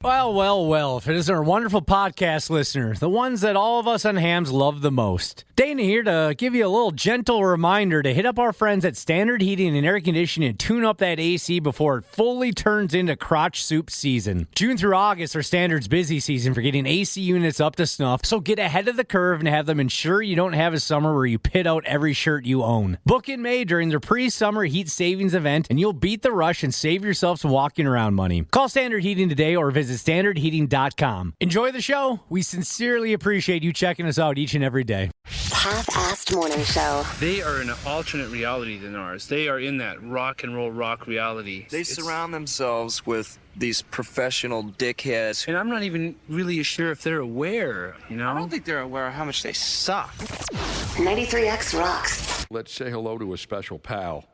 Well, if it is our wonderful podcast listener, the ones that all of us on Hams love the most. Dana here to give you a little gentle reminder to hit up our friends at Standard Heating and Air Conditioning and tune up that AC before it fully turns into crotch soup season. June through August are Standard's busy season for getting AC units up to snuff, so get ahead of the curve and have them ensure you don't have a summer where you pit out every shirt you own. Book in May during their pre-summer heat savings event, and you'll beat the rush and save yourself some walking around money. Call Standard Heating today or visit standardheating.com. Enjoy the show. We sincerely appreciate you checking us out each and every day. Half-assed morning show. They are in an alternate reality than ours. They are in that rock and roll rock reality. They surround themselves with these professional dickheads. And I'm not even really sure if they're aware, you know? I don't think they're aware of how much they suck. 93X rocks. Let's say hello to a special pal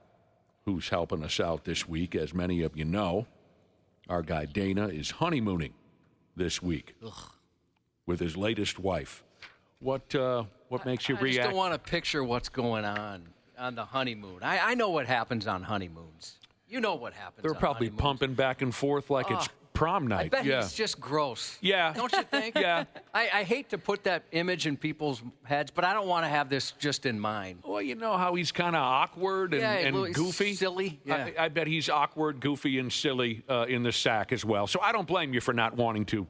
who's helping us out this week. As many of you know, our guy Dana is honeymooning this week with his latest wife. What makes you react? I just don't want to picture what's going on the honeymoon. I know what happens on honeymoons. You know what happens. They're probably pumping back and forth like it's prom night. I bet he's just gross. Yeah. Don't you think? Yeah. I hate to put that image in people's heads, but I don't want to have this just in mind. Well, you know how he's kind of awkward and goofy? Silly. Yeah. I bet he's awkward, goofy, and silly in the sack as well. So I don't blame you for not wanting to.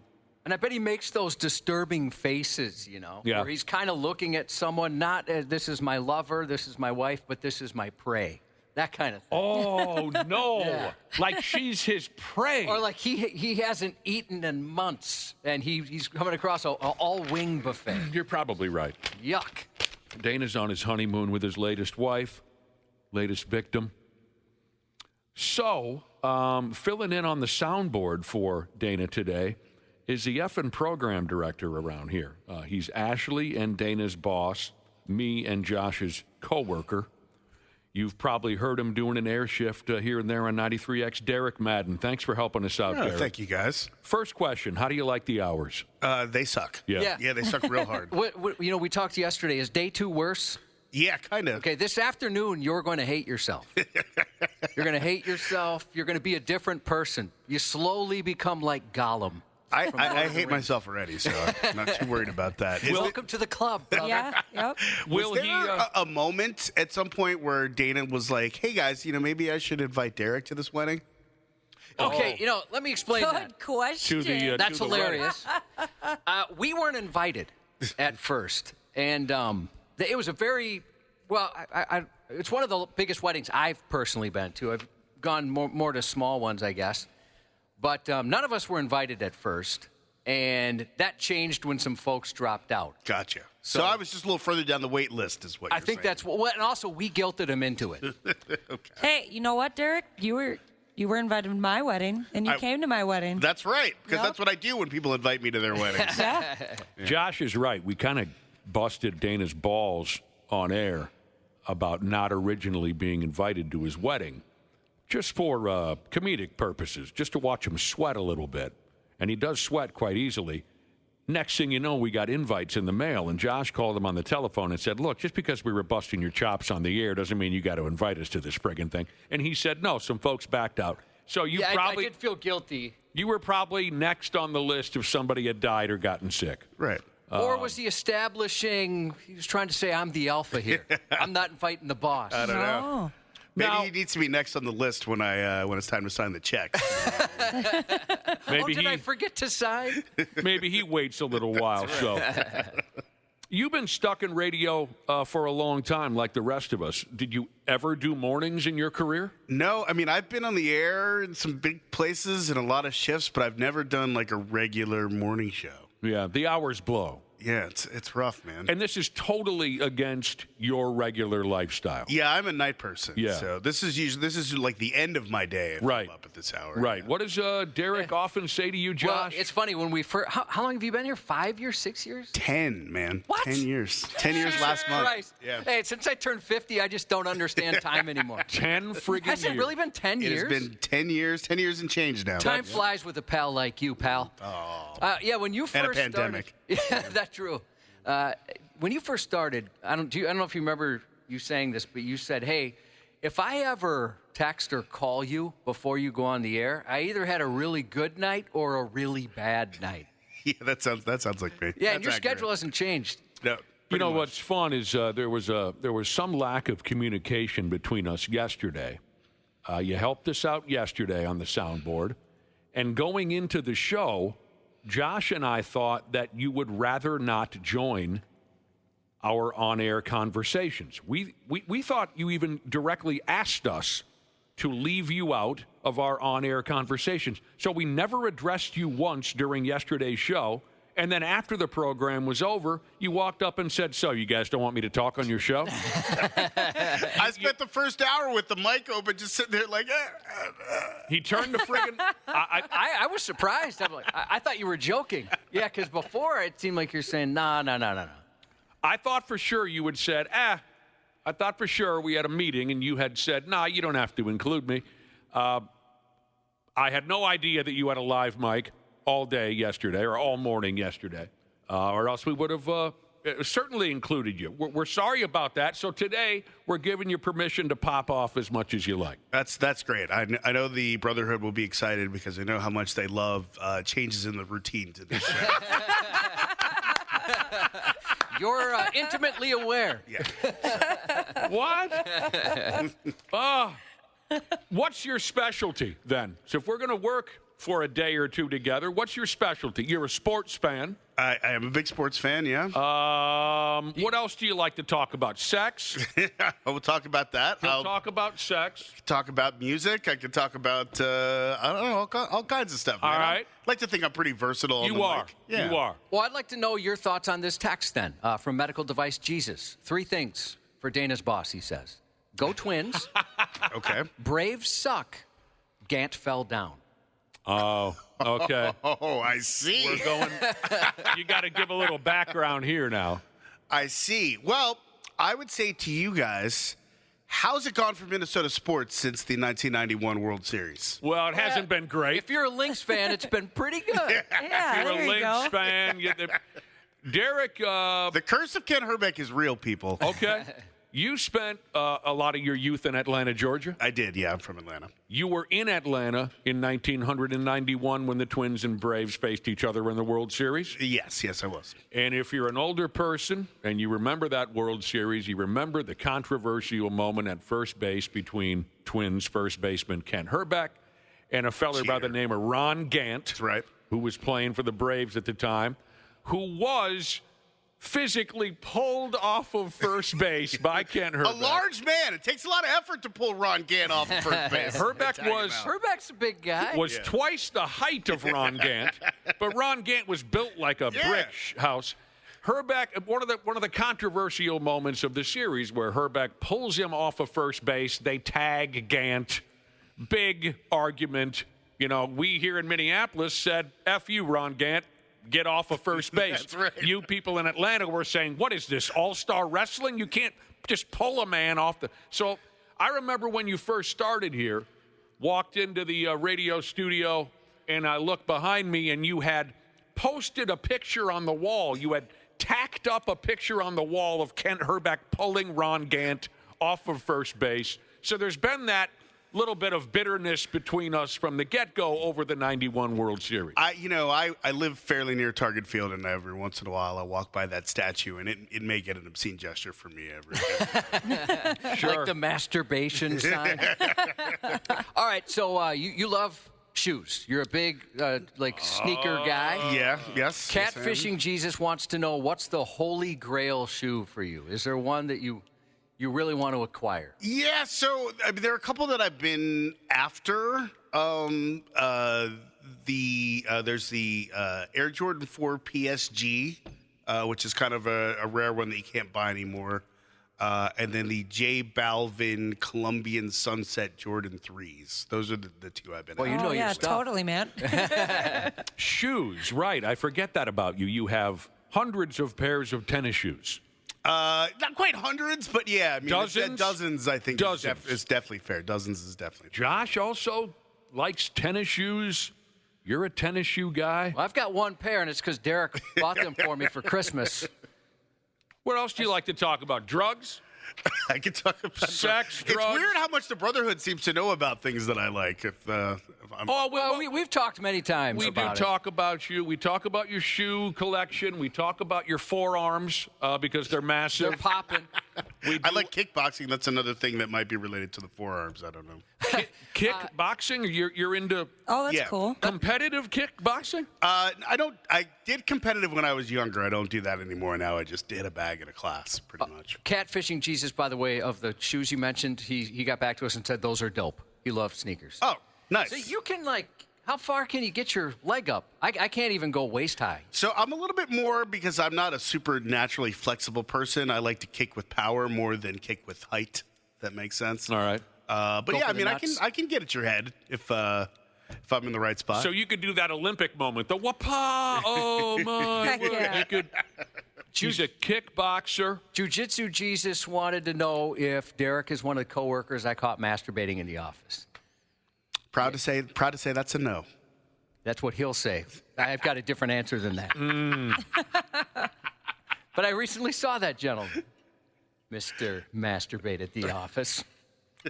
And I bet he makes those disturbing faces, where he's kind of looking at someone, not as this is my lover, this is my wife, but this is my prey. That kind of thing. Oh, no. Yeah. Like she's his prey. Or like he hasn't eaten in months, and he's coming across a all-wing buffet. You're probably right. Yuck. Dana's on his honeymoon with his latest wife, latest victim. So, filling in on the soundboard for Dana today is the effing program director around here. He's Ashley and Dana's boss, me and Josh's coworker. You've probably heard him doing an air shift here and there on 93X. Derek Madden, thanks for helping us out, Derek. Thank you, guys. First question, how do you like the hours? They suck. Yeah, they suck real hard. We talked yesterday. Is day 2 worse? Yeah, kind of. Okay, this afternoon, you're going to hate yourself. You're going to hate yourself. You're going to be a different person. You slowly become like Gollum. I hate myself already, so I'm not too worried about that. Welcome to the club, brother. Yeah, yep. Was there a moment at some point where Dana was like, hey, guys, maybe I should invite Derek to this wedding? Okay, let me explain that. Good question. That's hilarious. We weren't invited at first, and it was a very, it's one of the biggest weddings I've personally been to. I've gone more to small ones, I guess. But none of us were invited at first, and that changed when some folks dropped out. Gotcha. So I was just a little further down the wait list is what you're saying. I think that's what, and also we guilted him into it. Okay. Hey, you know what, Derek? You were invited to my wedding, and you came to my wedding. That's right, because that's what I do when people invite me to their weddings. Yeah. Josh is right. We kind of busted Dana's balls on air about not originally being invited to his wedding. Just for comedic purposes, just to watch him sweat a little bit. And he does sweat quite easily. Next thing you know, we got invites in the mail, and Josh called him on the telephone and said, look, just because we were busting your chops on the air doesn't mean you got to invite us to this friggin' thing. And he said, no, some folks backed out. So you probably... I did feel guilty. You were probably next on the list if somebody had died or gotten sick. Right. Or was he establishing... He was trying to say, I'm the alpha here. I'm not inviting the boss. I don't know. Oh. Maybe he needs to be next on the list when it's time to sign the check. Maybe did I forget to sign? Maybe he waits a little while. So, you've been stuck in radio for a long time, like the rest of us. Did you ever do mornings in your career? No, I mean I've been on the air in some big places and a lot of shifts, but I've never done like a regular morning show. Yeah, the hours blow. Yeah, it's rough, man. And this is totally against your regular lifestyle. Yeah, I'm a night person. Yeah. So this is like the end of my day if I'm up at this hour. Right. Yeah. What does Derek often say to you, Josh? Well, it's funny when we first. How long have you been here? 5 years? 6 years? 10, man. What? 10 years. 10 years last month. Christ. Yeah. Hey, since I turned 50, I just don't understand time anymore. 10 friggin' Has years. it really been 10 years? It has been 10 years. 10 years and change now. Time flies with a pal like you, pal. Oh. Yeah, when you first And a pandemic. started. Yeah, that's true. When you first started, I don't know if you remember you saying this, but you said, "Hey, if I ever text or call you before you go on the air, I either had a really good night or a really bad night. Yeah, that sounds like me. Yeah, That's and your accurate. schedule hasn't changed. No, You know pretty much. what's fun is there was some lack of communication between us yesterday. You helped us out yesterday on the soundboard, and going into the show, Josh and I thought that you would rather not join our on-air conversations. We thought you even directly asked us to leave you out of our on-air conversations. So we never addressed you once during yesterday's show. And then after the program was over, you walked up and said, "So you guys don't want me to talk on your show?" I spent the first hour with the mic open, just sitting there like. He turned the friggin'. I was surprised. I'm like, I thought you were joking. Yeah, because before it seemed like you're saying, no. I thought for sure you had said, I thought for sure we had a meeting and you had said, "Nah, you don't have to include me." I had no idea that you had a live mic all day yesterday or all morning yesterday, or else we would have certainly included you. We're sorry about that. So today we're giving you permission to pop off as much as you like. That's great. I know the Brotherhood will be excited because I know how much they love changes in the routine to this show. You're intimately aware. Yeah. What? What's your specialty then? So if we're going to work for a day or two together, what's your specialty? You're a sports fan. I am a big sports fan, yeah. What else do you like to talk about? Sex? We'll talk about that. We'll talk about sex. Talk about music. I could talk about, I don't know, all kinds of stuff. All man. right. I like to think I'm pretty versatile on the You are. mic. Yeah. You are. Well, I'd like to know your thoughts on this text then from Medical Device Jesus. 3 things for Dana's boss, he says. Go Twins. Okay. Braves suck. Gant fell down. Oh, okay. Oh, I see. We're going. You got to give a little background here now. I see. Well, I would say to you guys, how's it gone for Minnesota sports since the 1991 World Series? Well, it hasn't been great. If you're a Lynx fan, it's been pretty good. Yeah, You're there a you Lynx go. fan. Derek, The curse of Ken Herbeck is real, people. okay. You spent a lot of your youth in Atlanta, Georgia. I did, yeah. I'm from Atlanta. You were in Atlanta in 1991 when the Twins and Braves faced each other in the World Series. Yes, I was. And if you're an older person and you remember that World Series, you remember the controversial moment at first base between Twins first baseman Ken Herbeck and a feller by the name of Ron Gant, That's right. who was playing for the Braves at the time, who was physically pulled off of first base by Ken Herbeck. A large man. It takes a lot of effort to pull Ron Gant off of first base. Herbeck Herbeck's a big guy. was twice the height of Ron Gant, but Ron Gant was built like a brick house. Herbeck, one of the controversial moments of the series where Herbeck pulls him off of first base, they tag Gant. Big argument. You know, we here in Minneapolis said, "F you, Ron Gant. Get off of first base." That's right. You people in Atlanta were saying, "What is this, all-star wrestling? You can't just pull a man off the..." So I remember when you first started here, walked into the radio studio, and I looked behind me, and you had posted a picture on the wall. You had tacked up a picture on the wall of Kent Herbeck pulling Ron Gant off of first base. So there's been that little bit of bitterness between us from the get-go over the 91 World Series. I live fairly near Target Field, and every once in a while I walk by that statue, and it may get an obscene gesture from me every Sure. Like the masturbation sign. All right, so you love shoes. You're a big sneaker guy. Yeah, yes. Catfishing Jesus wants to know, what's the holy grail shoe for you? Is there one that you really want to acquire? Yeah, so there are a couple that I've been after. There's the Air Jordan 4 PSG, which is kind of a rare one that you can't buy anymore. And then the J Balvin Colombian Sunset Jordan 3s. Those are the two I've been Well, after. you know your yeah, stuff. totally, man. Shoes, right. I forget that about you. You have hundreds of pairs of tennis shoes. Not quite hundreds, but yeah. I mean, Dozens? Dozens, I think, Dozens. is definitely fair. Dozens is definitely fair. Josh also likes tennis shoes. You're a tennis shoe guy. Well, I've got one pair, and it's because Derek bought them for me for Christmas. What else do you like to talk about? Drugs? I can talk about sex, drugs. drugs. It's weird how much the Brotherhood seems to know about things that I like. If I'm, Well, we've talked many times we about do talk about you. We talk about your shoe collection. We talk about your forearms because they're massive. They're popping. I like kickboxing. That's another thing that might be related to the forearms. I don't know. Kickboxing? You're into Oh, that's Yeah. cool. competitive kickboxing? I don't. I did competitive when I was younger. I don't do that anymore now. I just did a bag in a class, pretty much. Catfishing Jesus, by the way, of the shoes you mentioned, he got back to us and said those are dope. He loved sneakers. Oh, nice. So you can, like, how far can you get your leg up? I can't even go waist high. So I'm a little bit more because I'm not a super naturally flexible person. I like to kick with power more than kick with height. If that makes sense. All right. But Go yeah, for I the mean, nuts. I can get at your head if I'm in the right spot. So you could do that Olympic moment, the wapa. Oh my! Heck word. yeah. You could. She's a kickboxer. Jiu-Jitsu Jesus wanted to know if Derek is one of the coworkers I caught masturbating in the office. proud to say that's a no. That's what he'll say. I've got a different answer than that. But I recently saw that gentleman, Mr. Masturbate at the office.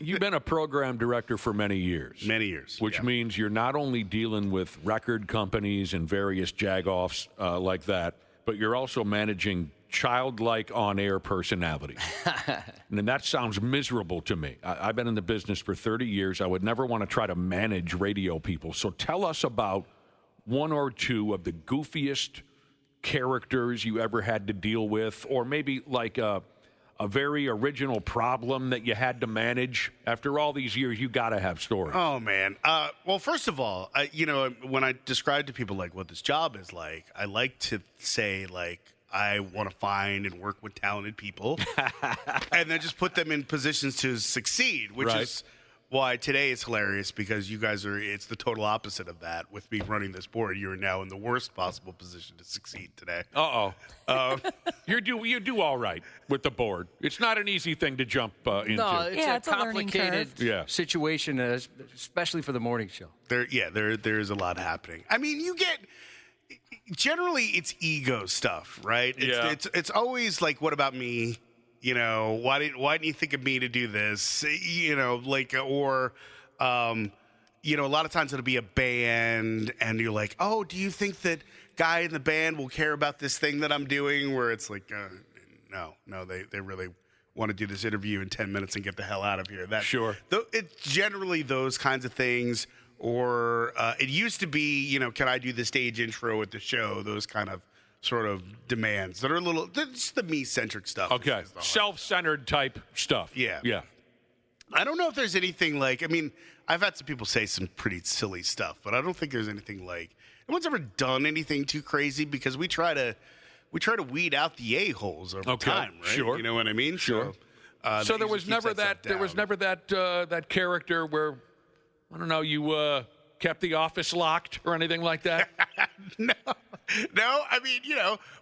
You've been a program director for many years. Many years, Which yeah. means you're not only dealing with record companies and various jagoffs like that, but you're also managing childlike on-air personalities. And that sounds miserable to me. I've been in the business for 30 years. I would never want to try to manage radio people. So tell us about one or two of the goofiest characters you ever had to deal with, or maybe like a very original problem that you had to manage. After all these years, you got to have stories. Oh man. Well, first of all, when I describe to people like what this job is like, I like to say like I want to find and work with talented people, and then just put them in positions to succeed, which Right. is why today is hilarious because you guys it's the total opposite of that. With me running this board, you're now in the worst possible position to succeed today. You do all right with the board. It's not an easy thing to jump into. No, it's Yeah, a it's a learning complicated curve. Yeah. situation, especially for the morning show. There's a lot happening. I mean, generally it's ego stuff, right? Yeah. It's always like, what about me? You know, why didn't you think of me to do this? You know, like, or, a lot of times it'll be a band and you're like, oh, do you think that guy in the band will care about this thing that I'm doing? Where it's like, no, they really want to do this interview in 10 minutes and get the hell out of here. Sure. It's generally those kinds of things. Or it used to be, can I do the stage intro at the show? Those kind of sort of demands that are that's the me-centric stuff. Okay. Is the hard- Self-centered type stuff. Yeah. Yeah. I don't know if there's anything like, I mean, I've had some people say some pretty silly stuff, but I don't think there's anything like, no one's ever done anything too crazy because we try to weed out the a-holes over Okay, time, right? sure. You know what I mean? Sure. So there was never that. There was never that character where, I don't know, you kept the office locked or anything like that. No, I mean,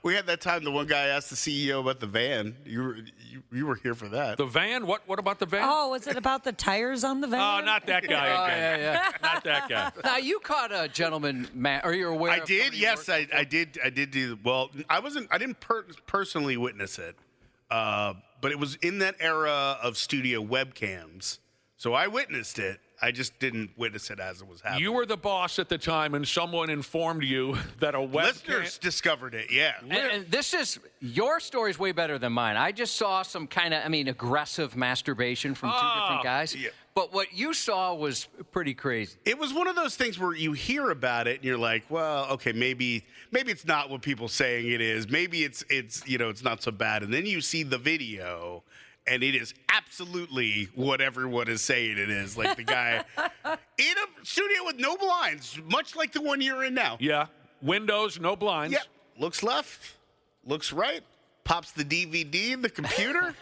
we had that time the one guy asked the CEO about the van. You were here for that. The van? What about the van? Oh, was it about the tires on the van? Oh, not that guy Oh, again. yeah. Not that guy. Now, you caught a gentleman, Matt, or you're aware I of did, somebody you yes, worked I did do. Well, I didn't personally witness it, but it was in that era of studio webcams, so I witnessed it. I just didn't witness it as it was happening. You were the boss at the time, and someone informed you that a webcam. Listeners discovered it, yeah. And this is, your story's way better than mine. I just saw some kind of, aggressive masturbation from two different guys. yeah. But what you saw was pretty crazy. It was one of those things where you hear about it and you're like, well, okay, maybe it's not what people saying it is. Maybe it's it's not so bad. And then you see the video and it is absolutely what everyone is saying it is. Like the guy in a studio with no blinds, much like the one you're in now. Yeah. Windows, no blinds. Yep. Looks left, looks right, pops the DVD in the computer.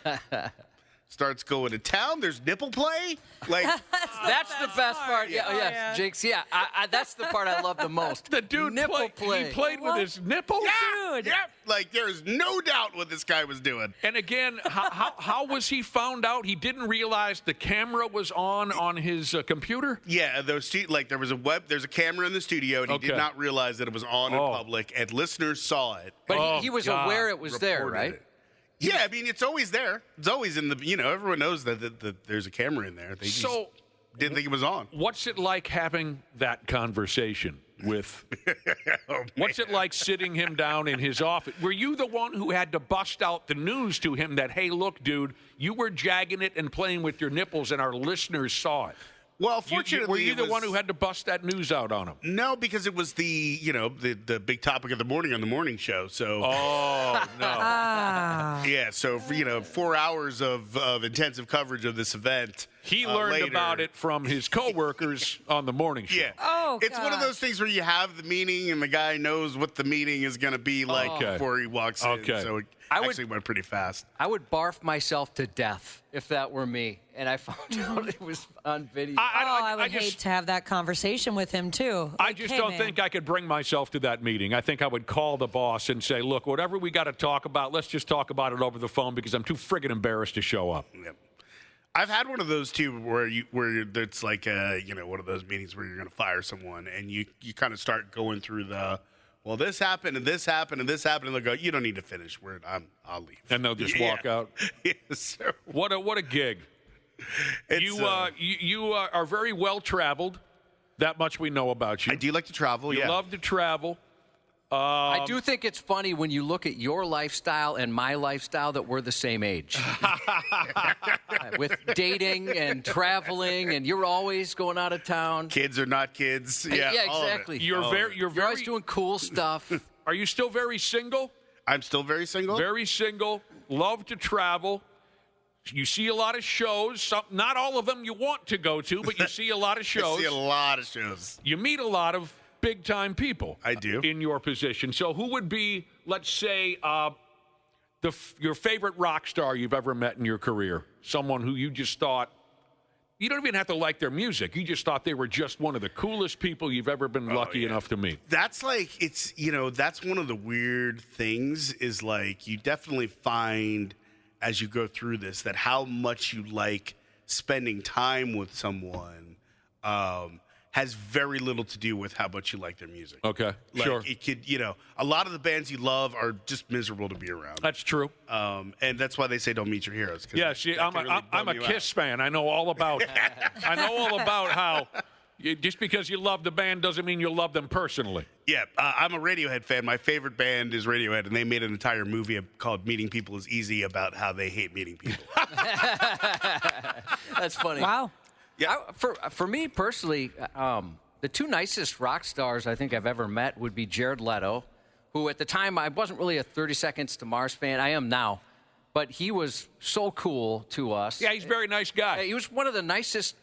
Starts going to town. There's nipple play. Like That's the best part. Yeah, yes, Jakes. Yeah, that's the part I love the most. The dude nipple play. He played with his nipples? Dude. yeah, like there's no doubt what this guy was doing. And again, how was he found out? He didn't realize the camera was on his computer? Yeah, there was a camera in the studio, and he did Okay. not realize that it was on in public, and listeners saw it. But Oh, he was God. aware it was there, reported right? it. Yeah, I mean, it's always there. It's always in the, everyone knows that there's a camera in there. They just didn't think it was on. What's it like having that conversation with, what's it like sitting him down in his office? Were you the one who had to bust out the news to him that, hey, look, dude, you were jagging it and playing with your nipples and our listeners saw it? Well, fortunately, were you the one who had to bust that news out on him? No, because it was the big topic of the morning on the morning show. So, oh no, yeah. So 4 hours of intensive coverage of this event. He learned about it from his coworkers on the morning show. Yeah. Oh, it's one of those things where you have the meeting and the guy knows what the meeting is going to be like before he walks in. So it actually went pretty fast. I would barf myself to death if that were me, and I found out it was on video. I would hate to have that conversation with him, too. I just don't think I could bring myself to that meeting. I think I would call the boss and say, look, whatever we got to talk about, let's just talk about it over the phone because I'm too friggin' embarrassed to show up. Yep. I've had one of those too, where it's like one of those meetings where you're going to fire someone, and you kind of start going through well, this happened and this happened and this happened, and they'll go, you don't need to finish. I'll leave, and they'll just walk out. Yes, sir. What a gig! You are very well traveled. That much we know about you. I do like to travel. You love to travel. I do think it's funny when you look at your lifestyle and my lifestyle that we're the same age. With dating and traveling, and you're always going out of town. Kids are not kids. Yeah, exactly. You're always doing cool stuff. Are you still very single? I'm still very single. Very single. Love to travel. You see a lot of shows. Not all of them you want to go to, but you see a lot of shows. I see a lot of shows. You meet a lot of big-time people. I do. In your position. So who would be, let's say, your favorite rock star you've ever met in your career? Someone who you just thought, you don't even have to like their music. You just thought they were just one of the coolest people you've ever been lucky enough to meet. That's like, that's one of the weird things is like you definitely find as you go through this that how much you like spending time with someone has very little to do with how much you like their music. Okay, like, sure. It could, a lot of the bands you love are just miserable to be around. That's true. And that's why they say don't meet your heroes. Yeah, see, I'm a Kiss fan. I know all about how just because you love the band doesn't mean you love them personally. Yeah, I'm a Radiohead fan. My favorite band is Radiohead, and they made an entire movie called Meeting People is Easy about how they hate meeting people. That's funny. Wow. Yeah. For me personally, the two nicest rock stars I think I've ever met would be Jared Leto, who at the time I wasn't really a 30 Seconds to Mars fan. I am now. But he was so cool to us. Yeah, he's a very nice guy. He was one of the nicest,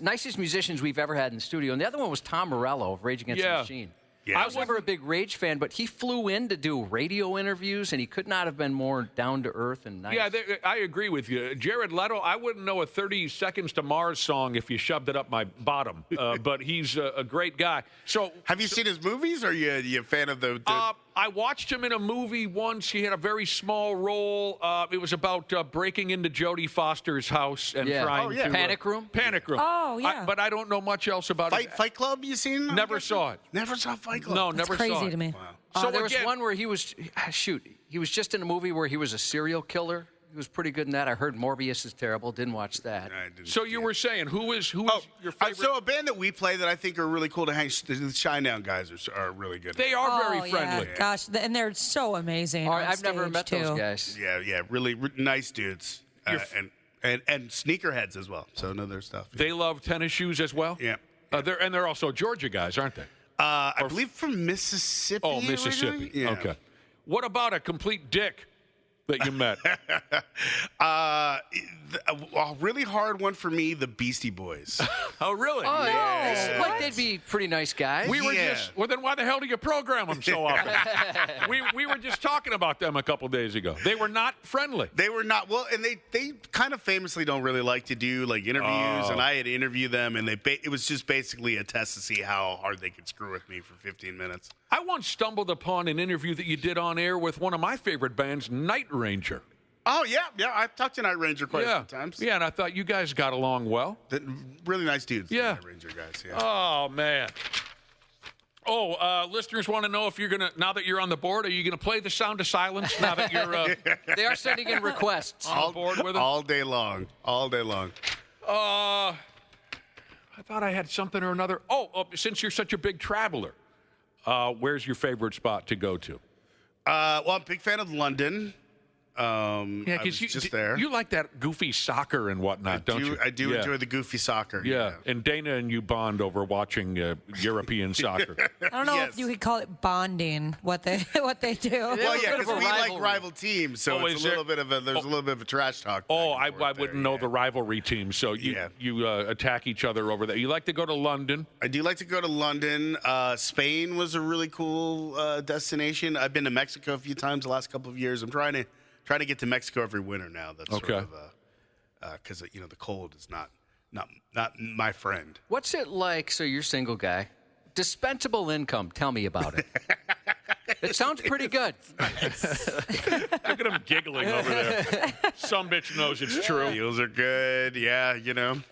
nicest musicians we've ever had in the studio. And the other one was Tom Morello of Rage Against the Machine. Yeah. I was never a big Rage fan, but he flew in to do radio interviews, and he could not have been more down-to-earth and nice. Yeah, I agree with you. Jared Leto, I wouldn't know a 30 Seconds to Mars song if you shoved it up my bottom, but he's a great guy. So, have you seen his movies, or are you a fan of the I watched him in a movie once. He had a very small role. It was about breaking into Jodie Foster's house and trying to... Panic Room? Panic Room. Oh, yeah. But I don't know much else about it. Fight Club, you seen? Never saw it. Never saw Fight Club? No, That's never saw it. crazy to me. Wow. So there was one where he was, he was just in a movie where he was a serial killer. He was pretty good in that. I heard Morbius is terrible. Didn't watch that. So you were saying, who is your favorite? So a band that we play that I think are really cool to hang, the Shinedown guys are really good. They are very Oh, friendly. yeah. Gosh, and they're so amazing. All on right, I've never stage, met too. those guys. Yeah, really nice dudes. And sneakerheads as well. So know their stuff. They love tennis shoes as well? Yeah. They're also Georgia guys, aren't they? I believe from Mississippi. Oh, Mississippi. Originally? Yeah. Okay. What about a complete dick that you met? A really hard one for me, the Beastie Boys. Oh, really? Oh, yeah. Like they'd be pretty nice guys. We were well, then why the hell do you program them so often? we were just talking about them a couple days ago. They were not friendly. They were not, well, and they kind of famously don't really like to do like interviews, and I had to interview them, and it was just basically a test to see how hard they could screw with me for 15 minutes. I once stumbled upon an interview that you did on air with one of my favorite bands, Night Ranger. Oh, yeah. I've talked to Night Ranger quite a few times. Yeah, and I thought you guys got along well. Really nice dudes. Yeah. Night Ranger guys, yeah. Oh, man. Listeners want to know if you're going to, now that you're on the board, are you going to play the sound of silence now that you're They are sending in requests. on board with it? All day long. All day long. I thought I had something or another. Since you're such a big traveler, where's your favorite spot to go to? Well, I'm a big fan of London. Yeah, I was just there. You like that goofy soccer and whatnot, don't you? I do enjoy the goofy soccer. Yeah, and Dana and you bond over watching European soccer. I don't know if you could call it bonding. What they do. Well, yeah, bit of because a we like rivalry. rival teams, so Oh, it's is a there- little bit of a there's a little bit of a trash talk. I wouldn't know the rivalry teams, so you Yeah. attack each other over there. You like to go to London? I do like to go to London. Spain was a really cool destination. I've been to Mexico a few times the last couple of years. I'm trying to get to Mexico every winter now. That's Okay. sort of because the cold is not my friend. What's it like? So you're a single guy. Dispensable income. Tell me about it. It sounds pretty good. Look at him giggling over there. Some bitch knows it's true. Deals are good. Yeah,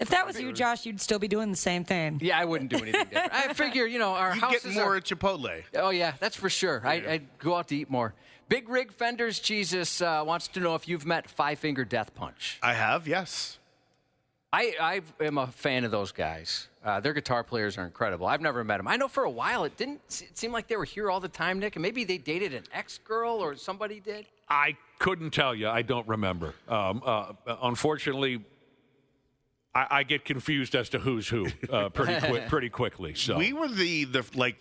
If that was you, Josh, you'd still be doing the same thing. Yeah, I wouldn't do anything different. I figure, our you houses get more are. at Chipotle. Oh yeah, that's for sure. I'd go out to eat more. Big Rig Fenders Jesus wants to know if you've met Five Finger Death Punch. I have, yes. I am a fan of those guys. Their guitar players are incredible. I've never met them. I know for a while it seemed like they were here all the time, Nick, and maybe they dated an ex-girl or somebody did. I couldn't tell you. I don't remember. Unfortunately, I get confused as to who's who pretty quickly. So We were the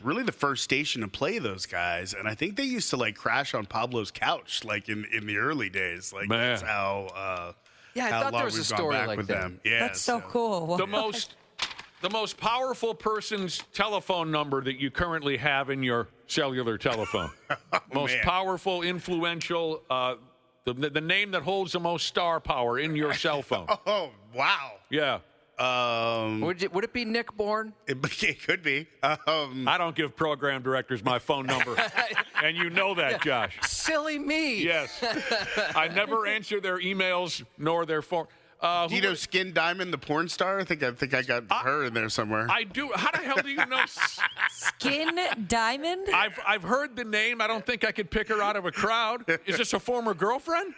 really the first station to play those guys, and I think they used to crash on Pablo's couch in the early days. Man. That's how I how thought long there was a we've gone story back like with that. them. Yeah, That's so cool. the most powerful person's telephone number that you currently have in your cellular telephone. Most man. powerful, influential, the name that holds the most star power in your cell phone. Oh wow. Yeah. Would it be Nick Bourne? It could be. I don't give program directors my phone number, and you know that, Josh. Silly me. Yes. I never answer their emails nor their phone. Do you know Skin Diamond, the porn star? I think I got her in there somewhere. I do. How the hell do you know? Skin Diamond? I've heard the name. I don't think I could pick her out of a crowd. Is this a former girlfriend?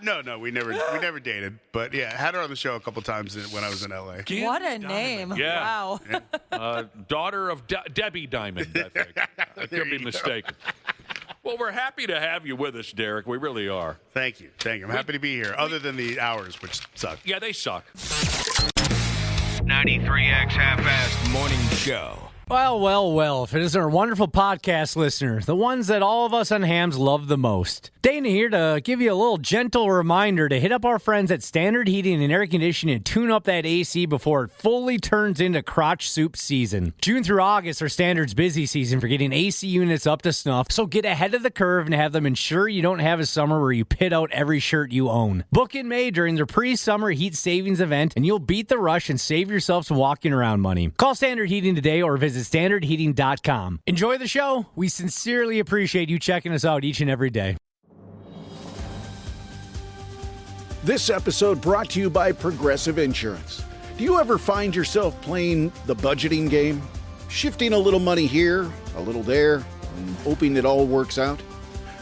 No, we never dated. But yeah, had her on the show a couple times when I was in LA. What a name. Yeah. Wow. Daughter of Debbie Diamond, I think. I could be mistaken. Well, we're happy to have you with us, Derek. We really are. Thank you. I'm happy to be here, other than the hours, which suck. Yeah, they suck. 93X Half-Assed Morning Show. Well, if it is our wonderful podcast listener, the ones that all of us on Hams love the most. Dana here to give you a little gentle reminder to hit up our friends at Standard Heating and Air Conditioning and tune up that AC before it fully turns into crotch soup season. June through August are Standard's busy season for getting AC units up to snuff, so get ahead of the curve and have them ensure you don't have a summer where you pit out every shirt you own. Book in May during their pre-summer heat savings event, and you'll beat the rush and save yourself some walking around money. Call Standard Heating today or visit standardheating.com. Enjoy the show. We sincerely appreciate you checking us out each and every day. This episode brought to you by Progressive Insurance. Do you ever find yourself playing the budgeting game? Shifting a little money here, a little there, and hoping it all works out?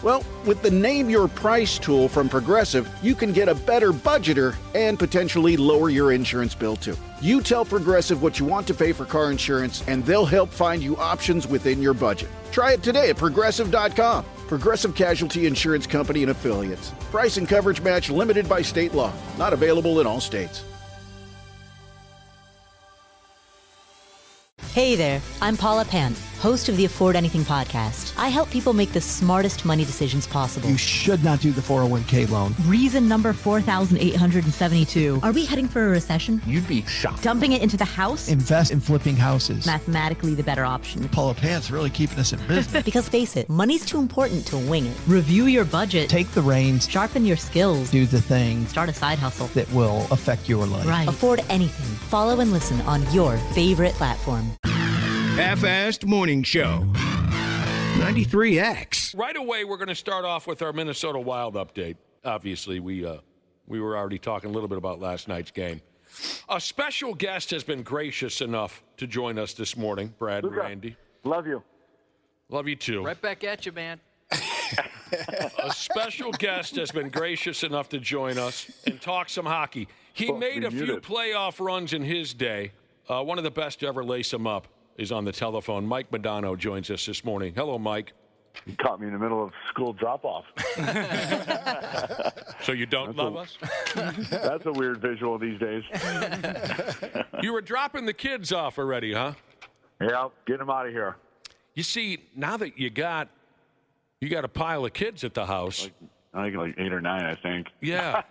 Well, with the Name Your Price tool from Progressive, you can get a better budgeter and potentially lower your insurance bill too. You tell Progressive what you want to pay for car insurance, and they'll help find you options within your budget. Try it today at Progressive.com. Progressive Casualty Insurance Company and Affiliates. Price and coverage match limited by state law. Not available in all states. Hey there, I'm Paula Pant, host of the Afford Anything podcast. I help people make the smartest money decisions possible. You should not do the 401k loan. Reason number 4,872. Are we heading for a recession? You'd be shocked. Dumping it into the house? Invest in flipping houses. Mathematically the better option. Paula Pant's really keeping us in business. Because face it, money's too important to wing it. Review your budget. Take the reins. Sharpen your skills. Do the things. Start a side hustle that will affect your life. Right. Afford Anything. Follow and listen on your favorite platform. Half-Assed Morning Show. 93X. Right away, we're going to start off with our Minnesota Wild update. Obviously, we were already talking a little bit about last night's game. A special guest has been gracious enough to join us this morning, Brad and Randy. Love you. Love you too. Right back at you, man. A special guest has been gracious enough to join us and talk some hockey. He made a few playoff runs in his day. One of the best to ever lace him up is on the telephone. Mike Modano joins us this morning. Hello, Mike. You caught me in the middle of school drop-off. So you don't love us? That's a weird visual these days. You were dropping the kids off already, huh? Yeah, getting them out of here. You see, now that you got a pile of kids at the house. I think like 8 or 9, I think. Yeah.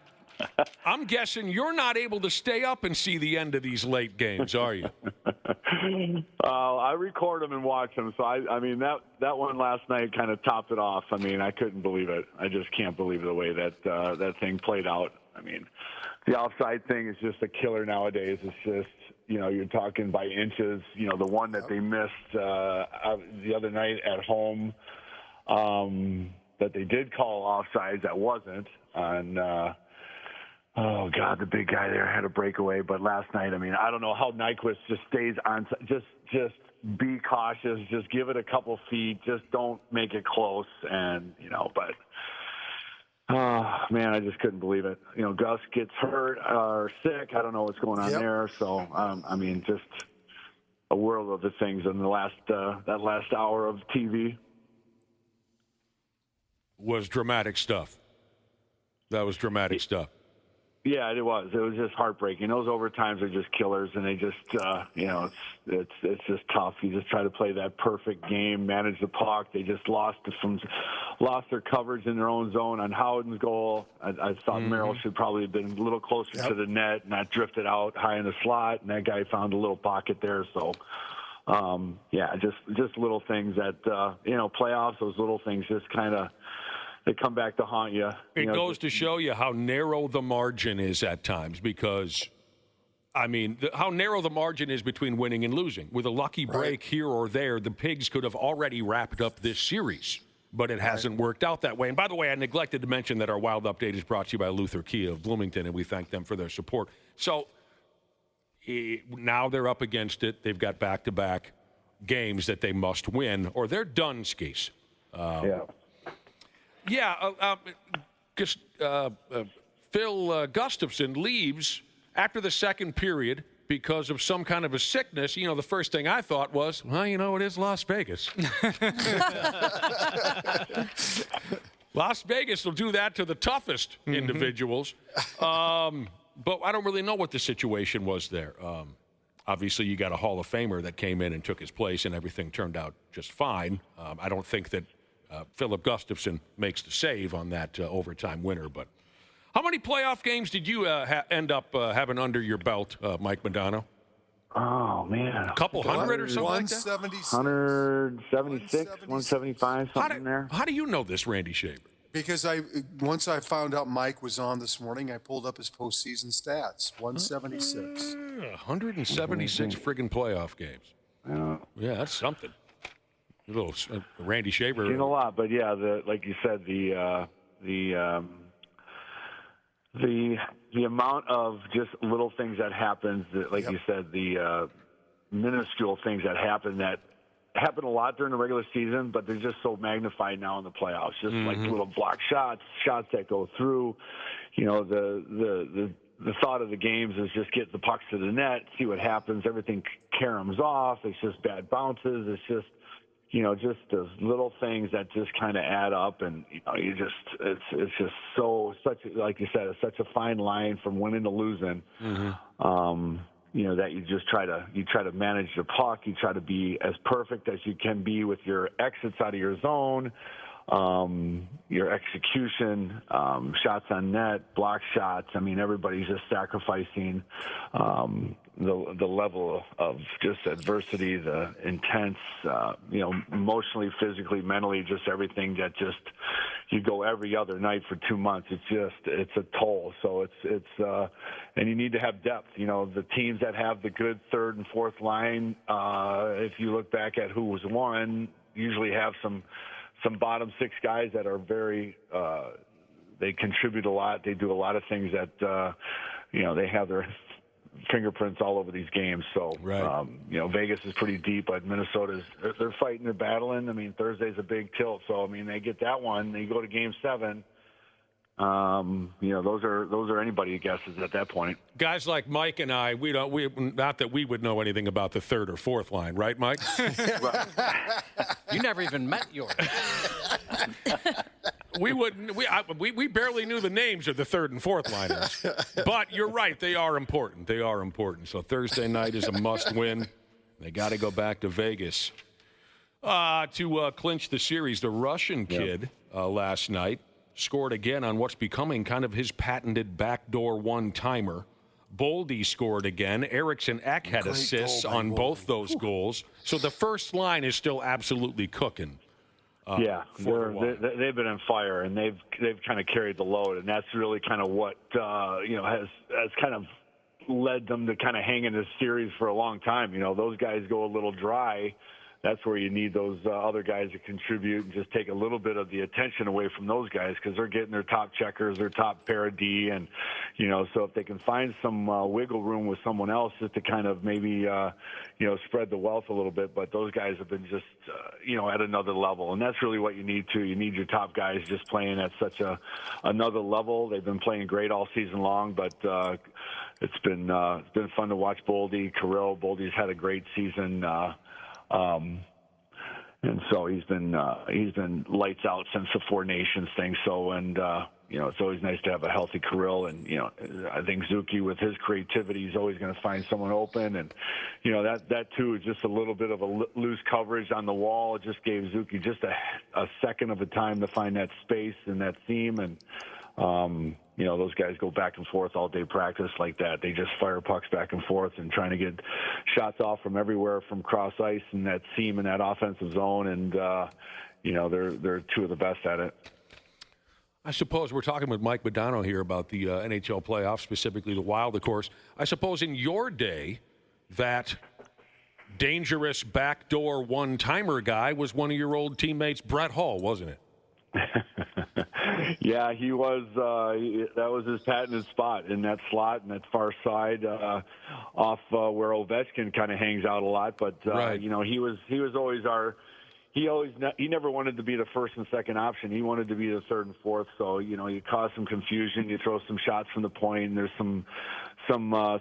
I'm guessing you're not able to stay up and see the end of these late games, are you? I record them and watch them. So, I mean, that one last night kind of topped it off. I mean, I couldn't believe it. I just can't believe the way that thing played out. I mean, the offside thing is just a killer nowadays. It's just, you're talking by inches. The one that they missed the other night at home that they did call offsides that wasn't. And, oh, God, the big guy there had a breakaway. But last night, I mean, I don't know how Nyquist just stays on. Just be cautious. Just give it a couple feet. Just don't make it close. And, but, man, I just couldn't believe it. Gus gets hurt or sick. I don't know what's going on there. So, I mean, just a world of the things in the that last hour of TV. Was dramatic stuff. That was dramatic stuff. Yeah, it was. It was just heartbreaking. Those overtimes are just killers, and they just, it's just tough. You just try to play that perfect game, manage the puck. They just lost their coverage in their own zone on Howden's goal. I thought Merrill should probably have been a little closer to the net, not drifted out high in the slot, and that guy found a little pocket there. So, just little things that, playoffs, those little things just kind of, they come back to haunt you. It goes to show you how narrow the margin is at times because, I mean, how narrow the margin is between winning and losing. With a lucky break here or there, the Pigs could have already wrapped up this series, but it hasn't worked out that way. And by the way, I neglected to mention that our Wild Update is brought to you by Luther Kia of Bloomington, and we thank them for their support. So now they're up against it. They've got back-to-back games that they must win, or they're done, skis. Phil Gustafson leaves after the second period because of some kind of a sickness. The first thing I thought was, well, it is Las Vegas. Las Vegas will do that to the toughest individuals. But I don't really know what the situation was there. Obviously, you got a Hall of Famer that came in and took his place, and everything turned out just fine. I don't think that Philip Gustafson makes the save on that overtime winner. But how many playoff games did you end up having under your belt, Mike Modano? Oh, man. A couple hundred or something like that? 176, 175, something there. How do you know this, Randy Shaver? Because once I found out Mike was on this morning, I pulled up his postseason stats. 176. 176 friggin' playoff games. Yeah, that's something. A little Randy Shaver. Seen a lot, but yeah, like you said, the amount of just little things that happens, like you said, the minuscule things that happen a lot during the regular season, but they're just so magnified now in the playoffs. Just like little block shots that go through. The thought of the games is just get the pucks to the net, see what happens. Everything caroms off. It's just bad bounces. It's just just those little things that just kind of add up, and it's just like you said, it's such a fine line from winning to losing. That you just try to manage the puck. You try to be as perfect as you can be with your exits out of your zone, your execution, shots on net, block shots. I mean, everybody's just sacrificing the level of just adversity, the intense, emotionally, physically, mentally, just everything that just you go every other night for 2 months. It's a toll. So and you need to have depth. The teams that have the good third and fourth line, if you look back at who was won, usually have some bottom six guys that are very they contribute a lot. They do a lot of things that they have fingerprints all over these games. So, Vegas is pretty deep, but Minnesota's they're fighting, they're battling. I mean, Thursday's a big tilt. So, I mean, they get that one. They go to Game 7. Those are anybody's guesses at that point. Guys like Mike and I, not that we would know anything about the third or fourth line, right, Mike? You never even met yours. We wouldn't. We barely knew the names of the third and fourth liners. But you're right; they are important. They are important. So Thursday night is a must-win. They got to go back to Vegas to clinch the series. The Russian kid last night scored again on what's becoming kind of his patented backdoor one-timer. Boldy scored again. Eriksson Ek had assists on both those goals. So the first line is still absolutely cooking. They've been on fire, and they've kind of carried the load, and that's really kind of what has kind of led them to kind of hang in this series for a long time. Those guys go a little dry. That's where you need those other guys to contribute and just take a little bit of the attention away from those guys, because they're getting their top checkers, their top pair of D, and so if they can find some wiggle room with someone else just to kind of maybe spread the wealth a little bit. But those guys have been just at another level, and that's really what you need too. You need your top guys just playing at such another level. They've been playing great all season long, but it's been fun to watch Boldy. Boldy's had a great season. And so he's been lights out since the Four Nations thing. So, and it's always nice to have a healthy Kirill. And, I think Zuki with his creativity is always going to find someone open. And, that too is just a little bit of a loose coverage on the wall. It just gave Zuki just a second of a time to find that space and that seam. And, those guys go back and forth all day practice like that. They just fire pucks back and forth and trying to get shots off from everywhere from cross ice and that seam in that offensive zone. And, they're two of the best at it. I suppose we're talking with Mike Modano here about the NHL playoffs, specifically the Wild, of course. I suppose in your day, that dangerous backdoor one-timer guy was one of your old teammates, Brett Hull, wasn't it? Yeah, he was. That was his patented spot in that slot and that far side off where Ovechkin kind of hangs out a lot. But he was always he never wanted to be the first and second option. He wanted to be the third and fourth. So you cause some confusion. You throw some shots from the point. And there's some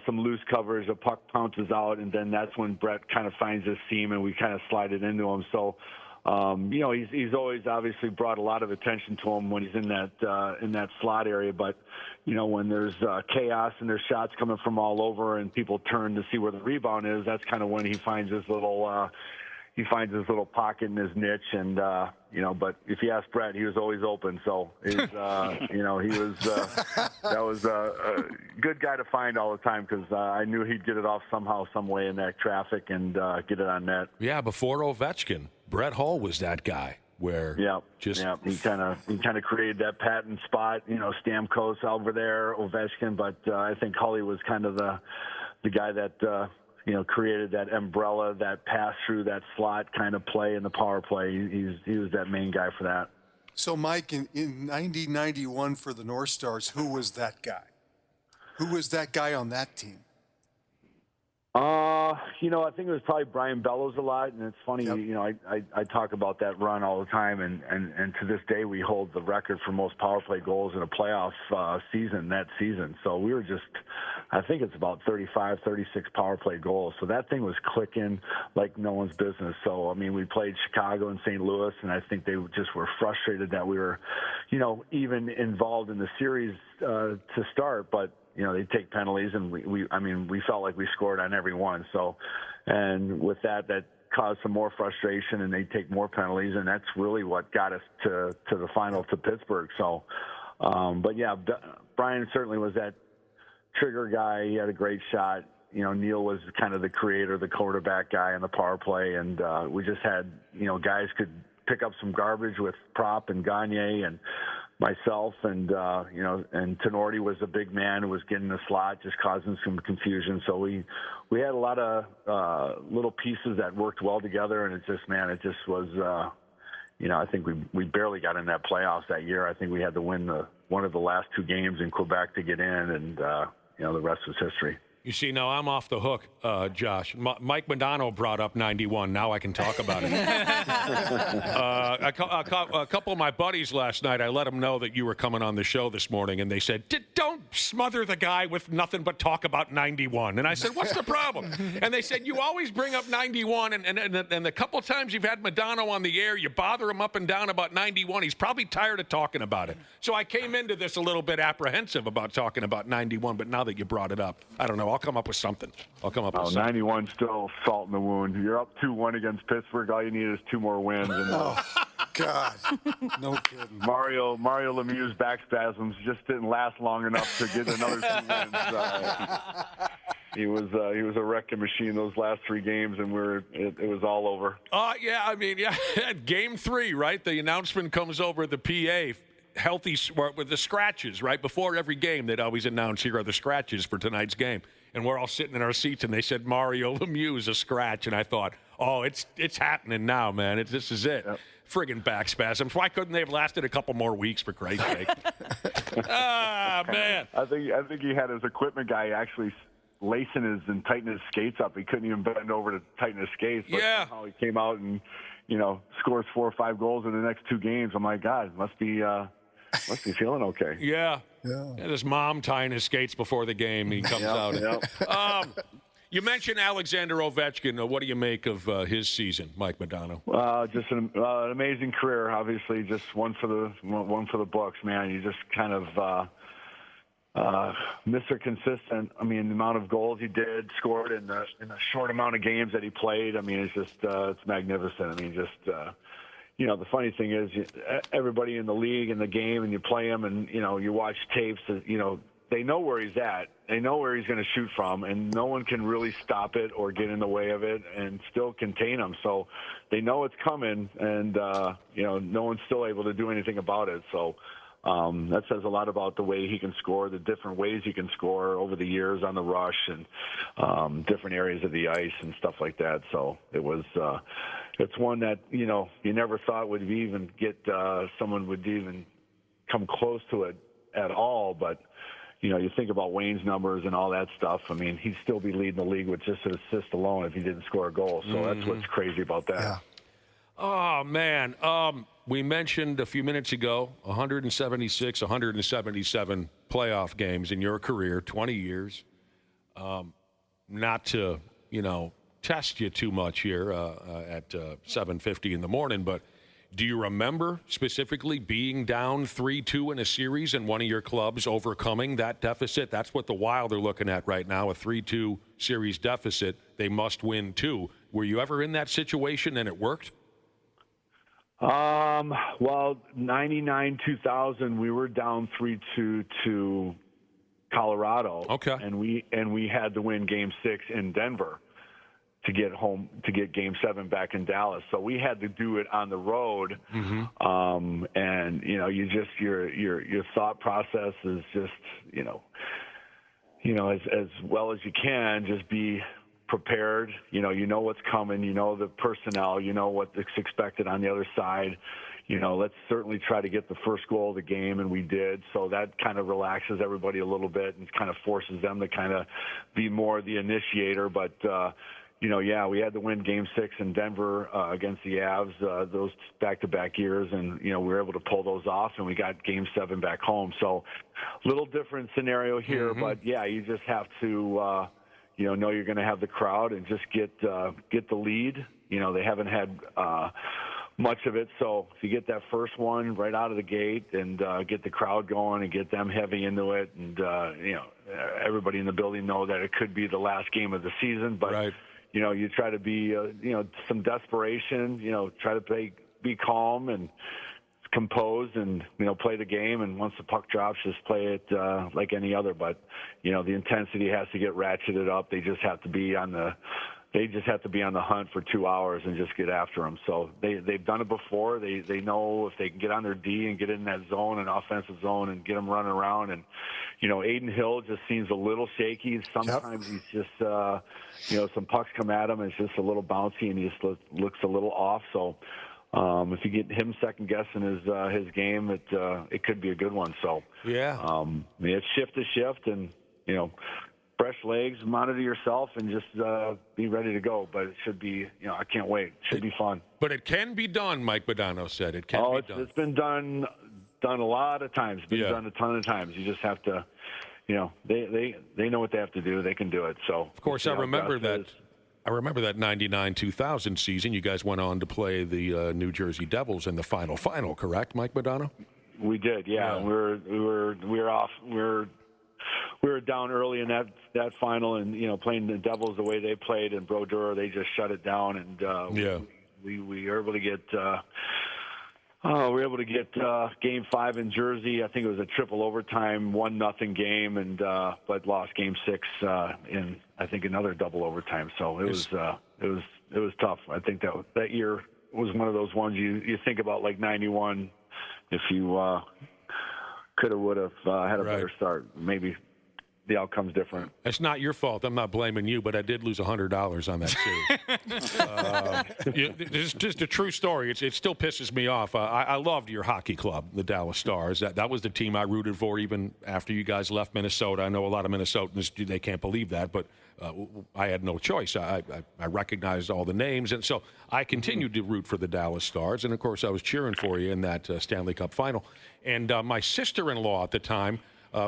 loose coverage. A puck pounces out, and then that's when Brett kind of finds his seam, and we kind of slide it into him. So. He's always obviously brought a lot of attention to him when he's in that slot area. But when there's chaos and there's shots coming from all over and people turn to see where the rebound is, that's kind of when he finds his little pocket in his niche. And but if you ask Brett, he was always open. So he was that was a good guy to find all the time, because I knew he'd get it off somehow, some way in that traffic and get it on net. Yeah, before Ovechkin, Brett Hull was that guy where he kind of created that patent spot. Stamkos over there, Ovechkin, but I think Hully was kind of the guy that created that umbrella, that pass through that slot kind of play in the power play. He was that main guy for that. So, Mike, in 90-91 for the North Stars, who was that guy? Who was that guy on that team? I think it was probably Brian Bellows a lot, and it's funny, I talk about that run all the time, and to this day we hold the record for most power play goals in a playoff season that season. So we were I think it's about 35, 36 power play goals. So that thing was clicking like no one's business. So, I mean, we played Chicago and St. Louis, and I think they just were frustrated that we were, even involved in the series to start, but they take penalties, and we felt like we scored on every one. So, and with that caused some more frustration, and they take more penalties, and that's really what got us to the final to Pittsburgh. So, but yeah, Brian certainly was that trigger guy. He had a great shot. Neil was kind of the creator, the quarterback guy in the power play, and we just had, guys could pick up some garbage with Prop and Gagne and myself, and and Tenorti was a big man who was getting the slot, just causing some confusion. So we had a lot of little pieces that worked well together, and it just was, I think we barely got in that playoffs that year. I think we had to win one of the last two games in Quebec to get in, and the rest was history. You see, now I'm off the hook, Josh. Mike Modano brought up 91. Now I can talk about it. A couple of my buddies last night, I let them know that you were coming on the show this morning, and they said, don't smother the guy with nothing but talk about 91. And I said, what's the problem? And they said, you always bring up 91, and the couple of times you've had Modano on the air, you bother him up and down about 91. He's probably tired of talking about it. So I came into this a little bit apprehensive about talking about 91, but now that you brought it up, I don't know. I'll come up with something. With something. 91 still salt in the wound. You're up 2-1 against Pittsburgh. All you need is 2 more wins. And, God, no kidding. Mario Lemieux's back spasms just didn't last long enough to get another 2 wins. He was a wrecking machine those last 3 games, and it was all over. Game 3, right? The announcement comes over the PA. Healthy with the scratches, right? Before every game, they'd always announce, here are the scratches for tonight's game. And we're all sitting in our seats, and they said Mario Lemieux is a scratch. And I thought, oh, it's happening now, man. This is it. Yep. Friggin' back spasms. Why couldn't they have lasted a couple more weeks, for Christ's sake? Man. I think he had his equipment guy actually lacing and tightening his skates up. He couldn't even bend over to tighten his skates. But somehow he came out and, scores 4 or 5 goals in the next 2 games. I'm like, God, must be feeling okay. Yeah. And his mom tying his skates before the game. He comes out. You mentioned Alexander Ovechkin. What do you make of his season, Mike Modano? Just an amazing career. Obviously, just one for the books, man. You just kind of Mr. Consistent. I mean, the amount of goals he scored in the short amount of games that he played. I mean, it's just it's magnificent. I mean, just. The funny thing is, everybody in the league and the game, and you play him, and you watch tapes. They know where he's at. They know where he's going to shoot from, and no one can really stop it or get in the way of it and still contain him. So they know it's coming, and no one's still able to do anything about it. So that says a lot about the way he can score, the different ways he can score over the years on the rush, and different areas of the ice and stuff like that. So it was. It's one that, you never thought would even get someone would even come close to it at all. But, you think about Wayne's numbers and all that stuff. I mean, he'd still be leading the league with just an assist alone if he didn't score a goal. So that's what's crazy about that. Yeah. Oh, man. We mentioned a few minutes ago 176, 177 playoff games in your career, 20 years. Not to, test you too much here at 7:50 in the morning, but do you remember specifically being down 3-2 in a series and one of your clubs overcoming that deficit? That's what the Wild are looking at right now, a 3-2 series deficit. They must win 2. Were you ever in that situation and it worked? Well, 99-2000, we were down 3-2 to Colorado. Okay. And we had to win Game 6 in Denver to get home, to get Game 7 back in Dallas. So we had to do it on the road. Mm-hmm. And you just, your thought process is just, as well as you can, just be prepared. You know what's coming, the personnel, what's expected on the other side. Let's certainly try to get the first goal of the game, and we did. So that kind of relaxes everybody a little bit and kind of forces them to kind of be more the initiator. But, we had to win Game 6 in Denver against the Avs those back-to-back years, and, we were able to pull those off, and we got Game 7 back home. So a little different scenario here, mm-hmm. But, you just have to, know you're going to have the crowd and just get the lead. They haven't had much of it, so if you get that first one right out of the gate and get the crowd going and get them heavy into it, and, everybody in the building know that it could be the last game of the season, but right. You try to be, some desperation, try to be calm and composed and, play the game. And once the puck drops, just play it like any other. But, the intensity has to get ratcheted up. They just have to be on the hunt for 2 hours and just get after them. So they've done it before. They know if they can get on their D and get in that zone, an offensive zone, and get them running around. And, Aiden Hill just seems a little shaky. Sometimes he's just, some pucks come at him and it's just a little bouncy and he just looks a little off. So if you get him second guessing his game, it could be a good one. So yeah, it's shift to shift and, fresh legs, monitor yourself, and just be ready to go. But it should be, I can't wait. It should be fun. But it can be done, Mike Modano said. It can be done. It's been done a lot of times. Been done a ton of times. You just have to, they know what they have to do. They can do it. So of course, I remember that. I remember that 99-2000 season. You guys went on to play the New Jersey Devils in the final, correct, Mike Modano? We did, yeah. We were off. We were down early in that final, and playing the Devils the way they played, and Brodeur, they just shut it down, and we were able to get. We were able to get Game 5 in Jersey. I think it was a triple overtime, 1-0 game, and but lost Game 6 in I think another double overtime. So it was tough. I think that year was one of those ones you think about, like 91. If you could have would have had a better start, maybe the outcome's different. It's not your fault. I'm not blaming you, but I did lose $100 on that series. It's just a true story. It still pisses me off. I loved your hockey club, the Dallas Stars. That was the team I rooted for even after you guys left Minnesota. I know a lot of Minnesotans, they can't believe that, but I had no choice. I recognized all the names, and so I continued to root for the Dallas Stars. And, of course, I was cheering for you in that Stanley Cup final. And my sister-in-law at the time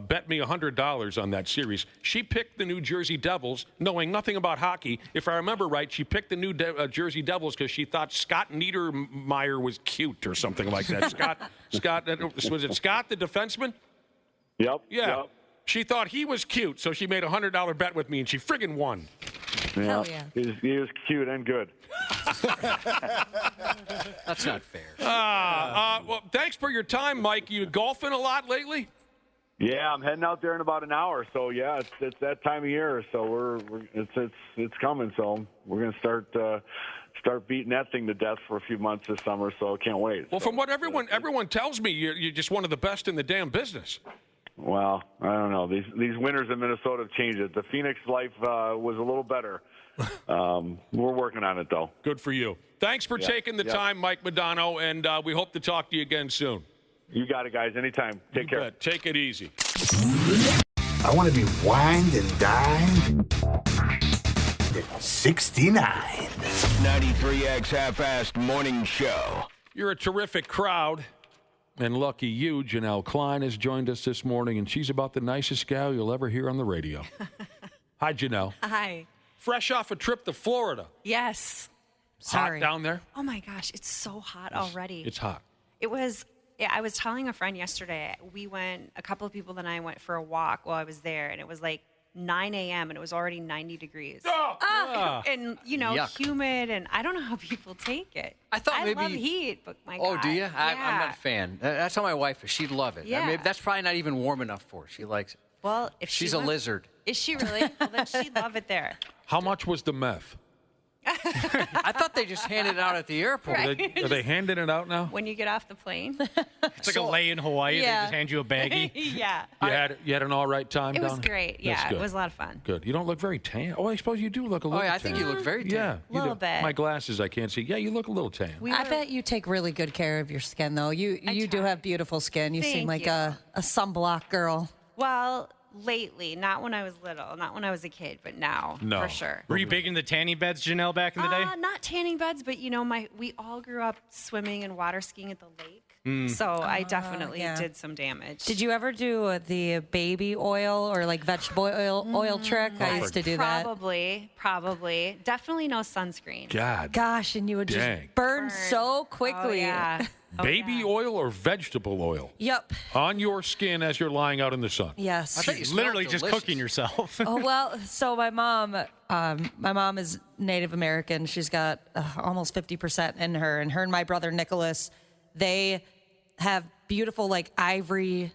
bet me $100 on that series. She picked the New Jersey Devils, knowing nothing about hockey. If I remember right, she picked the New Jersey Devils because she thought Scott Niedermeyer was cute or something like that. Scott, was it Scott, the defenseman? Yep. Yeah. Yep. She thought he was cute, so she made a $100 bet with me, and she friggin' won. Yeah. He was cute and good. That's not fair. Uh-huh. Well, thanks for your time, Mike. You golfing a lot lately? Yeah, I'm heading out there in about an hour. So yeah, it's that time of year. So it's coming. So we're gonna start beating that thing to death for a few months this summer. So I can't wait. Well, from what everyone tells me, you're just one of the best in the damn business. Well, I don't know. These winters in Minnesota have changed it. The Phoenix life was a little better. We're working on it, though. Good for you. Thanks for taking the time, Mike Modano, and we hope to talk to you again soon. You got it, guys. Anytime. Take care. Take it easy. I want to be wined and dined at 69. 93X Half-Assed Morning Show. You're a terrific crowd. And lucky you, Janelle Klein has joined us this morning, and she's about the nicest gal you'll ever hear on the radio. Hi, Janelle. Hi. Fresh off a trip to Florida. Yes. Hot down there? Oh, my gosh. It's so hot already. It's hot. It was. I was telling a friend yesterday, a couple of people and I went for a walk while I was there, and it was like 9 a.m. and it was already 90 degrees. And, Yuck. humid, and I don't know how people take it. I love heat, but my God. Oh, do you? Yeah. I'm not a fan. That's how my wife is. She'd love it. Yeah. That's probably not even warm enough for her. She likes it. Well, if she's a lizard. Is she really? Well, then she'd love it there. How much was the meth? I thought they just handed it out at the airport. Right. Are they handing it out now? When you get off the plane. It's like a lay in Hawaii. They just hand you a baggie. Yeah. You had an all right time It down was there? great. That's Yeah, good. it was a lot of fun. Good. You don't look very tan. Oh, I suppose you do look a little tan. I think you look very tan. Yeah. you Little do. bit. My glasses, I can't see. Yeah, you look a little tan. I bet you take really good care of your skin, though. You do have beautiful skin. You seem Thank like you. a sunblock girl. Well, lately, not when I was little, not when I was a kid, but now, for sure. Were you big in the tanning beds, Janelle, back in the day? Not tanning beds, but we all grew up swimming and water skiing at the lake. Mm. So I definitely did some damage. Did you ever do the baby oil or like vegetable oil trick? I used to do that. Probably. Definitely no sunscreen. Gosh, and you would Dang. just burn so quickly. Oh, yeah. Baby oil or vegetable oil? Yep. On your skin as you're lying out in the sun? Yes. I thought you literally just cooking yourself. Oh, well, so my mom is Native American. She's got almost 50% in her. And her and my brother Nicholas, they have beautiful, like, ivory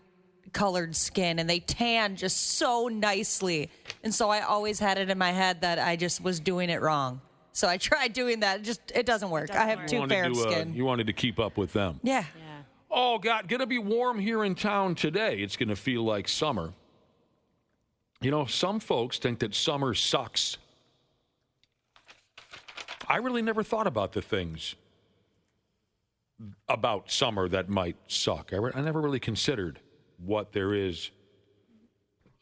colored skin, and they tan just so nicely. And so I always had it in my head that I just was doing it wrong. So I tried doing that. It doesn't work. I have too fair of skin. You wanted to keep up with them. Yeah. Oh, God, going to be warm here in town today. It's going to feel like summer. You know, some folks think that summer sucks. I really never thought about the things about summer that might suck. I never really considered what there is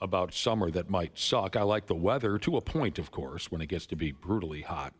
about summer that might suck. I like the weather to a point, of course. When it gets to be brutally hot,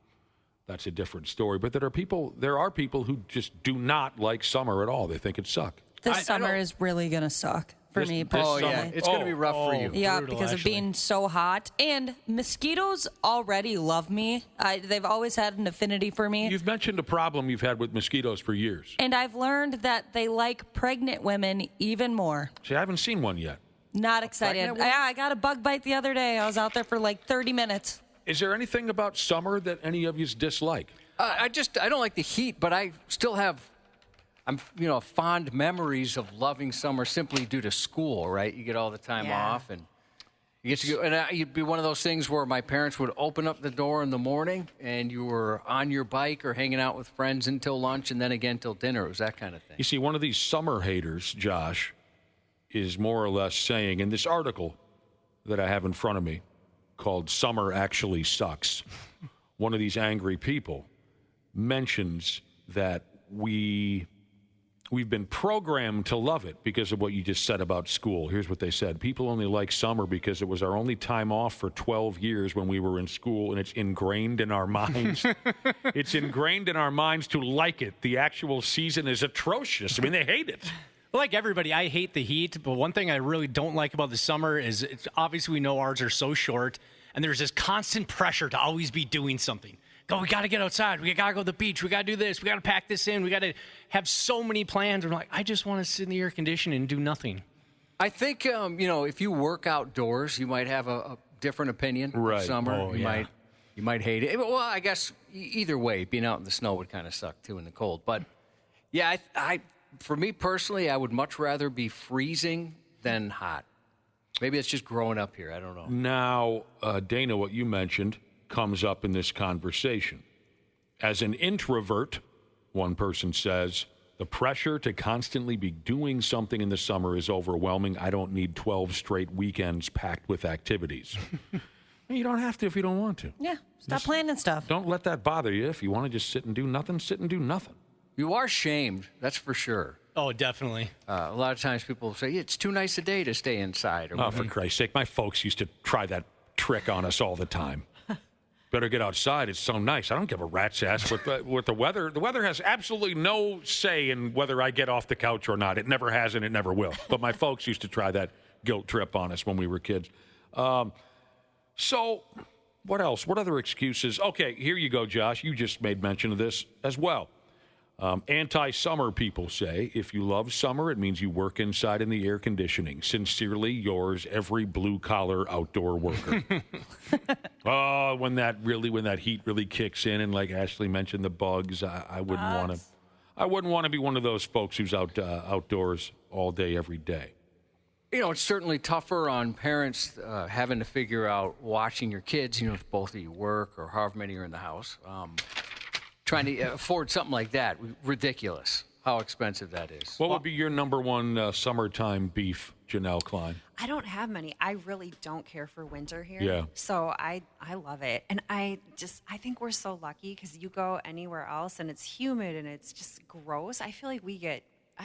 that's a different story. But there are people who just do not like summer at all. They think it sucks. This summer is really going to suck for me personally. Yeah. It's going to be rough for you. Yeah, brutal, because of being so hot. And mosquitoes already love me. They've always had an affinity for me. You've mentioned a problem you've had with mosquitoes for years. And I've learned that they like pregnant women even more. See, I haven't seen one yet. Not excited. Yeah, I got a bug bite the other day. I was out there for like 30 minutes. Is there anything about summer that any of you dislike? I don't like the heat, but I still have fond memories of loving summer simply due to school, right? You get all the time off, and you get to go. And you'd be one of those things where my parents would open up the door in the morning, and you were on your bike or hanging out with friends until lunch, and then again till dinner. It was that kind of thing. You see, one of these summer haters, Josh, is more or less saying in this article that I have in front of me called "Summer Actually Sucks," one of these angry people mentions that we've been programmed to love it because of what you just said about school. Here's what they said. People only like summer because it was our only time off for 12 years when we were in school, and it's ingrained in our minds. It's ingrained in our minds to like it. The actual season is atrocious. I mean, they hate it. Like everybody, I hate the heat, but one thing I really don't like about the summer is it's obviously we know ours are so short, and there's this constant pressure to always be doing something. We got to get outside. We got to go to the beach. We got to do this. We got to pack this in. We got to have so many plans. We're like, I just want to sit in the air conditioning and do nothing. I think, if you work outdoors, you might have a different opinion of summer. Oh, You might hate it. Well, I guess either way, being out in the snow would kind of suck, too, in the cold. But, yeah, for me personally, I would much rather be freezing than hot. Maybe it's just growing up here. I don't know. Now, Dana, what you mentioned comes up in this conversation. As an introvert, one person says, the pressure to constantly be doing something in the summer is overwhelming. I don't need 12 straight weekends packed with activities. You don't have to if you don't want to. Yeah, stop planning stuff. Don't let that bother you. If you want to just sit and do nothing, sit and do nothing. You are shamed, that's for sure. Oh, definitely. A lot of times people say, it's too nice a day to stay inside. Or for Christ's sake, my folks used to try that trick on us all the time. Better get outside. It's so nice. I don't give a rat's ass with the weather. The weather has absolutely no say in whether I get off the couch or not. It never has and it never will. But my folks used to try that guilt trip on us when we were kids. So what else? What other excuses? Okay, here you go, Josh. You just made mention of this as well. Anti-summer people say, if you love summer, it means you work inside in the air conditioning. Sincerely yours, every blue-collar outdoor worker. When that heat really kicks in, and like Ashley mentioned, the bugs, I wouldn't want to. I wouldn't want to be one of those folks who's outdoors all day, every day. It's certainly tougher on parents having to figure out watching your kids, if both of you work or however many are in the house. Trying to afford something like that, ridiculous how expensive that is. What would be your number one summertime beef, Janelle Klein? I don't have many. I really don't care for winter here. Yeah. So I love it. And I think we're so lucky because you go anywhere else and it's humid and it's just gross. I feel like we get,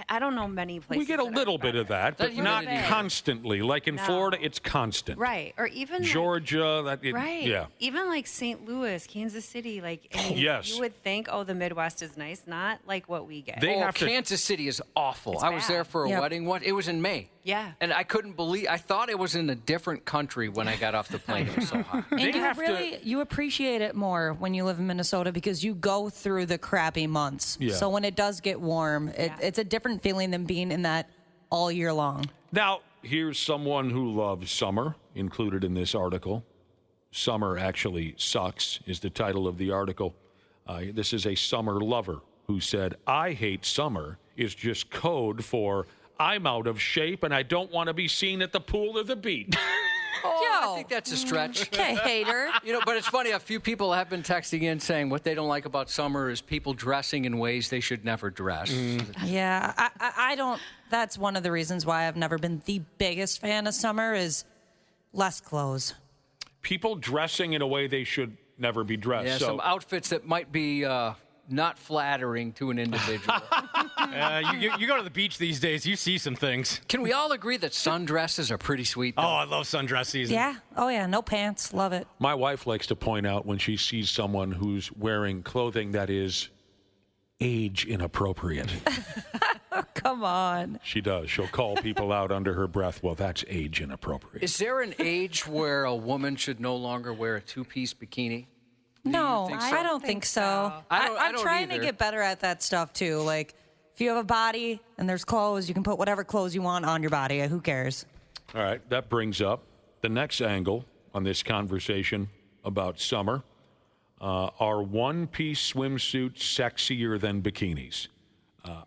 I don't know many places. We get a little bit of that, but not constantly. Like in Florida, it's constant. Right. Or even Georgia. Right. Yeah. Even like St. Louis, Kansas City. Yes. You would think, the Midwest is nice. Not like what we get. Kansas City is awful. I was there for a wedding once. It was in May. Yeah. And I couldn't believe, I thought it was in a different country when I got off the plane. It was so hot. And you appreciate it more when you live in Minnesota because you go through the crappy months. Yeah. So when it does get warm, it's a different feeling than being in that all year long. Now, here's someone who loves summer, included in this article. Summer Actually Sucks is the title of the article. This is a summer lover who said, I hate summer is just code for I'm out of shape and I don't want to be seen at the pool or the beach. I think that's a stretch. Okay, hater. But it's funny, a few people have been texting in saying what they don't like about summer is people dressing in ways they should never dress. Yeah, I don't. That's one of the reasons why I've never been the biggest fan of summer is less clothes. People dressing in a way they should never be dressed. Yeah, some outfits that might be not flattering to an individual. You go to the beach these days, you see some things. Can we all agree that sundresses are pretty sweet, though? Oh, I love sundress season. Yeah. Oh, yeah. No pants. Love it. My wife likes to point out when she sees someone who's wearing clothing that is age inappropriate. Oh, come on. She does. She'll call people out under her breath. Well, that's age inappropriate. Is there an age where a woman should no longer wear a two-piece bikini? No, think so? I don't think so. I'm don't trying to either. get better at that stuff, too. Like, if you have a body and there's clothes, you can put whatever clothes you want on your body. Who cares? All right, that brings up the next angle on this conversation about summer. Are one-piece swimsuits sexier than bikinis?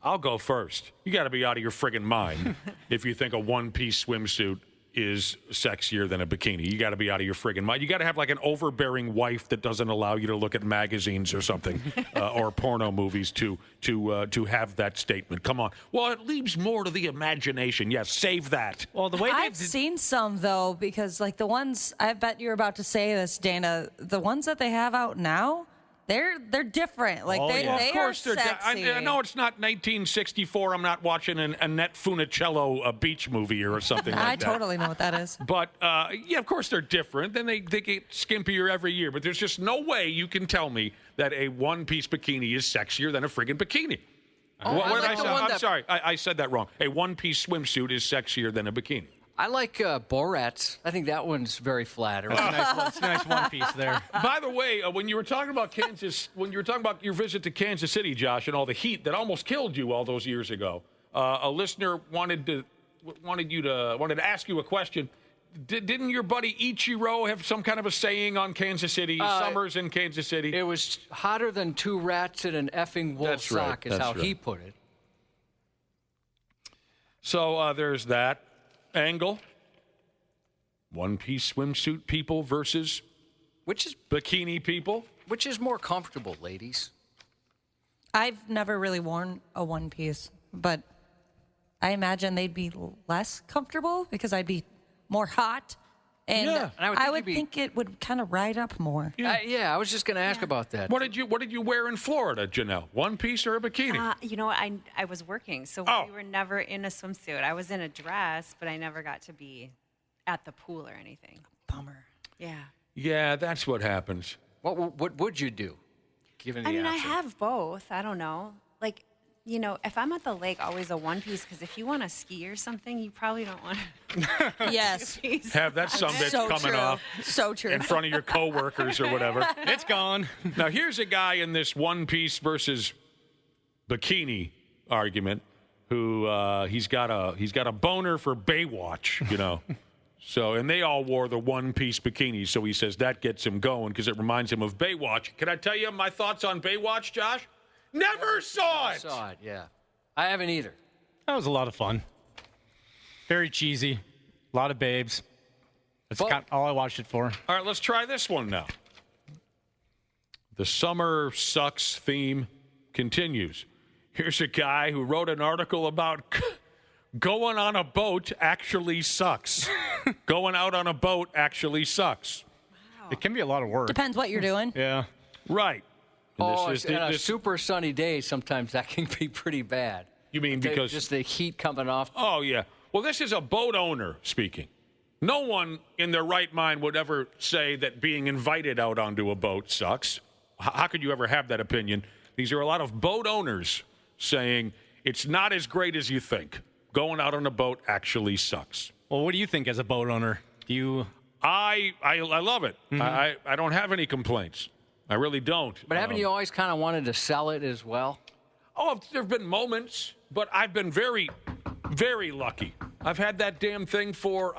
I'll go first. You got to be out of your friggin' mind if you think a one-piece swimsuit is sexier than a bikini. You got to be out of your friggin' mind. You got to have like an overbearing wife that doesn't allow you to look at magazines or something or porno movies to have that statement. Come on. Well, it leaves more to the imagination. Yes, save that. Well, the way I've seen some, though, because like the ones, I bet you're about to say this, Dana, the ones that they have out now, they're different. Like they of course are they're. sexy. I know it's not 1964. I'm not watching an Annette Funicello beach movie or something like I that. totally know what that is. But, yeah, of course they're different. Then they get skimpier every year. But there's just no way you can tell me that a one-piece bikini is sexier than a friggin' bikini. What did I say? I'm sorry. I said that wrong. A one-piece swimsuit is sexier than a bikini. I like Borat's. I think that one's very flattering. It's a nice one piece there. By the way, when you were talking about when you were talking about your visit to Kansas City, Josh, and all the heat that almost killed you all those years ago, a listener wanted to ask you a question. Didn't your buddy Ichiro have some kind of a saying on Kansas City? Summers in Kansas City. It was hotter than two rats in an effing wool sock, is how he put it. So there's that angle. One-piece swimsuit people versus bikini people. Which is more comfortable, ladies? I've never really worn a one piece, but I imagine they'd be less comfortable because I'd be more hot. And I would think it would kind of ride up more. I was just going to ask about that. What did you wear in Florida, Janelle? One piece or a bikini? You know what? I was working, so we were never in a swimsuit. I was in a dress, but I never got to be at the pool or anything. Bummer. Yeah. Yeah, that's what happens. What would you do, given the I option? I have both. I don't know. Like, you know, if I'm at the lake, always a one piece, because if you want to ski or something, you probably don't want to. Yes. Have that sumbitch So coming true. off. So true. In front of your coworkers or whatever. It's gone. Now, here's a guy in this one-piece versus bikini argument who he's got a boner for Baywatch, you know. So, and they all wore the one-piece bikinis, so he says that gets him going because it reminds him of Baywatch. Can I tell you my thoughts on Baywatch, Josh? Never saw it. Saw it, yeah. I haven't either. That was a lot of fun. Very cheesy. A lot of babes. That's all I watched it for. All right, let's try this one now. The summer sucks theme continues. Here's a guy who wrote an article about going on a boat actually sucks. Going out on a boat actually sucks. Wow. It can be a lot of work. Depends what you're doing. Yeah. Right. On a super sunny day, sometimes that can be pretty bad. You mean because just the heat coming off? Oh, yeah. Well, this is a boat owner speaking. No one in their right mind would ever say that being invited out onto a boat sucks. How could you ever have that opinion? These are a lot of boat owners saying it's not as great as you think. Going out on a boat actually sucks. Well, what do you think as a boat owner? Do you? I love it. Mm-hmm. I don't have any complaints. I really don't. But haven't you always kind of wanted to sell it as well? Oh, there have been moments, but I've been very, very lucky. I've had that damn thing for,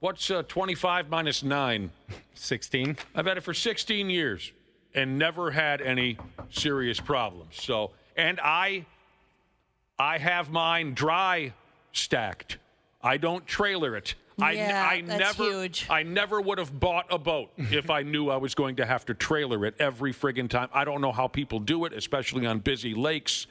what's 25 minus 9? 16. I've had it for 16 years and never had any serious problems. So, and I have mine dry stacked. I don't trailer it. That's huge. I never would have bought a boat if I knew I was going to have to trailer it every friggin' time. I don't know how people do it, especially on busy lakes.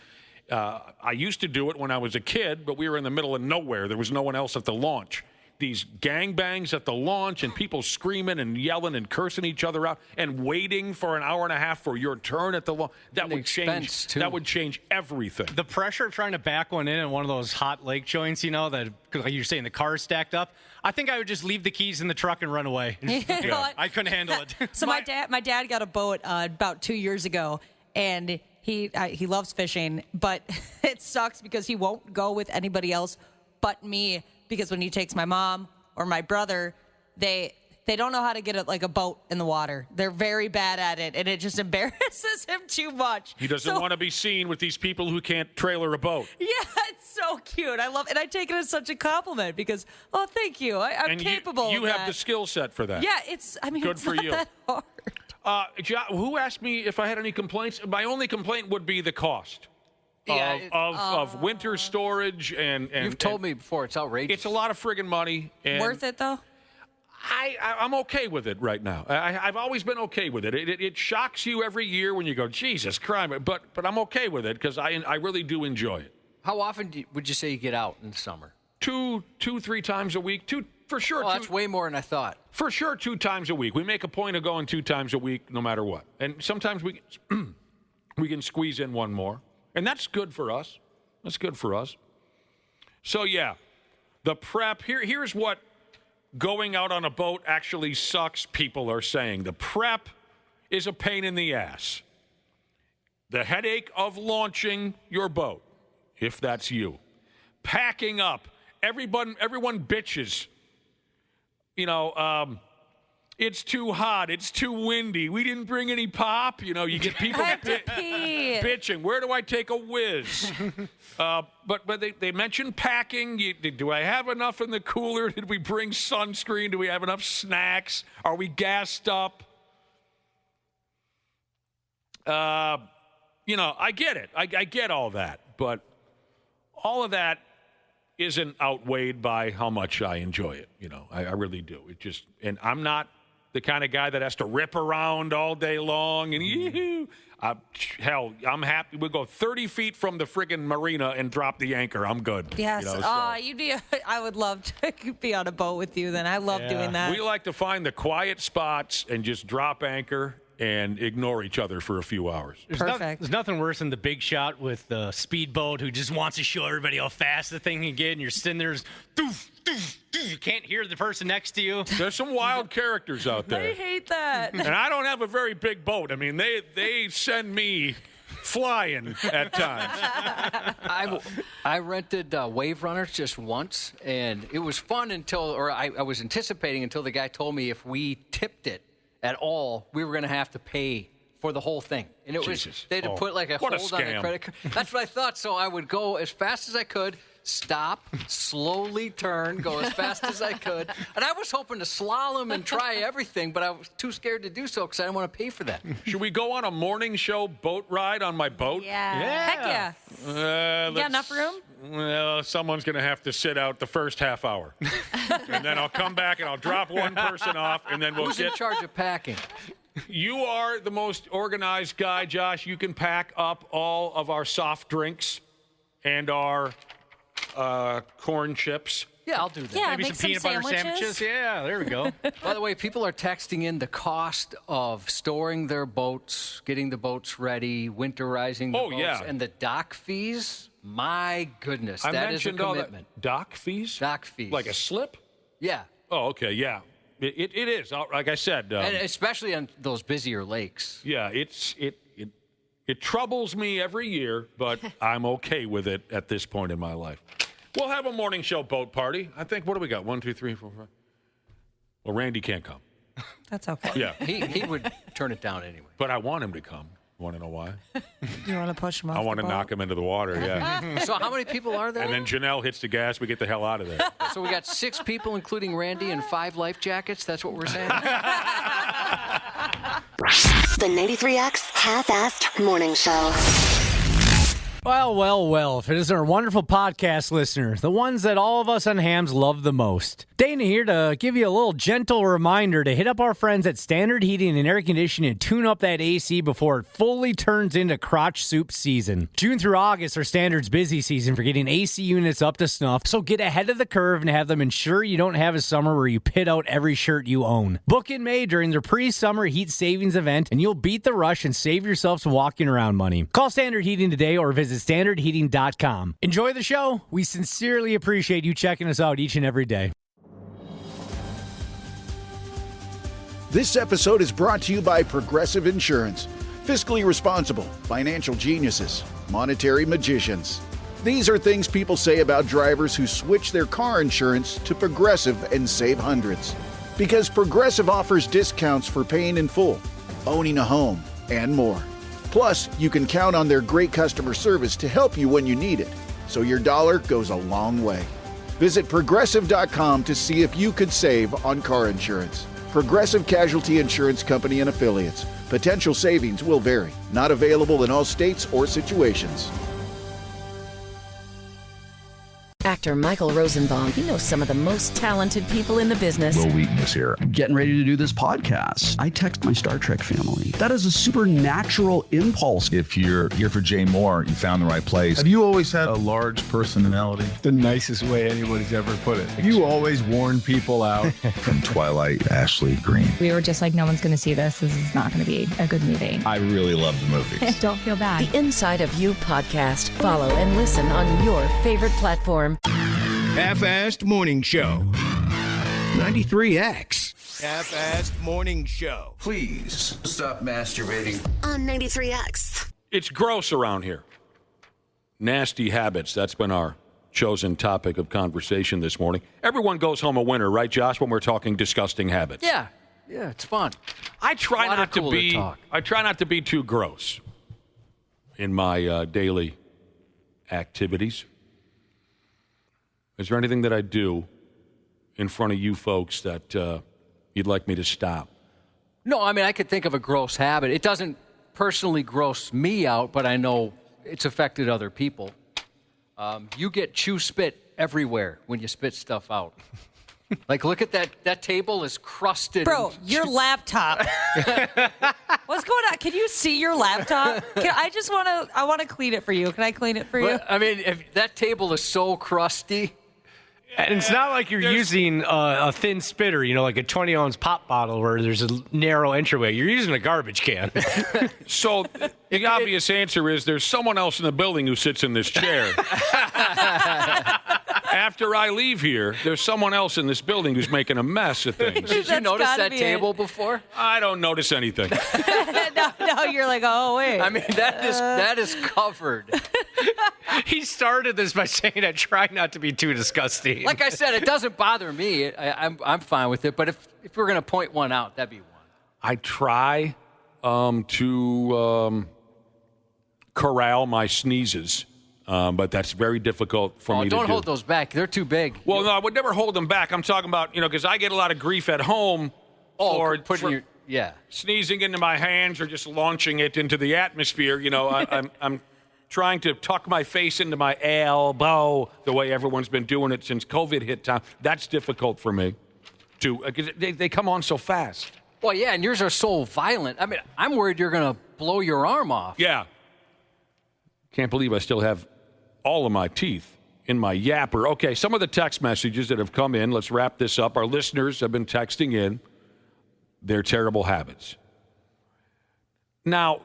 I used to do it when I was a kid, but we were in the middle of nowhere. There was no one else at the launch. these gangbangs at the launch and people screaming and yelling and cursing each other out and waiting for an hour and a half for your turn at the launch. That would change. That would change everything. The pressure of trying to back one in one of those hot lake joints, that like you're saying the car's stacked up. I think I would just leave the keys in the truck and run away. I couldn't handle it. So my dad got a boat about 2 years ago, and he loves fishing, but it sucks because he won't go with anybody else but me, because when he takes my mom or my brother, they don't know how to get a boat in the water. They're very bad at it, and it just embarrasses him too much. He doesn't want to be seen with these people who can't trailer a boat. Yeah, it's so cute. I love it. And I take it as such a compliment because, thank you. I'm capable You of have that. the skill set for that. Yeah, good it's for not you. That hard. Who asked me if I had any complaints? My only complaint would be the cost. Of winter storage and you've told me before it's outrageous. It's a lot of friggin' money. And worth it though? I'm okay with it right now. I've always been okay with it. It shocks you every year when you go, Jesus Christ, but I'm okay with it because I really do enjoy it. How often would you say you get out in the summer? 2-3 times a week. For sure. Well, that's way more than I thought. For sure, 2 times a week. We make a point of going 2 times a week, no matter what. And sometimes we can squeeze in one more. And that's good for us. That's good for us. So, yeah, the prep. Here's what going out on a boat actually sucks, people are saying. The prep is a pain in the ass. The headache of launching your boat, if that's you. Packing up. Everyone bitches. It's too hot. It's too windy. We didn't bring any pop. You get people bitching. Where do I take a whiz? But they mentioned packing. Do I have enough in the cooler? Did we bring sunscreen? Do we have enough snacks? Are we gassed up? I get it. I get all that. But all of that isn't outweighed by how much I enjoy it. I really do. And I'm not the kind of guy that has to rip around all day long and hell, I'm happy. We'll go 30 feet from the friggin' marina and drop the anchor. I'm good. Yes. I would love to be on a boat with you then. I love doing that. We like to find the quiet spots and just drop anchor and ignore each other for a few hours. There's nothing worse than the big shot with the speedboat who just wants to show everybody how fast the thing can get, and you're sitting there, doof, doof, doof. You can't hear the person next to you. There's some wild characters out there. I hate that. And I don't have a very big boat. I mean, they send me flying at times. I rented Wave Runners just once, and it was fun I was anticipating until the guy told me if we tipped it at all, we were going to have to pay for the whole thing. And it was, they had to put like a hold on a credit card. That's what I thought. So I would go as fast as I could, stop, slowly turn, go as fast as I could. And I was hoping to slalom and try everything, but I was too scared to do so because I didn't want to pay for that. Should we go on a morning show boat ride on my boat? Yeah. Heck yeah. You got enough room? Well, someone's going to have to sit out the first half hour. And then I'll come back and I'll drop one person off, and then we'll Who's in charge of packing? You are the most organized guy, Josh. You can pack up all of our soft drinks and our corn chips. Yeah, I'll do that. Yeah, Maybe make some peanut butter sandwiches. Yeah, there we go. By the way, people are texting in the cost of storing their boats, getting the boats ready, winterizing the boats, and the dock fees. My goodness, that is a commitment. Dock fees? Dock fees. Like a slip? Yeah. Oh, okay, yeah. It is, like I said. And especially on those busier lakes. Yeah, it troubles me every year, but I'm okay with it at this point in my life. We'll have a morning show boat party. I think, what do we got? 1, 2, 3, 4, 5. Well, Randy can't come. That's okay. Yeah. He would turn it down anyway. But I want him to come. Want to know why? You want to push him off? I want to knock him into the water, yeah. So how many people are there? And then Janelle hits the gas. We get the hell out of there. So we got 6 people, including Randy, and 5 life jackets. That's what we're saying? The 93X Half-Assed Morning Show. Well, if it isn't our wonderful podcast listener, the ones that all of us on Hams love the most. Dana here to give you a little gentle reminder to hit up our friends at Standard Heating and Air Conditioning and tune up that AC before it fully turns into crotch soup season. June through August are Standard's busy season for getting AC units up to snuff, so get ahead of the curve and have them ensure you don't have a summer where you pit out every shirt you own. Book in May during their pre-summer heat savings event, and you'll beat the rush and save yourself some walking around money. Call Standard Heating today or visit standardheating.com. Enjoy the show. We sincerely appreciate you checking us out each and every day. This episode is brought to you by Progressive Insurance. Fiscally responsible, financial geniuses, monetary magicians. These are things people say about drivers who switch their car insurance to Progressive and save hundreds. Because Progressive offers discounts for paying in full, owning a home, and more. Plus, you can count on their great customer service to help you when you need it, so your dollar goes a long way. Visit Progressive.com to see if you could save on car insurance. Progressive Casualty Insurance Company and Affiliates. Potential savings will vary. Not available in all states or situations. Actor Michael Rosenbaum. He knows some of the most talented people in the business. Will Wheaton is here. I'm getting ready to do this podcast. I text my Star Trek family. That is a supernatural impulse. If you're here for Jay Moore, you found the right place. Have you always had a large personality? The nicest way anybody's ever put it. You always warn people out. From Twilight, Ashley Green. We were just like, no one's going to see this. This is not going to be a good movie. I really love the movies. Don't feel bad. The Inside of You podcast. Follow and listen on your favorite platform. Half-Assed Morning Show. 93X. Half-Assed Morning Show. Please stop masturbating. On 93X. It's gross around here. Nasty habits. That's been our chosen topic of conversation this morning. Everyone goes home a winner, right, Josh, when we're talking disgusting habits? Yeah, it's fun. I try not to be too gross in my daily activities. Is there anything that I do in front of you folks that you'd like me to stop? No, I mean, I could think of a gross habit. It doesn't personally gross me out, but I know it's affected other people. You get chew spit everywhere when you spit stuff out. Like, look at that table is crusted. Bro, your laptop. What's going on? Can you see your laptop? I want to clean it for you. Can I clean it for you? I mean, if that table is so crusty. And it's not like you're using a thin spitter, like a 20-ounce pop bottle where there's a narrow entryway. You're using a garbage can. So the obvious answer is there's someone else in the building who sits in this chair. After I leave here, there's someone else in this building who's making a mess of things. Did you notice that table before? I don't notice anything. No, you're like, oh, wait. I mean, that is covered. He started this by saying I try not to be too disgusting. Like I said, it doesn't bother me. I'm fine with it. But if we're going to point one out, that'd be one. I try to corral my sneezes. But that's very difficult for me to do. Don't hold those back. They're too big. Well, no, I would never hold them back. I'm talking about, because I get a lot of grief at home for sneezing into my hands or just launching it into the atmosphere. I'm trying to tuck my face into my elbow the way everyone's been doing it since COVID hit town. That's difficult for me. They come on so fast. Well, yeah, and yours are so violent. I mean, I'm worried you're going to blow your arm off. Yeah. Can't believe I still have all of my teeth in my yapper. Okay, some of the text messages that have come in, let's wrap this up. Our listeners have been texting in their terrible habits. Now,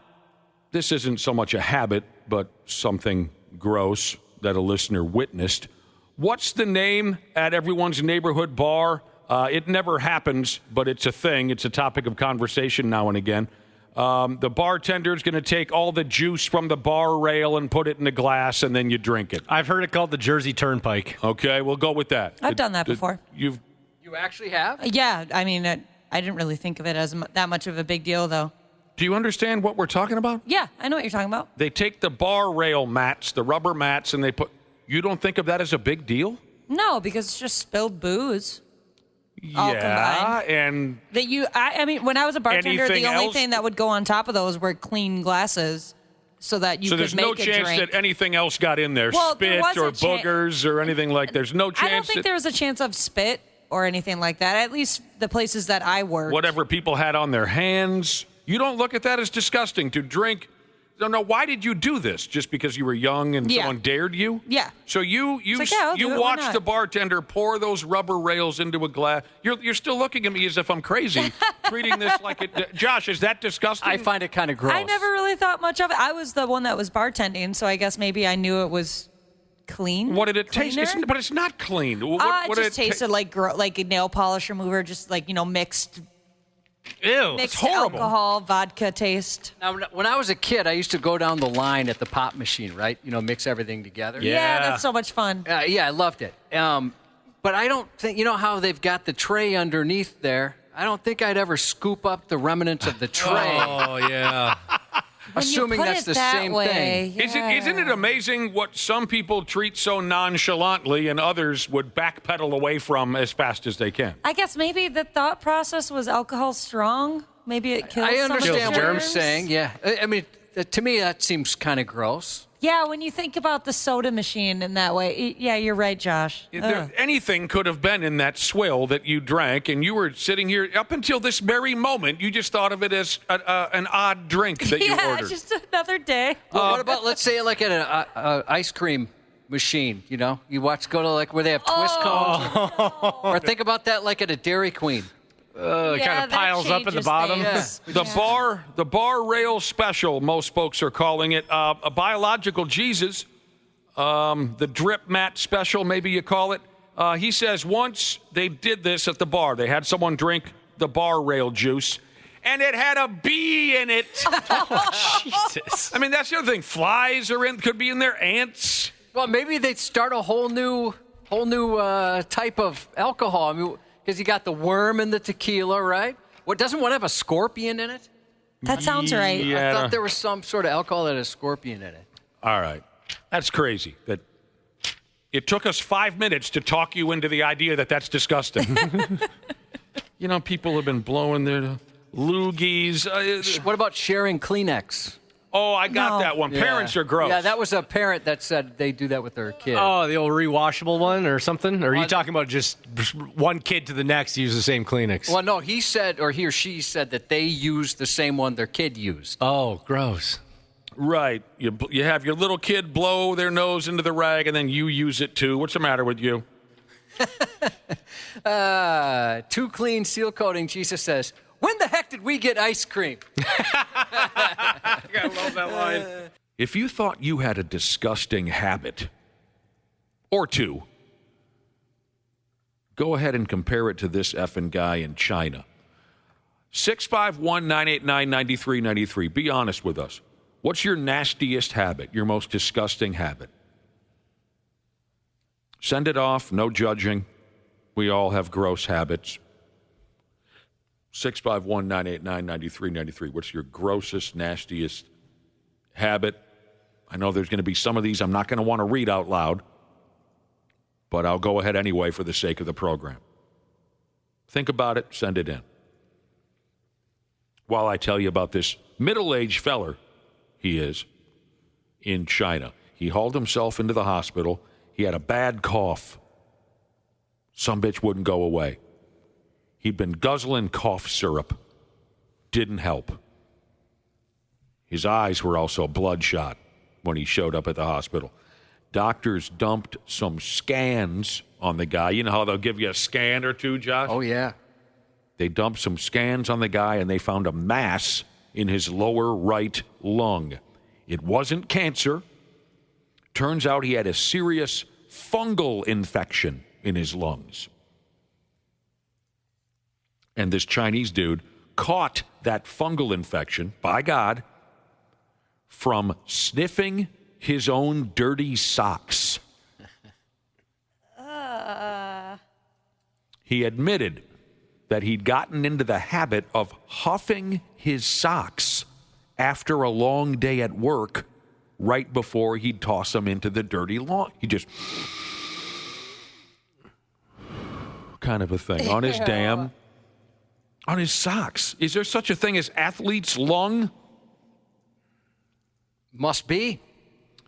this isn't so much a habit, but something gross that a listener witnessed. What's the name at everyone's neighborhood bar? It never happens, but it's a thing. It's a topic of conversation now and again. The bartender's going to take all the juice from the bar rail and put it in a glass, and then you drink it. I've heard it called the Jersey Turnpike. Okay, we'll go with that. I've done that before. You actually have? Yeah, I mean, I didn't really think of it as that much of a big deal, though. Do you understand what we're talking about? Yeah, I know what you're talking about. They take the bar rail mats, the rubber mats, and they put... You don't think of that as a big deal? No, because it's just spilled booze. Yeah, and... I mean, when I was a bartender, the only else? thing that would go on top of those were clean glasses. so that you so could there's make no a chance drink. that anything else got in there, Well, there spit was or a boogers or anything like. There's no chance. I don't think there was a chance of spit or anything like that. At least the places that I worked. Whatever people had on their hands. You don't look at that as disgusting to drink. No, why did you do this? Just because you were young and someone dared you? Yeah. So you watched the bartender pour those rubber rails into a glass. You're still looking at me as if I'm crazy, treating this like it. Josh, is that disgusting? I find it kind of gross. I never really thought much of it. I was the one that was bartending, so I guess maybe I knew it was clean. What did it taste? But it's not clean. It just tasted like a nail polish remover, just like, mixed. Ew, mixed it's horrible. Alcohol, vodka taste. Now, when I was a kid, I used to go down the line at the pop machine, right? Mix everything together. Yeah, that's so much fun. Yeah, I loved it. But I don't think, how they've got the tray underneath there? I don't think I'd ever scoop up the remnants of the tray. Oh, yeah. Assuming that's the same thing. Yeah. Isn't it amazing what some people treat so nonchalantly and others would backpedal away from as fast as they can? I guess maybe the thought process was alcohol strong. Maybe it kills I understand some what you're germs. saying, yeah. I mean, to me, that seems kind of gross. Yeah, when you think about the soda machine in that way, yeah, you're right, Josh. Anything could have been in that swill that you drank, and you were sitting here up until this very moment. You just thought of it as an odd drink that you Yeah, ordered. just another day. Well, what about, let's say, like at an ice cream machine, you go to where they have twist cones. Or think about that like at a Dairy Queen. It kind of piles up at the bottom. Yeah. The bar rail special, most folks are calling it. A biological Jesus, the drip mat special, maybe you call it. He says once they did this at the bar, they had someone drink the bar rail juice, and it had a bee in it. Oh, Jesus. I mean, that's the other thing. Flies could be in there, ants. Well, maybe they'd start a whole new type of alcohol. I mean, because you got the worm and the tequila, right? Doesn't one have a scorpion in it? That sounds right. I thought there was some sort of alcohol that had a scorpion in it. All right. That's crazy. That it took us 5 minutes to talk you into the idea that that's disgusting. People have been blowing their loogies. What about sharing Kleenex? Oh, I got that one. Yeah. Parents are gross. Yeah, that was a parent that said they do that with their kid. Oh, the old rewashable one or something? Or are you talking about just one kid to the next use the same Kleenex? Well, no, he said, or he or she said that they used the same one their kid used. Oh, gross. Right. You have your little kid blow their nose into the rag, and then you use it too. What's the matter with you? Too clean, seal coating, Jesus says. When the heck did we get ice cream? I love that line. If you thought you had a disgusting habit or two, go ahead and compare it to this effing guy in China. 651-989-9393. Be honest with us. What's your nastiest habit, your most disgusting habit? Send it off, no judging. We all have gross habits. 651-989-9393. What's your grossest, nastiest habit? I know there's going to be some of these I'm not going to want to read out loud, but I'll go ahead anyway for the sake of the program. Think about it, send it in. While I tell you about this middle-aged feller, he is, in China. He hauled himself into the hospital. He had a bad cough. Some bitch wouldn't go away. He'd been guzzling cough syrup. Didn't help. His eyes were also bloodshot when he showed up at the hospital. Doctors dumped some scans on the guy. You know how they'll give you a scan or two, Josh? Oh, yeah. They dumped some scans on the guy, and they found a mass in his lower right lung. It wasn't cancer. Turns out he had a serious fungal infection in his lungs. And this Chinese dude caught that fungal infection, by God, from sniffing his own dirty socks. He admitted that he'd gotten into the habit of huffing his socks after a long day at work right before he'd toss them into the dirty lawn. He just kind of a thing on his on his socks. Is there such a thing as athlete's lung? Must be.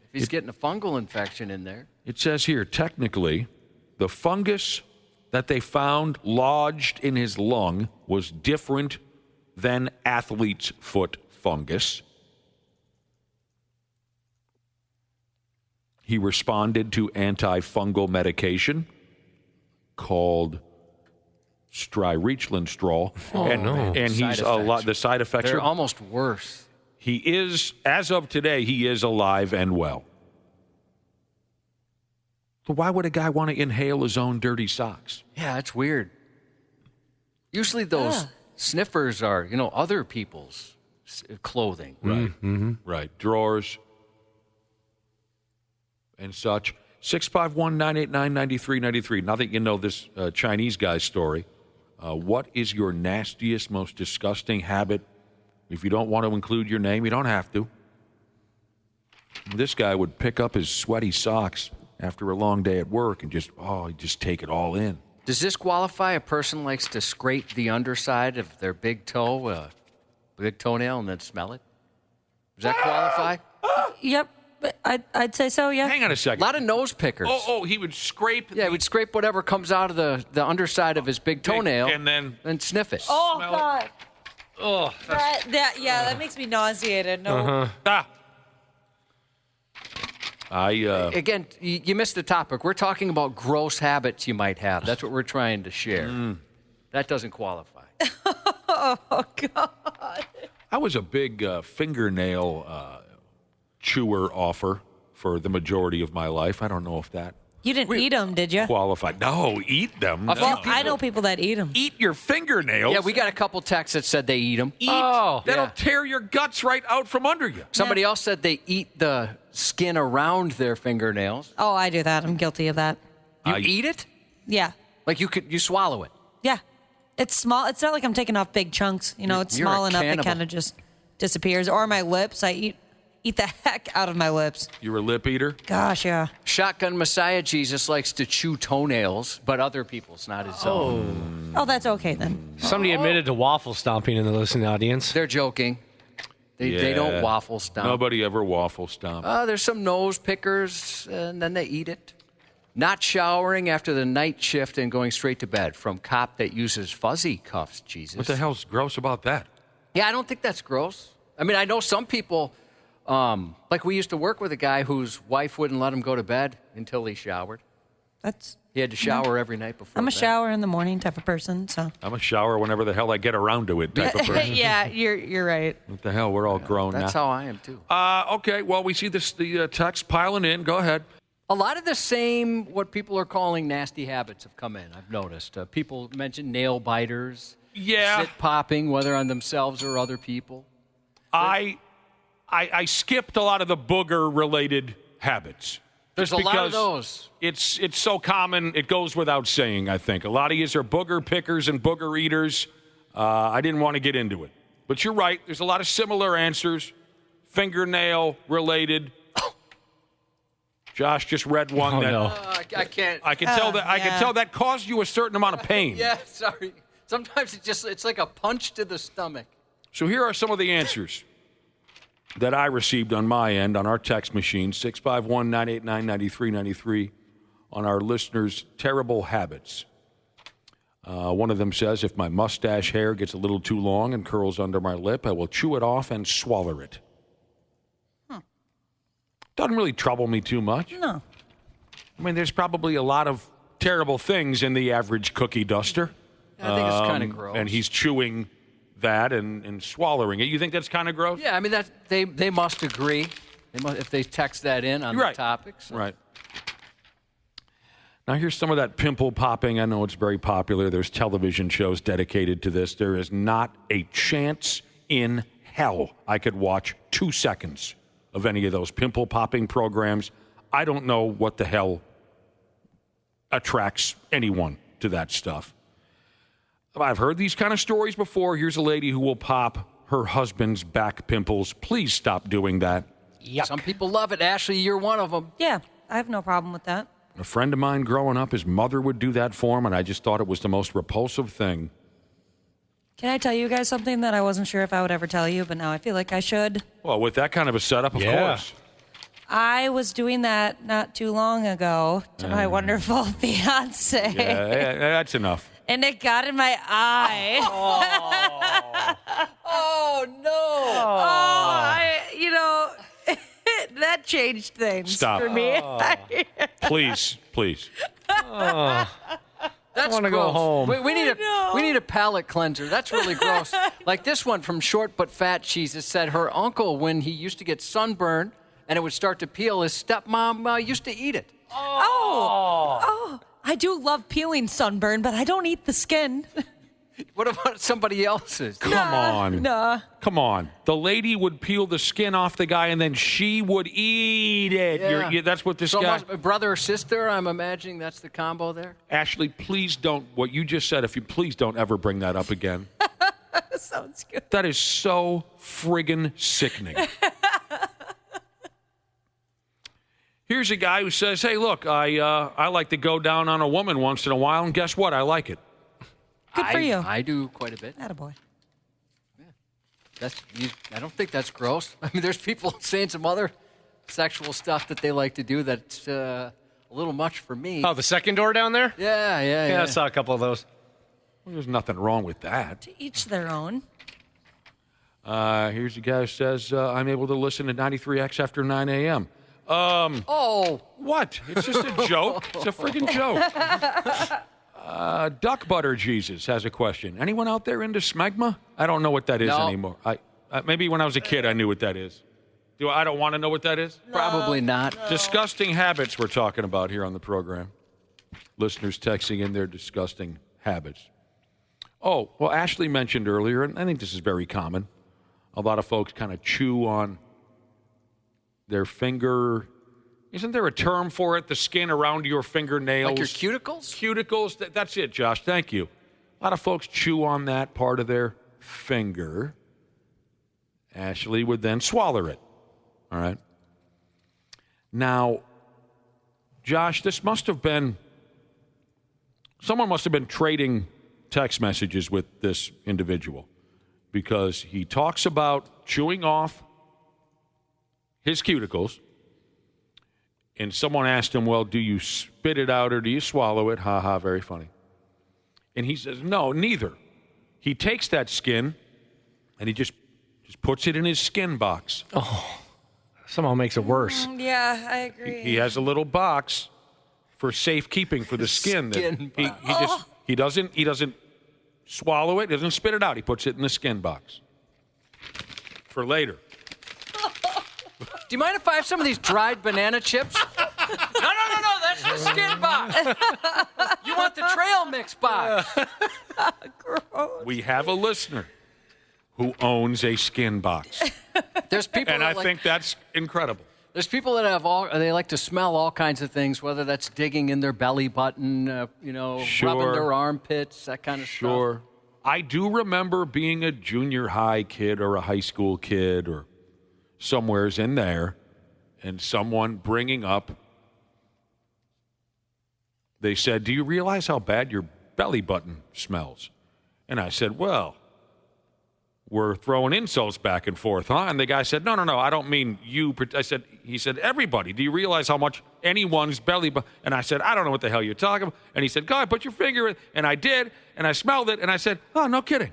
If he's getting a fungal infection in there. It says here, technically, the fungus that they found lodged in his lung was different than athlete's foot fungus. He responded to antifungal medication called Strireclinstrol. And he's the side effects They're are almost worse. He is, as of today, he is alive and well. So why would a guy want to inhale his own dirty socks? Yeah, it's weird. Usually those sniffers are, other people's clothing. Right. Mm-hmm. Right. Drawers and such. 651-989-9393. Now that you know this Chinese guy's story, what is your nastiest, most disgusting habit? If you don't want to include your name, you don't have to. This guy would pick up his sweaty socks after a long day at work and just take it all in. Does this qualify? A person likes to scrape the underside of their big toenail, and then smell it? Does that qualify? Yep. I'd say so, yeah. Hang on a second. A lot of nose pickers. He would scrape. Yeah, he would scrape whatever comes out of the underside of his big toenail and then sniff it. Oh, God. Oh, that makes me nauseated. No. Again, you missed the topic. We're talking about gross habits you might have. That's what we're trying to share. That doesn't qualify. Oh, God. I was a big fingernail chewer offer for the majority of my life. I don't know if that You didn't eat them, did you? qualified. No, eat them. Well, I know people that eat them. Eat your fingernails. Yeah, we got a couple texts that said they eat them. That'll tear your guts right out from under you. Somebody else said they eat the skin around their fingernails. Oh, I do that. I'm guilty of that. You eat it? Yeah. Like you swallow it? Yeah. It's small. It's not like I'm taking off big chunks. It's You're small a enough cannibal. it kind of just disappears. Or my lips. I eat the heck out of my lips. You're a lip eater? Gosh, yeah. Shotgun Messiah Jesus likes to chew toenails, but other people's, not his own. Oh, that's okay then. Somebody admitted to waffle stomping in the listening audience. They're joking. They don't waffle stomp. Nobody ever waffle stomp. There's some nose pickers, and then they eat it. Not showering after the night shift and going straight to bed from cop that uses fuzzy cuffs, Jesus. What the hell's gross about that? Yeah, I don't think that's gross. I mean, I know some people, like we used to work with a guy whose wife wouldn't let him go to bed until he showered. He had to shower every night before I'm a bed. shower in the morning type of person, so. I'm a shower whenever the hell I get around to it type of person. Yeah, you're right. What the hell? We're all grown now. That's how I am, too. Okay, well, we see the text piling in. Go ahead. A lot of the same, what people are calling nasty habits have come in, I've noticed. People mention nail biters. Yeah. Sit popping, whether on themselves or other people. I skipped a lot of the booger-related habits. There's a lot of those. It's so common, it goes without saying, I think. A lot of you are booger pickers and booger eaters. I didn't want to get into it. But you're right, there's a lot of similar answers. Fingernail-related. Josh just read one I can't. I can tell that. I can tell that caused you a certain amount of pain. Yeah, sorry. Sometimes it's like a punch to the stomach. So here are some of the answers that I received on my end on our text machine, 651-989-9393, on our listeners' terrible habits. One of them says, if my mustache hair gets a little too long and curls under my lip, I will chew it off and swallow it. Doesn't really trouble me too much. No. I mean, there's probably a lot of terrible things in the average cookie duster. I think it's kind of gross. And he's chewing that and swallowing it. You think that's kind of gross? Yeah, I mean, they must agree. If they text that in on the topics. Right. Now, here's some of that pimple popping. I know it's very popular. There's television shows dedicated to this. There is not a chance in hell I could watch 2 seconds of any of those pimple popping programs. I don't know what the hell attracts anyone to that stuff. I've heard these kind of stories before. Here's a lady who will pop her husband's back pimples. Please stop doing that. Yuck. Some people love it. Ashley, you're one of them. Yeah, I have no problem with that. A friend of mine growing up, his mother would do that for him, and I just thought it was the most repulsive thing. Can I tell you guys something that I wasn't sure if I would ever tell you, but now I feel like I should? Well, with that kind of a setup, of course. I was doing that not too long ago to my wonderful fiance. Yeah, that's enough. And it got in my eye. Oh, no. That changed things Stop. for me. Please. That's wanna gross. go home. We need a palate cleanser. That's really gross. Like this one from Short But Fat Jesus said her uncle, when he used to get sunburned and it would start to peel, his stepmom used to eat it. Oh, I do love peeling sunburn, but I don't eat the skin. What about somebody else's? Come on. Nah. Come on. The lady would peel the skin off the guy, and then she would eat it. Yeah. That's what this So guy... brother or sister, I'm imagining that's the combo there. Ashley, please don't... What you just said, please don't ever bring that up again. Sounds good. That is so friggin' sickening. Here's a guy who says, hey, look, I like to go down on a woman once in a while, and guess what? I like it. Good for you. I do quite a bit. Attaboy. I don't think that's gross. I mean, there's people saying some other sexual stuff that they like to do that's a little much for me. Oh, the second door down there? Yeah. I saw a couple of those. Well, there's nothing wrong with that. To each their own. Here's a guy who says, I'm able to listen to 93X after 9 a.m. What? It's just a joke. It's a friggin' joke. Duck Butter Jesus has a question. Anyone out there into smegma? I don't know what that is anymore. Maybe when I was a kid, I knew what that is. I don't want to know what that is? Probably not. Disgusting habits we're talking about here on the program. Listeners texting in their disgusting habits. Oh, well, Ashley mentioned earlier, and I think this is very common. A lot of folks kind of chew on their finger. Isn't there a term for it? The skin around your fingernails. Like your cuticles? Cuticles. That's it, Josh. Thank you. A lot of folks chew on that part of their finger. Ashley would then swallow it. All right. Now, Josh, this must have been, someone must have been trading text messages with this individual, because he talks about chewing off his cuticles. And someone asked him, well, do you spit it out or do you swallow it? Ha ha, very funny. And he says, no, neither. He takes that skin and he just puts it in his skin box. Oh, somehow makes it worse. Yeah, I agree. He has a little box for safekeeping for the skin. He doesn't swallow it, doesn't spit it out. He puts it in the skin box for later. Do you mind if I have some of these dried banana chips? No, that's the skin box. You want the trail mix box. Gross. We have a listener who owns a skin box. There's people, and I think that's incredible. There's people that they like to smell all kinds of things, whether that's digging in their belly button, rubbing their armpits, that kind of stuff. Sure. I do remember being a junior high kid or a high school kid or somewhere's in there, and someone bringing up, they said, do you realize how bad your belly button smells? And I said, well, we're throwing insults back and forth, huh? And the guy said, no, I don't mean you. He said, everybody, do you realize how much anyone's belly button? And I said, I don't know what the hell you're talking about. And he said, go ahead, put your finger in. And I did, and I smelled it, and I said, oh, no kidding.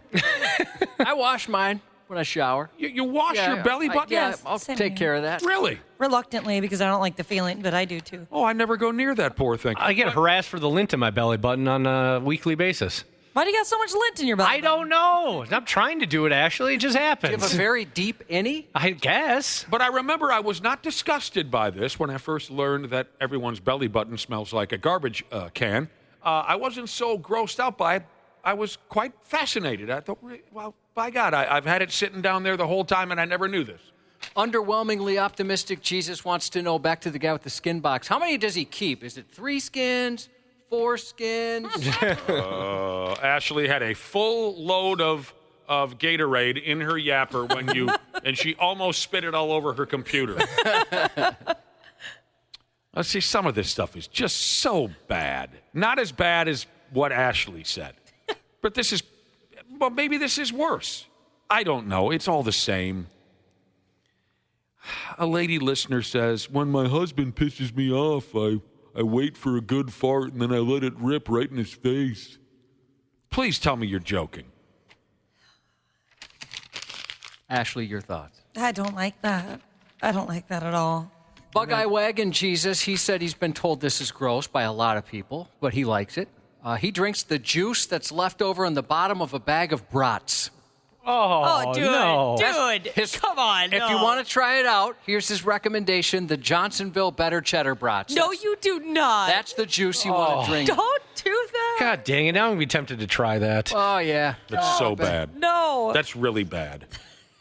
I wash mine when I shower. You wash your belly button? I'll take care of that. Really? Reluctantly, because I don't like the feeling, but I do too. Oh, I never go near that poor thing. I get harassed for the lint in my belly button on a weekly basis. Why do you got so much lint in your belly? I don't know. I'm trying to do it, Ashley. It just happens. You have a very deep innie? I guess. But I remember I was not disgusted by this when I first learned that everyone's belly button smells like a garbage can. I wasn't so grossed out by it. I was quite fascinated. I thought, well, by God, I've had it sitting down there the whole time, and I never knew this. Underwhelmingly optimistic Jesus wants to know, back to the guy with the skin box, how many does he keep? Is it 3 skins, 4 skins? Ashley had a full load of Gatorade in her yapper and she almost spit it all over her computer. Let's see, some of this stuff is just so bad. Not as bad as what Ashley said. But this is Well, maybe this is worse. I don't know. It's all the same. A lady listener says, when my husband pisses me off, I wait for a good fart and then I let it rip right in his face. Please tell me you're joking. Ashley, your thoughts? I don't like that. I don't like that at all. Bug-Eye Wagon Jesus, he said he's been told this is gross by a lot of people, but he likes it. He drinks the juice that's left over in the bottom of a bag of brats. Oh, dude, no. dude, come on. If you want to try it out, here's his recommendation, the Johnsonville Better Cheddar Brats. No, you do not. That's the juice you want to drink. Don't do that. God dang it. Now I'm going to be tempted to try that. Oh, yeah. That's so bad. No. That's really bad.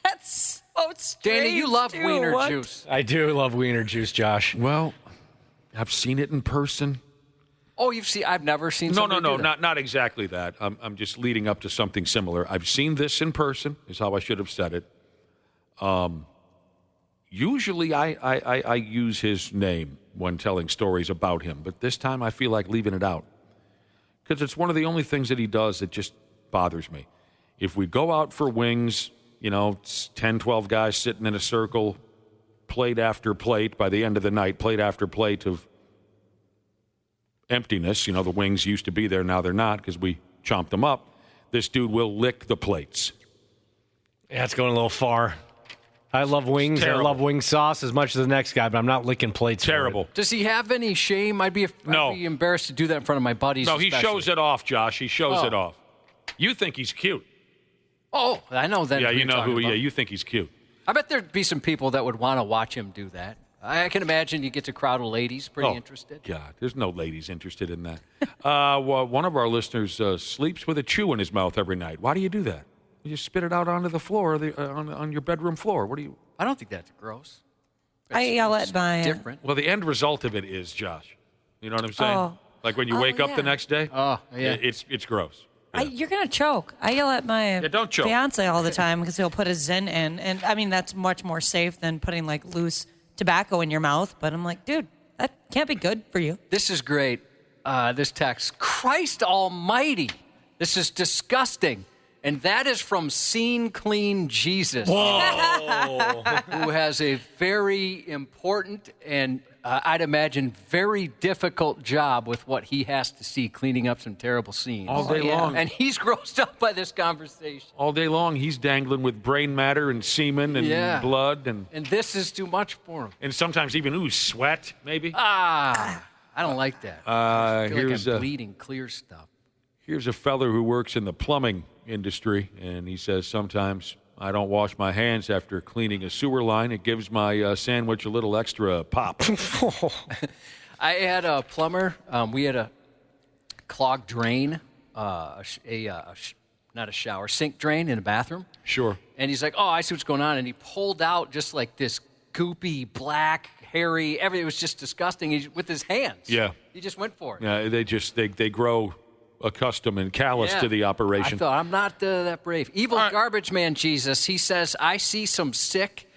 That's so strange. Danny, you love too. wiener What? juice. I do love wiener juice, Josh. Well, I've seen it in person. Oh, I've never seen No, somebody do that. not exactly that. I'm just leading up to something similar. I've seen this in person, is how I should have said it. Usually I use his name when telling stories about him, but this time I feel like leaving it out. Because it's one of the only things that he does that just bothers me. If we go out for wings, it's 10, 12 guys sitting in a circle, plate after plate, by the end of the night, plate after plate of emptiness. The wings used to be there, now they're not because we chomped them up. This dude will lick the plates. Yeah, it's going a little far. I love wings. I love wing sauce as much as the next guy, but I'm not licking plates. Terrible. Does he have any shame? I'd be embarrassed to do that in front of my buddies. No, he especially. shows it off, Josh. He shows it off. You think he's cute. Oh, I know that. Yeah, who you know who. about. Yeah, you think he's cute. I bet there'd be some people that would want to watch him do that. I can imagine you get a crowd of ladies pretty interested. God, there's no ladies interested in that. Well, one of our listeners sleeps with a chew in his mouth every night. Why do you do that? You just spit it out onto the floor, on your bedroom floor. What do you? I don't think that's gross. I yell at my... different. Well, the end result of it is, Josh. You know what I'm saying? Oh. Like when you wake up the next day. Oh, yeah. It's gross. You're going to choke. I yell at my don't choke. fiance all the time because he'll put his Zyn in. And, I mean, that's much more safe than putting, loose tobacco in your mouth. But I'm like, dude, that can't be good for you. This is great. This text, Christ almighty, this is disgusting. And that is from Scene Clean Jesus. Whoa. Who has a very important and I'd imagine very difficult job with what he has to see cleaning up some terrible scenes. All day long. And he's grossed up by this conversation. All day long, he's dangling with brain matter and semen and blood. And this is too much for him. And sometimes even, sweat, maybe. I don't like that. I feel here's like I'm bleeding clear stuff. Here's a feller who works in the plumbing industry, and he says, sometimes I don't wash my hands after cleaning a sewer line. It gives my sandwich a little extra pop. I had a plumber. We had a clogged drain, not a shower, sink drain in a bathroom. Sure. And he's like, oh, I see what's going on. And he pulled out just like this goopy, black, hairy, everything. It was just disgusting with his hands. Yeah. He just went for it. Yeah, they grow accustomed and callous to the operation. I thought, I'm not that brave. Evil garbage man Jesus, he says, I see some sick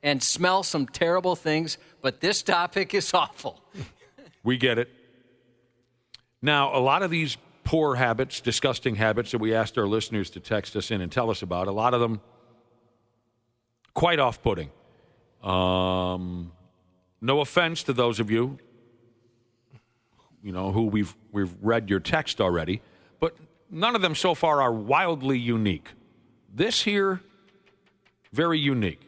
and smell some terrible things, but this topic is awful. We get it. Now, a lot of these poor habits, disgusting habits that we asked our listeners to text us in and tell us about, a lot of them quite off-putting. No offense to those of you who we've read your text already, but none of them so far are wildly unique. This here, very unique.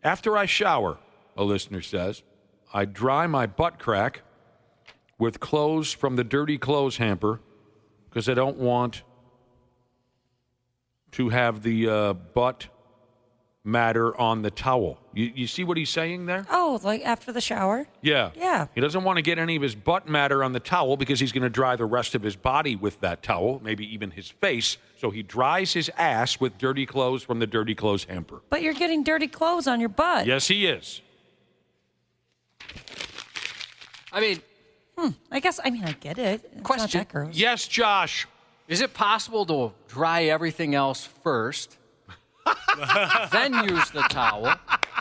After I shower, a listener says, I dry my butt crack with clothes from the dirty clothes hamper because I don't want to have the butt matter on the towel. You see what he's saying there? Oh, like after the shower? Yeah. Yeah. He doesn't want to get any of his butt matter on the towel because he's going to dry the rest of his body with that towel, maybe even his face. So he dries his ass with dirty clothes from the dirty clothes hamper. But you're getting dirty clothes on your butt. Yes, he is. I mean, I get it. It's question. Not that gross. Yes, Josh. Is it possible to dry everything else first, then use the towel?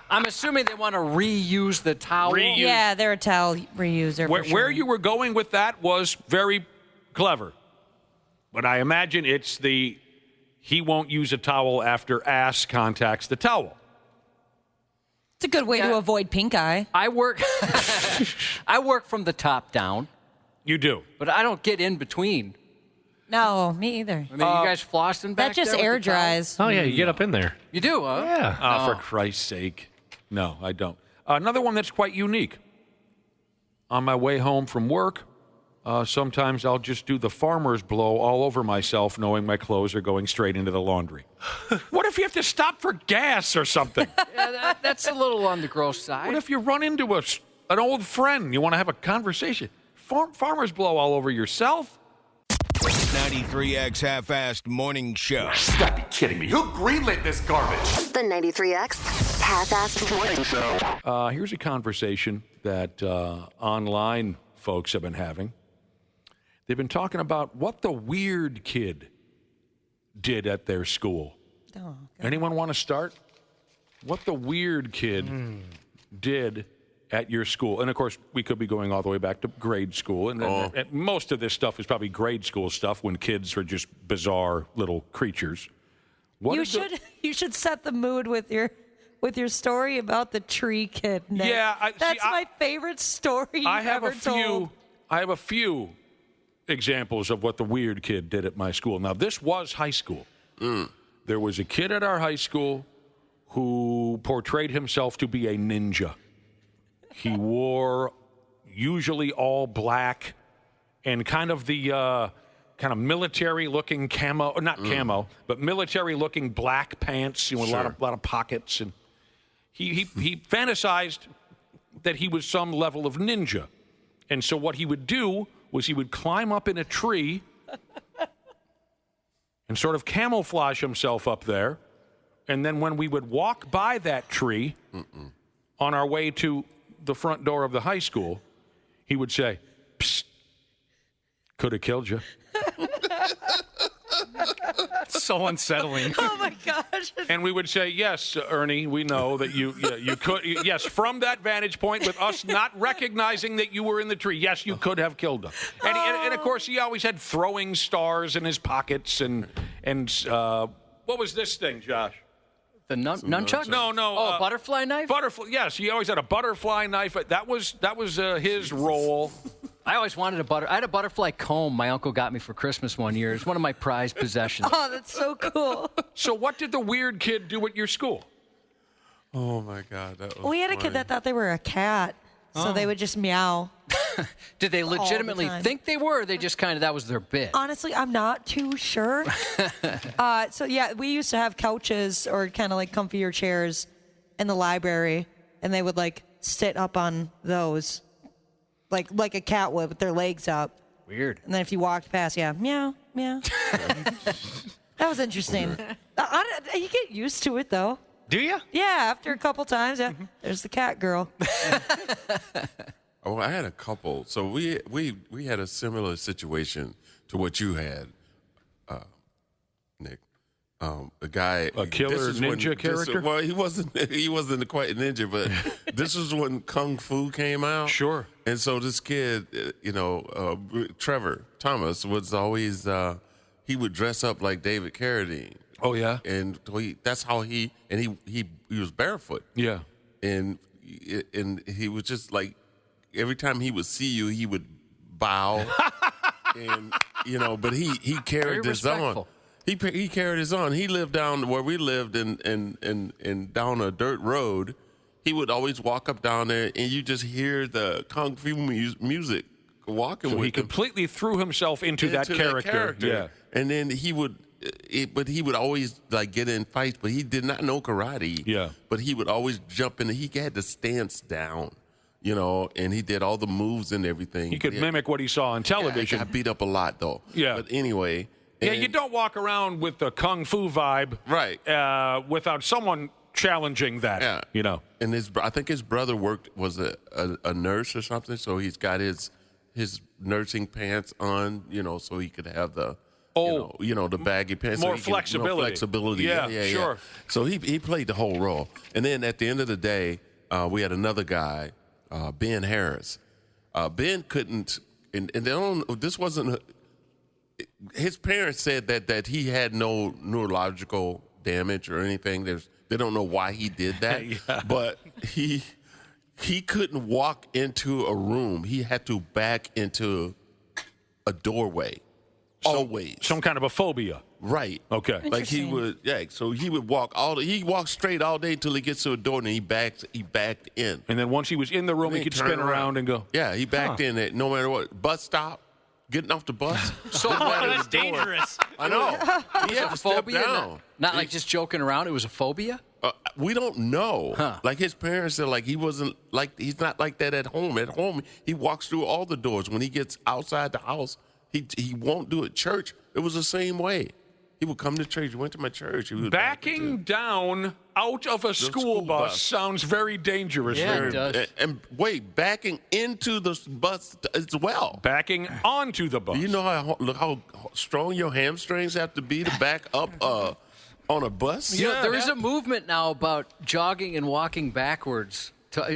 I'm assuming they want to reuse the towel. Yeah, they're a towel reuser. Where you were going with that was very clever. But I imagine it's the he won't use a towel after ass contacts the towel. It's a good way to avoid pink eye. I work from the top down. You do. But I don't get in between. No, me either. I mean, you guys flossing back That just there air with the towel? dries. Oh, yeah, you get up in there. You do, huh? Yeah. For Christ's sake. No, I don't. Another one that's quite unique. On my way home from work, sometimes I'll just do the farmer's blow all over myself, knowing my clothes are going straight into the laundry. What if you have to stop for gas or something? Yeah, that's a little on the gross side. What if you run into an old friend? You want to have a conversation? Farmer's blow all over yourself? 93X Half-Assed Morning Show. You gotta be kidding me. Who greenlit this garbage? The 93X Half-Assed Morning Show. Here's a conversation that online folks have been having. They've been talking about what the weird kid did at their school. Oh, Anyone want to start? What the weird kid did at your school? And, of course, we could be going all the way back to grade school. And most of this stuff is probably grade school stuff when kids are just bizarre little creatures. You should set the mood with your story about the tree kid, Nick. Yeah, that's my favorite story you've ever told. I have a few examples of what the weird kid did at my school. Now, this was high school. There was a kid at our high school who portrayed himself to be a ninja. He wore usually all black and kind of the military-looking camo, not camo, but military-looking black pants, with a lot of pockets. And he fantasized that he was some level of ninja. And so what he would do was he would climb up in a tree and sort of camouflage himself up there. And then when we would walk by that tree on our way to the front door of the high school, he would say, "Psst, could have killed you." So unsettling. Oh my gosh. And we would say, "Yes, Ernie, we know that you could. Yes, from that vantage point, with us not recognizing that you were in the tree, yes, you could have killed him." And of course, he always had throwing stars in his pockets. And what was this thing, Josh? The nunchuck? No. Oh, a butterfly knife? Butterfly. Yes, he always had a butterfly knife. That was his role. I always wanted I had a butterfly comb my uncle got me for Christmas one year. It's one of my prized possessions. Oh, that's so cool. So what did the weird kid do at your school? Oh, my God. That was We had a kid that thought they were a cat, so they would just meow. Did they legitimately think they were, or they just that was their bit? Honestly, I'm not too sure. So, yeah, we used to have couches or kind of like comfier chairs in the library, and they would, sit up on those, like a cat would with their legs up. Weird. And then if you walked past, meow, meow. That was interesting. You get used to it, though. Do you? Yeah, after a couple times, there's the cat girl. Oh, I had a couple. So we had a similar situation to what you had, Nick. A guy, a killer ninja character. Well, he wasn't quite a ninja, but this was when Kung Fu came out. Sure. And so this kid, Trevor Thomas, was always he would dress up like David Carradine. Oh yeah. And that's how he was barefoot. Yeah. And he was just like, every time he would see you, he would bow, and but he carried his on. He carried his on. He lived down where we lived in down a dirt road. He would always walk up down there, and you just hear the Kung Fu music walking. So with he him. Completely threw himself into that character. Yeah. And then he would. But he would always get in fights, but he did not know karate. Yeah. But he would always jump in. He had to stance down. And he did all the moves and everything. He could mimic what he saw on television. Yeah, got beat up a lot, though. Yeah. But anyway. Yeah, you don't walk around with the Kung Fu vibe. Right. Without someone challenging that. Yeah. And I think his brother was a nurse or something, so he's got his nursing pants on, so he could have the the baggy pants. More flexibility. More flexibility. Yeah, sure. So he played the whole role. And then at the end of the day, we had another guy, Ben Harris. Ben couldn't, this wasn't, his parents said that he had no neurological damage or anything. They don't know why he did that, but he couldn't walk into a room. He had to back into a doorway. Always. Some kind of a phobia. Right. Okay. Like he would, so he would walk he walked straight all day until he gets to a door and he backed in. And then once he was in the room, he could spin around and go. Yeah, he backed in it no matter what. Bus stop, getting off the bus. So that's dangerous. I know. He had to step down. Not like just joking around. It was a phobia? We don't know. Like his parents said, like he's not like that at home. At home, he walks through all the doors. When he gets outside the house, he won't do it. Church, it was the same way. He would come to church. He went to my church. He would Backing down out of a school bus sounds very dangerous. Yeah, it does. And wait, backing into the bus as well. Backing onto the bus. Do you know how strong your hamstrings have to be to back up on a bus? You know, there is a movement now about jogging and walking backwards,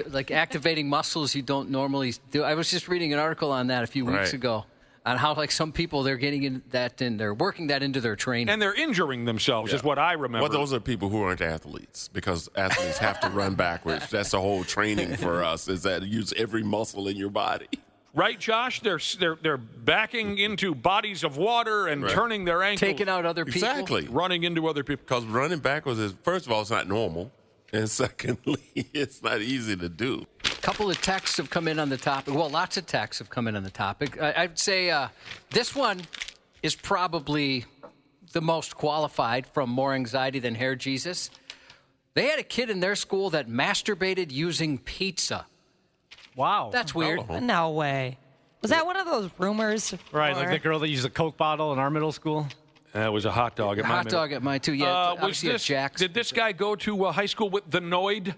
like activating muscles you don't normally do. I was just reading an article on that a few weeks ago. On how, like, some people, they're getting they're working that into their training. And they're injuring themselves, is what I remember. Well, those are people who aren't athletes, because athletes have to run backwards. That's the whole training for us, is that use every muscle in your body. Right, Josh? They're backing into bodies of water and turning their ankles. Taking out other people. Exactly. Running into other people. Because running backwards is, first of all, it's not normal. And secondly, it's not easy to do. A couple of texts have come in on the topic. Well, lots of texts have come in on the topic. I'd say this one is probably the most qualified from More Anxiety Than Hair Jesus. They had a kid in their school that masturbated using pizza. Wow. That's weird. No way. Was that one of those rumors? Right, like the girl that used a Coke bottle in our middle school? That was a hot dog at my Hot dog at mine, too. Yeah, did this guy go to high school with the Noid?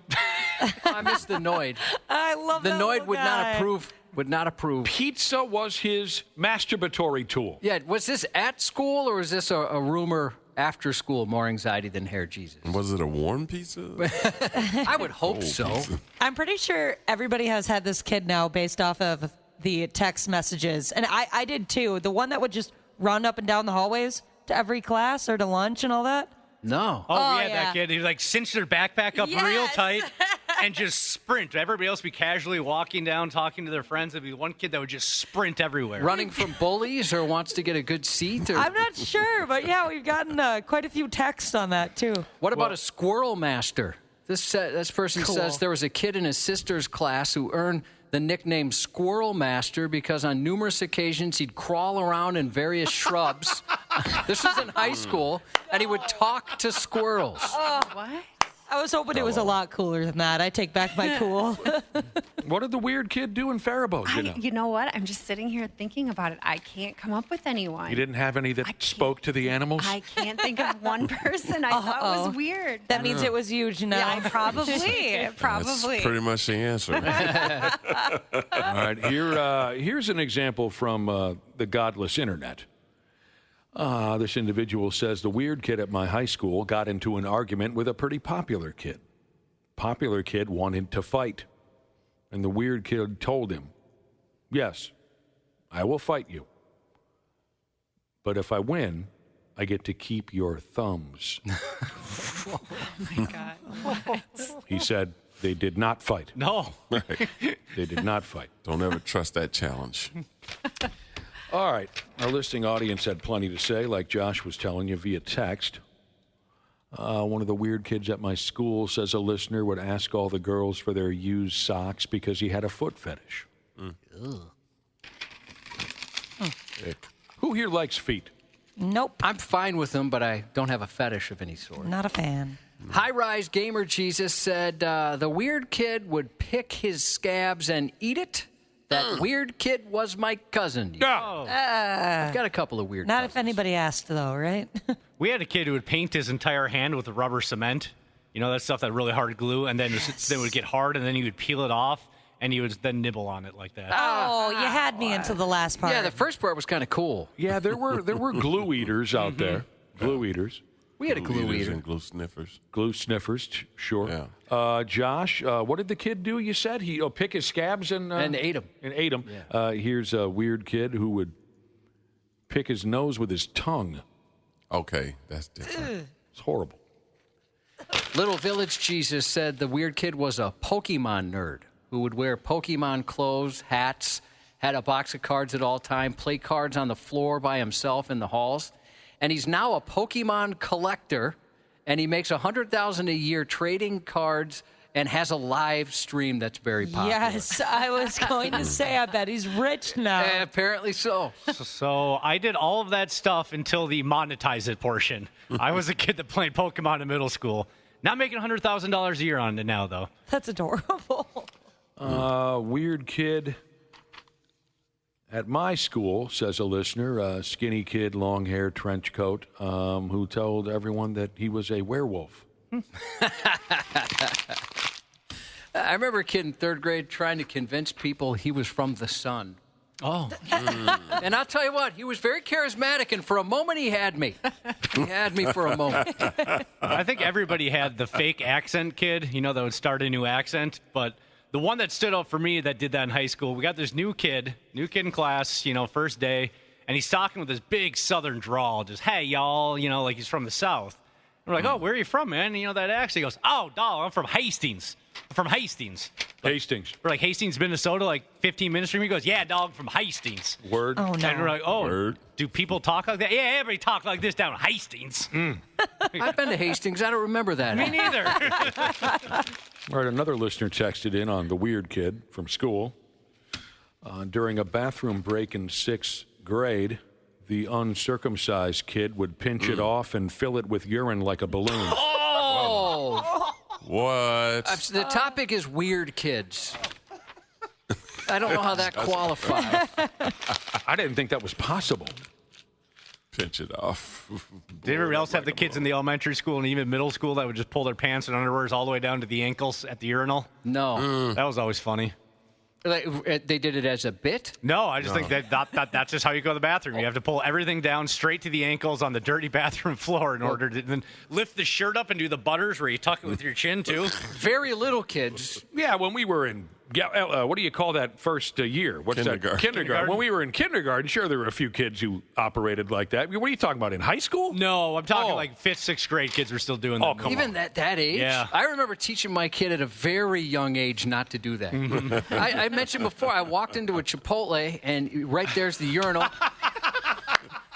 I miss the Noid. I love the that Noid little would guy. not approve. Pizza was his masturbatory tool. Yeah, was this at school or was this a rumor after school? More Anxiety Than Hair Jesus. Was it a warm pizza? I would hope so. Pizza. I'm pretty sure everybody has had this kid now based off of the text messages. And I did too. The one that would just run up and down the hallways to every class or to lunch and all that. No. Oh, we had that kid. He like cinched their backpack up real tight and just sprint. Everybody else would be casually walking down, talking to their friends. There'd be one kid that would just sprint everywhere. Running from bullies or wants to get a good seat? Or... I'm not sure, but yeah, we've gotten quite a few texts on that too. What about a squirrel master? This person says there was a kid in his sister's class who earned the nickname Squirrel Master because on numerous occasions he'd crawl around in various shrubs. This was in high school, and he would talk to squirrels. Oh, what? I was hoping it was a lot cooler than that. I take back my cool. What did the weird kid do in Faribault? You know what? I'm just sitting here thinking about it. I can't come up with anyone. You didn't have any that spoke to the animals? I can't think of one person I thought was weird. That means it was you, Janelle. Yeah, probably. That's pretty much the answer. All right, here's an example from the godless internet. This individual says, the weird kid at my high school got into an argument with a pretty popular kid. Popular kid wanted to fight. And the weird kid told him, yes, I will fight you. But if I win, I get to keep your thumbs. Oh, my God. What? He said they did not fight. No. They did not fight. Don't ever trust that challenge. All right. Our listening audience had plenty to say, like Josh was telling you via text. One of the weird kids at my school says a listener would ask all the girls for their used socks because he had a foot fetish. Who here likes feet? Nope. I'm fine with them, but I don't have a fetish of any sort. Not a fan. High-Rise Gamer Jesus said the weird kid would pick his scabs and eat it. That weird kid was my cousin. I've got a couple of weird Not cousins. if anybody asked, though, right? We had a kid who would paint his entire hand with rubber cement. You know, that stuff that really hard glue, and then it would get hard, and then he would peel it off, and he would then nibble on it like that. Oh, you had me until the last part. Yeah, the first part was kind of cool. Yeah, there were glue eaters out there. Glue eaters. We had a glue eaters eater. and glue sniffers. Glue sniffers, sure. Yeah. Josh, what did the kid do? You said he'll pick his scabs and ate them. And ate them. Yeah. Here's a weird kid who would pick his nose with his tongue. Okay, that's different. It's horrible. Little Village Jesus said the weird kid was a Pokemon nerd who would wear Pokemon clothes, hats, had a box of cards at all time, play cards on the floor by himself in the halls. And he's now a Pokemon collector, and he makes $100,000 a year trading cards and has a live stream that's very popular. Yes, I was going to say, I bet he's rich now. Apparently so. So I did all of that stuff until the monetize it portion. I was a kid that played Pokemon in middle school. Not making $100,000 a year on it now, though. That's adorable. Weird kid at my school, says a listener, a skinny kid, long hair, trench coat, who told everyone that he was a werewolf. I remember a kid in third grade trying to convince people he was from the sun. Oh. And I'll tell you what, he was very charismatic, and for a moment he had me. He had me for a moment. I think everybody had the fake accent kid, that would start a new accent. But the one that stood out for me that did that in high school, we got this new kid in class, first day, and he's talking with this big southern drawl, just, hey, y'all, like he's from the South. And we're like, oh, where are you from, man? And, that accent. He goes, oh, dog, I'm from Hastings. Hastings. We're like, Hastings, Minnesota, like 15 minutes from me. He goes, yeah, dog, from Hastings. Word. Oh, no. And we're like, oh, Word. Do people talk like that? Yeah, everybody talk like this down in Hastings. I've been to Hastings. I don't remember that. Me neither. All right, another listener texted in on the weird kid from school. During a bathroom break in 6th grade, the uncircumcised kid would pinch it off and fill it with urine like a balloon. Oh! What? The topic is weird kids. I don't know how that qualifies. I didn't think that was possible. Pinch it off. Did everybody else have the kids in the elementary school and even middle school that would just pull their pants and underwears all the way down to the ankles at the urinal? No. That was always funny. Like, they did it as a bit? No, I just think that's just how you go to the bathroom. You have to pull everything down straight to the ankles on the dirty bathroom floor in order to then lift the shirt up and do the butters where you tuck it with your chin, too. Very little kids. Yeah, when we were in, what do you call that first year? What's Kindergarten. that? Kindergarten. When we were in kindergarten, sure, there were a few kids who operated like that. What are you talking about, in high school? No, I'm talking like 5th, 6th grade kids were still doing that. Oh, come Even on. that age? Yeah. I remember teaching my kid at a very young age not to do that. I mentioned before, I walked into a Chipotle, and right there's the urinal.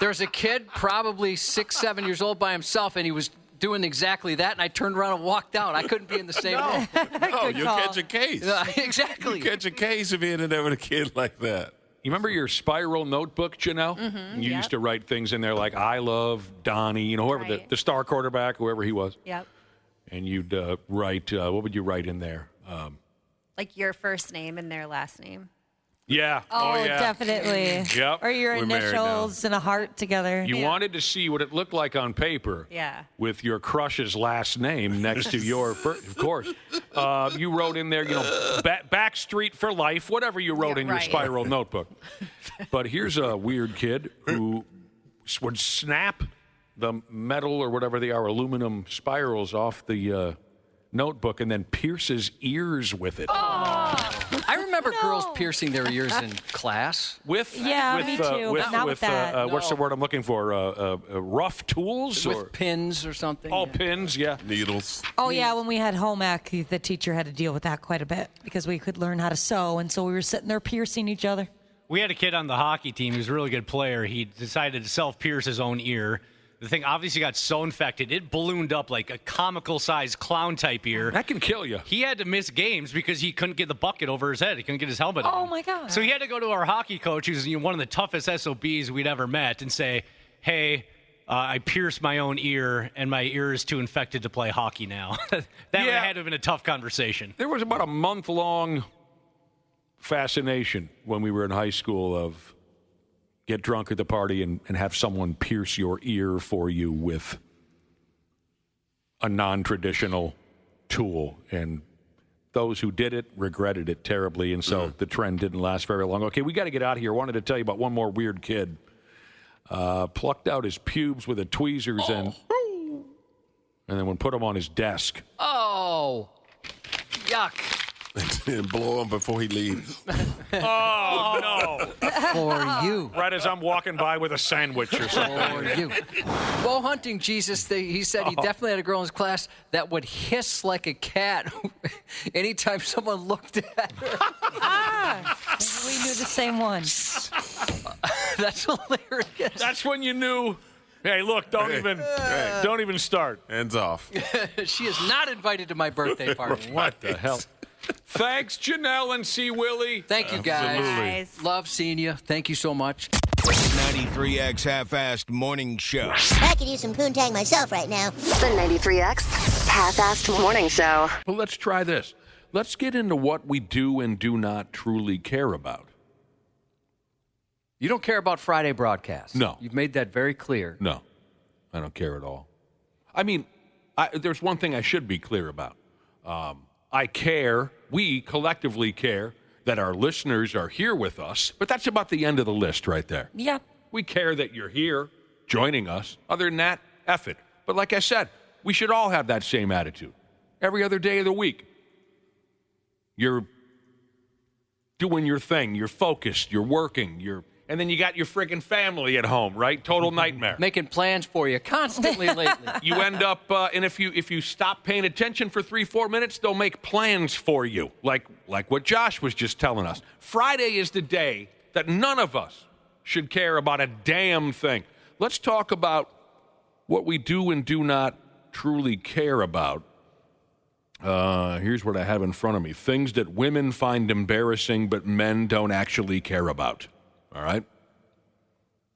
There's a kid, probably 6, 7 years old by himself, and he was doing exactly that, and I turned around and walked out. I couldn't be in the same room. No, you'll catch a case. Exactly. You catch a case if you're in there with a kid like that. You remember your spiral notebook, Janelle? Mm-hmm, You used to write things in there like, I love Donnie, whoever Right. the star quarterback, whoever he was. Yep. And you'd write, what would you write in there? Like your first name and their last name. Yeah. Oh, yeah. definitely. Yep. Or your We're married now. initials and a heart together. You wanted to see what it looked like on paper. Yeah. With your crush's last name next to your, of course. You wrote in there, Backstreet for life, whatever you wrote in your right. spiral notebook. But here's a weird kid who would snap the metal or whatever they are, aluminum spirals off the notebook and then pierce his ears with it. I remember girls piercing their ears in class. Me too, but not with that. What's the word I'm looking for? Rough tools? With pins or something. Oh, pins, yeah. Needles. Oh, yeah, when we had home ec, the teacher had to deal with that quite a bit because we could learn how to sew, and so we were sitting there piercing each other. We had a kid on the hockey team who was a really good player. He decided to self-pierce his own ear. The thing obviously got so infected, it ballooned up like a comical-sized clown-type ear. That can kill you. He had to miss games because he couldn't get the bucket over his head. He couldn't get his helmet on. Oh, my God. So he had to go to our hockey coach, who's one of the toughest SOBs we'd ever met, and say, hey, I pierced my own ear, and my ear is too infected to play hockey now. That had to have been a tough conversation. There was about a month-long fascination when we were in high school of get drunk at the party and have someone pierce your ear for you with a non-traditional tool. And those who did it regretted it terribly, and so the trend didn't last very long. Okay, we got to get out of here. I wanted to tell you about one more weird kid. Plucked out his pubes with a tweezers and then would put them on his desk. Oh, yuck. and blow him before he leaves. Oh, no. For you. Right as I'm walking by with a sandwich or something. For you. Bow hunting, Jesus, he said he definitely had a girl in his class that would hiss like a cat anytime someone looked at her. We knew the same one. That's hilarious. That's when you knew, hey, look, don't even start. Hands off. She is not invited to my birthday party. What the hell? Thanks, Janelle and C. Willie. Thank you, guys. Love seeing you. Thank you so much. 93X Half-Assed Morning Show. I could use some poontang myself right now. The 93X Half-Assed Morning Show. Well, let's try this. Let's get into what we do and do not truly care about. You don't care about Friday broadcasts. No. You've made that very clear. No, I don't care at all. I mean, there's one thing I should be clear about. I care, we collectively care, that our listeners are here with us, but that's about the end of the list right there. Yeah. We care that you're here joining us. Other than that, F it. But like I said, we should all have that same attitude. Every other day of the week, you're doing your thing, you're focused, you're working, and then you got your friggin' family at home, right? Total nightmare. Making plans for you constantly lately. You end up, and if you stop paying attention for 3-4 minutes, they'll make plans for you, like what Josh was just telling us. Friday is the day that none of us should care about a damn thing. Let's talk about what we do and do not truly care about. Here's what I have in front of me. Things that women find embarrassing but men don't actually care about. All right?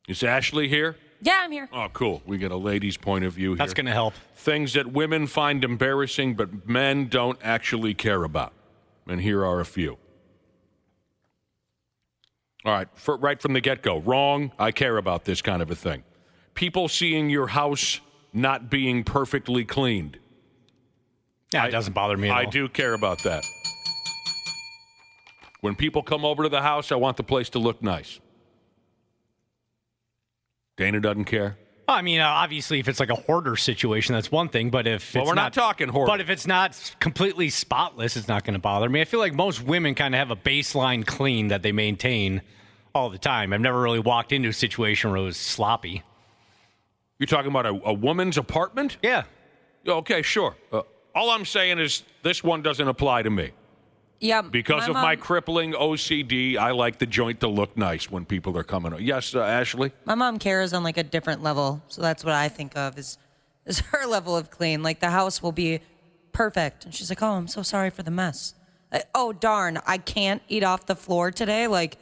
Is Ashley here? Yeah, I'm here. Oh, cool. We get a lady's point of view here. That's going to help. Things that women find embarrassing but men don't actually care about. And here are a few. All right, right from the get-go. Wrong. I care about this kind of a thing. People seeing your house not being perfectly cleaned. Yeah, it doesn't bother me at all. I do care about that. When people come over to the house, I want the place to look nice. Dana doesn't care. I mean, obviously, if it's like a hoarder situation, that's one thing. But if we're not talking hoarder. But if it's not completely spotless, it's not going to bother me. I feel like most women kind of have a baseline clean that they maintain all the time. I've never really walked into a situation where it was sloppy. You're talking about a woman's apartment? Yeah. Okay, sure. All I'm saying is this one doesn't apply to me. Yeah. Because of my crippling OCD, I like the joint to look nice when people are coming. Yes, Ashley? My mom cares on like a different level. So that's what I think of is her level of clean. Like the house will be perfect. And she's like, oh, I'm so sorry for the mess. Oh, darn, I can't eat off the floor today like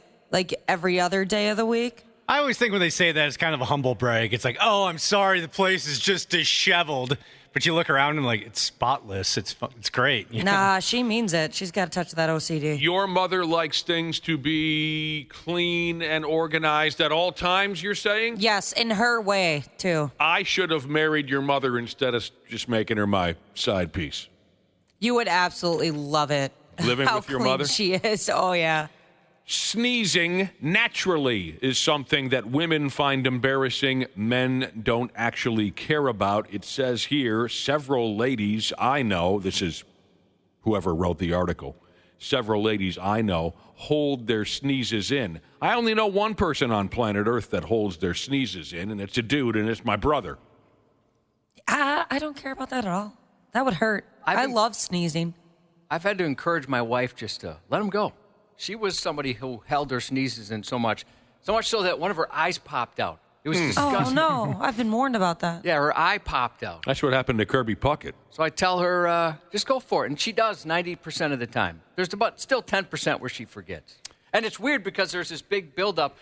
every other day of the week. I always think when they say that, it's kind of a humble brag. It's like, oh, I'm sorry, the place is just disheveled. But you look around and like, it's spotless. It's great. You know? Nah, she means it. She's got to touch that OCD. Your mother likes things to be clean and organized at all times, you're saying? Yes, in her way, too. I should have married your mother instead of just making her my side piece. You would absolutely love it. Living with your mother? How clean she is. Oh, yeah. Sneezing naturally is something that women find embarrassing, men don't actually care about. It says here, several ladies I know, this is whoever wrote the article, several ladies I know hold their sneezes in. I only know one person on planet Earth that holds their sneezes in, and it's a dude, and it's my brother. I don't care about that at all. That would hurt. I love sneezing. I've had to encourage my wife just to let them go. She was somebody who held her sneezes in so much so that one of her eyes popped out. It was disgusting. Oh, no. I've been warned about that. Yeah, her eye popped out. That's what happened to Kirby Puckett. So I tell her, just go for it. And she does 90% of the time. There's about still 10% where she forgets. And it's weird because there's this big buildup.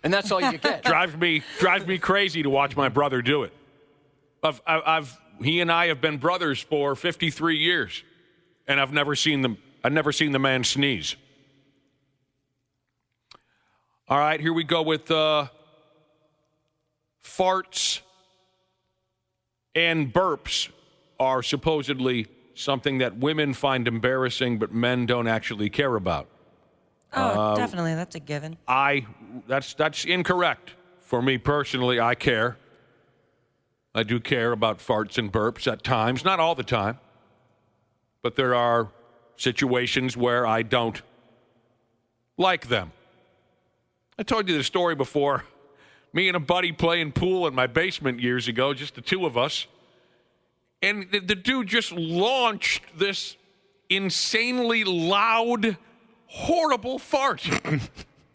And that's all you get. Drives me crazy to watch my brother do it. He and I have been brothers for 53 years. And I've never seen the man sneeze. All right, here we go with farts and burps are supposedly something that women find embarrassing, but men don't actually care about. Oh, definitely. That's a given. That's incorrect. For me personally, I care. I do care about farts and burps at times, not all the time. but there are situations where I don't like them. I told you the story before. Me and a buddy playing pool in my basement years ago, just the two of us. And the dude just launched this insanely loud, horrible fart.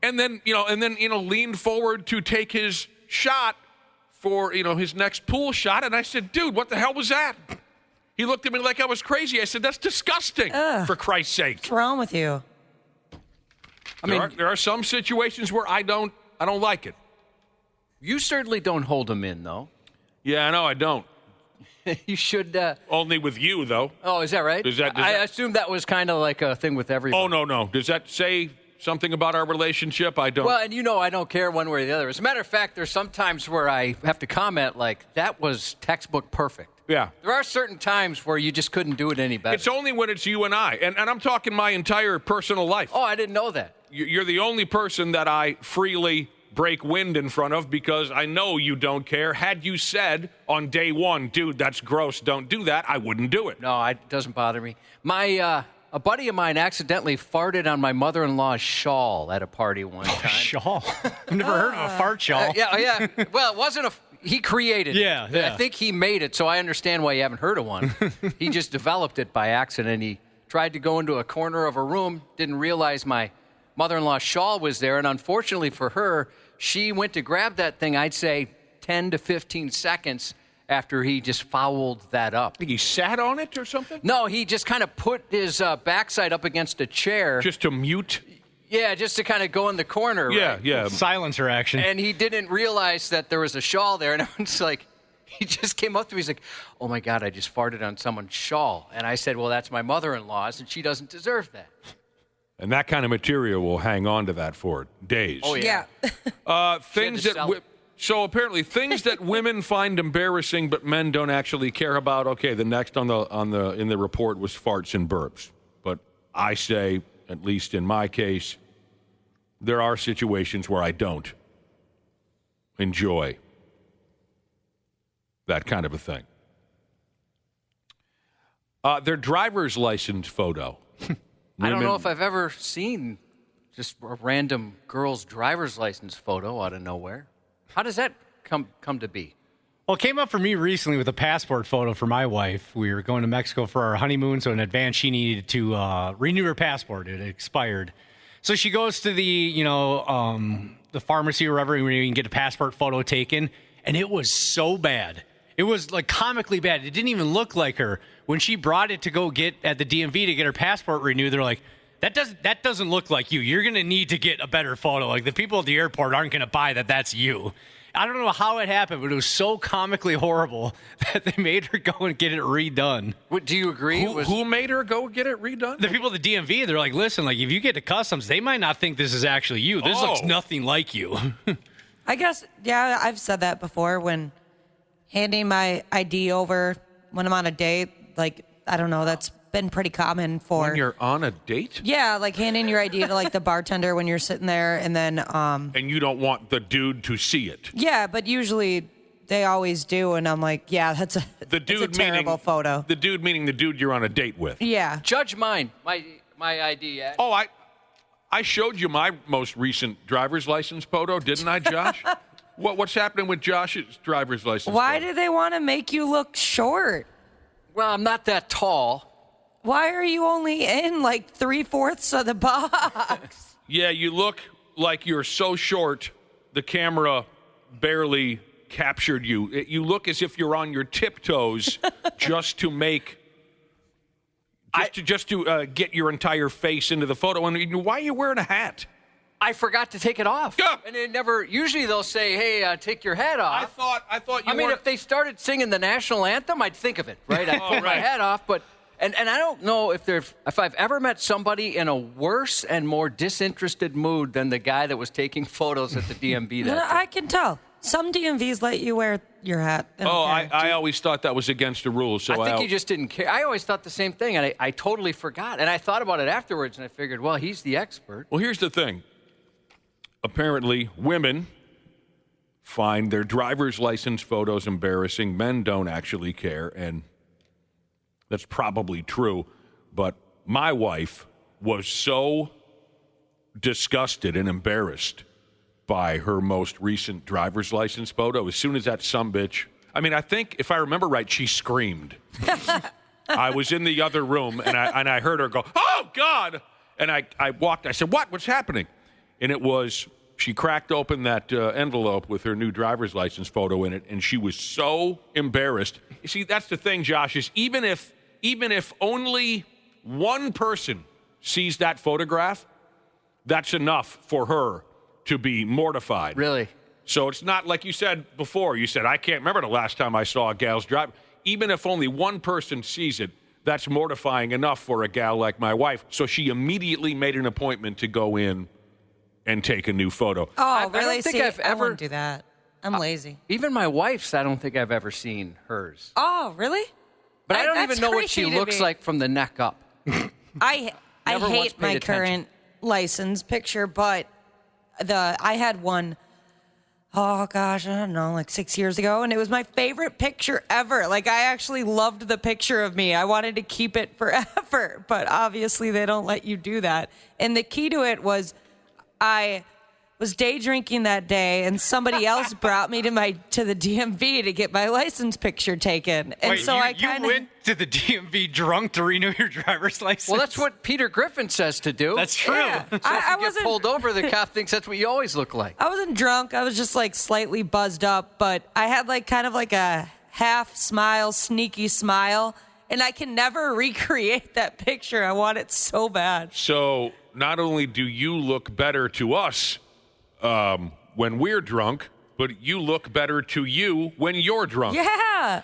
and then leaned forward to take his shot for, his next pool shot. And I said, dude, what the hell was that? He looked at me like I was crazy. I said, that's disgusting, for Christ's sake. What's wrong with you? There are some situations where I don't like it. You certainly don't hold them in, though. Yeah, I know I don't. You should. Only with you, though. Oh, is that right? I assumed that was kind of like a thing with everyone. Oh, no. Does that say something about our relationship? I don't. Well, and I don't care one way or the other. As a matter of fact, there's some times where I have to comment like, that was textbook perfect. Yeah. There are certain times where you just couldn't do it any better. It's only when it's you and I. And I'm talking my entire personal life. Oh, I didn't know that. You're the only person that I freely break wind in front of because I know you don't care. Had you said on day one, dude, that's gross, don't do that, I wouldn't do it. No, it doesn't bother me. A buddy of mine accidentally farted on my mother-in-law's shawl at a party one time. Shawl? I've never heard of a fart shawl. Yeah. Well, it wasn't he created it. Yeah. I think he made it, so I understand why you haven't heard of one. He just developed it by accident. He tried to go into a corner of a room, didn't realize my mother-in-law's shawl was there, and unfortunately for her, she went to grab that thing, I'd say 10 to 15 seconds after he just fouled that up. Think he sat on it or something? No, he just kind of put his backside up against a chair. Just to mute? Yeah, just to kind of go in the corner. Yeah, right? yeah. Silencer action. And he didn't realize that there was a shawl there, and I was like, he just came up to me, he's like, oh my God, I just farted on someone's shawl. And I said, well, that's my mother-in-law's, and she doesn't deserve that. And that kind of material will hang on to that for days. Oh, yeah. Things that so apparently things that women find embarrassing but men don't actually care about. Okay, the next in the report was farts and burps. But I say, at least in my case, there are situations where I don't enjoy that kind of a thing. Their driver's license photo. I don't know if I've ever seen just a random girl's driver's license photo out of nowhere. How does that come to be? Well, it came up for me recently with a passport photo for my wife. We were going to Mexico for our honeymoon, so in advance she needed to renew her passport. It expired. So she goes to the pharmacy or wherever, and you can get a passport photo taken, and it was so bad. It was like comically bad. It didn't even look like her. When she brought it to go get at the DMV to get her passport renewed, they're like, that doesn't look like you. You're going to need to get a better photo. Like, the people at the airport aren't going to buy that's you. I don't know how it happened, but it was so comically horrible that they made her go and get it redone. What, do you agree? Who made her go get it redone? The people at the DMV, they're like, listen, like, if you get to customs, they might not think this is actually you. This looks nothing like you. I guess, yeah, I've said that before when handing my ID over when I'm on a date. Like, I don't know, that's been pretty common for... When you're on a date? Yeah, like handing your ID to, like, the bartender when you're sitting there, and then... And you don't want the dude to see it. Yeah, but usually they always do, and I'm like, yeah, that's a terrible photo. The dude meaning the dude you're on a date with. Yeah. Judge mine, my ID. Oh, I showed you my most recent driver's license photo, didn't I, Josh? What's happening with Josh's driver's license Why photo? do they want to make you look short? Well, I'm not that tall. Why are you only in like 3/4 of the box? Yeah, you look like you're so short, the camera barely captured you. You look as if you're on your tiptoes just to get your entire face into the photo. And why are you wearing a hat? I forgot to take it off. Yeah. And it never, usually they'll say, hey, take your hat off. I thought you I mean, if they started singing the national anthem, I'd think of it, right? I'd pull my hat off, but, and I don't know if I've ever met somebody in a worse and more disinterested mood than the guy that was taking photos at the DMV that day. I can tell. Some DMVs let you wear your hat. I always thought that was against the rules. So I think you just didn't care. I always thought the same thing, and I totally forgot. And I thought about it afterwards, and I figured, well, he's the expert. Well, here's the thing. Apparently, women find their driver's license photos embarrassing. Men don't actually care, and that's probably true. but my wife was so disgusted and embarrassed by her most recent driver's license photo. As soon as that sumbitch, I mean, I think if I remember right, she screamed. I was in the other room and I heard her go, "Oh God!" And I walked. I said, "What's happening?" And it was, she cracked open that envelope with her new driver's license photo in it, and she was so embarrassed. You see, that's the thing, Josh, is even if only one person sees that photograph, that's enough for her to be mortified. Really? So it's not like you said before. You said, I can't remember the last time I saw a gal's drive. Even if only one person sees it, that's mortifying enough for a gal like my wife. So she immediately made an appointment to go in and take a new photo. Oh, really? I don't think I've I ever wouldn't do that. I'm lazy. Even my wife's, I don't think I've ever seen hers. Oh, really? But I don't that's even know what she crazy to looks me. like from the neck up. I Never once hate paid my attention. current license picture, but I had one, oh gosh, I don't know, like 6 years ago, and it was my favorite picture ever. Like, I actually loved the picture of me. I wanted to keep it forever, but obviously they don't let you do that. And the key to it was I was day drinking that day, and somebody else brought me to the DMV to get my license picture taken. And Wait, so you went to the DMV drunk to renew your driver's license? Well, that's what Peter Griffin says to do. That's true. Yeah. So if I you get wasn't pulled over, the cop thinks that's what you always look like. I wasn't drunk. I was just like slightly buzzed up, but I had like kind of like a half smile, sneaky smile, and I can never recreate that picture. I want it so bad. So not only do you look better to us when we're drunk, but you look better to you when you're drunk. Yeah.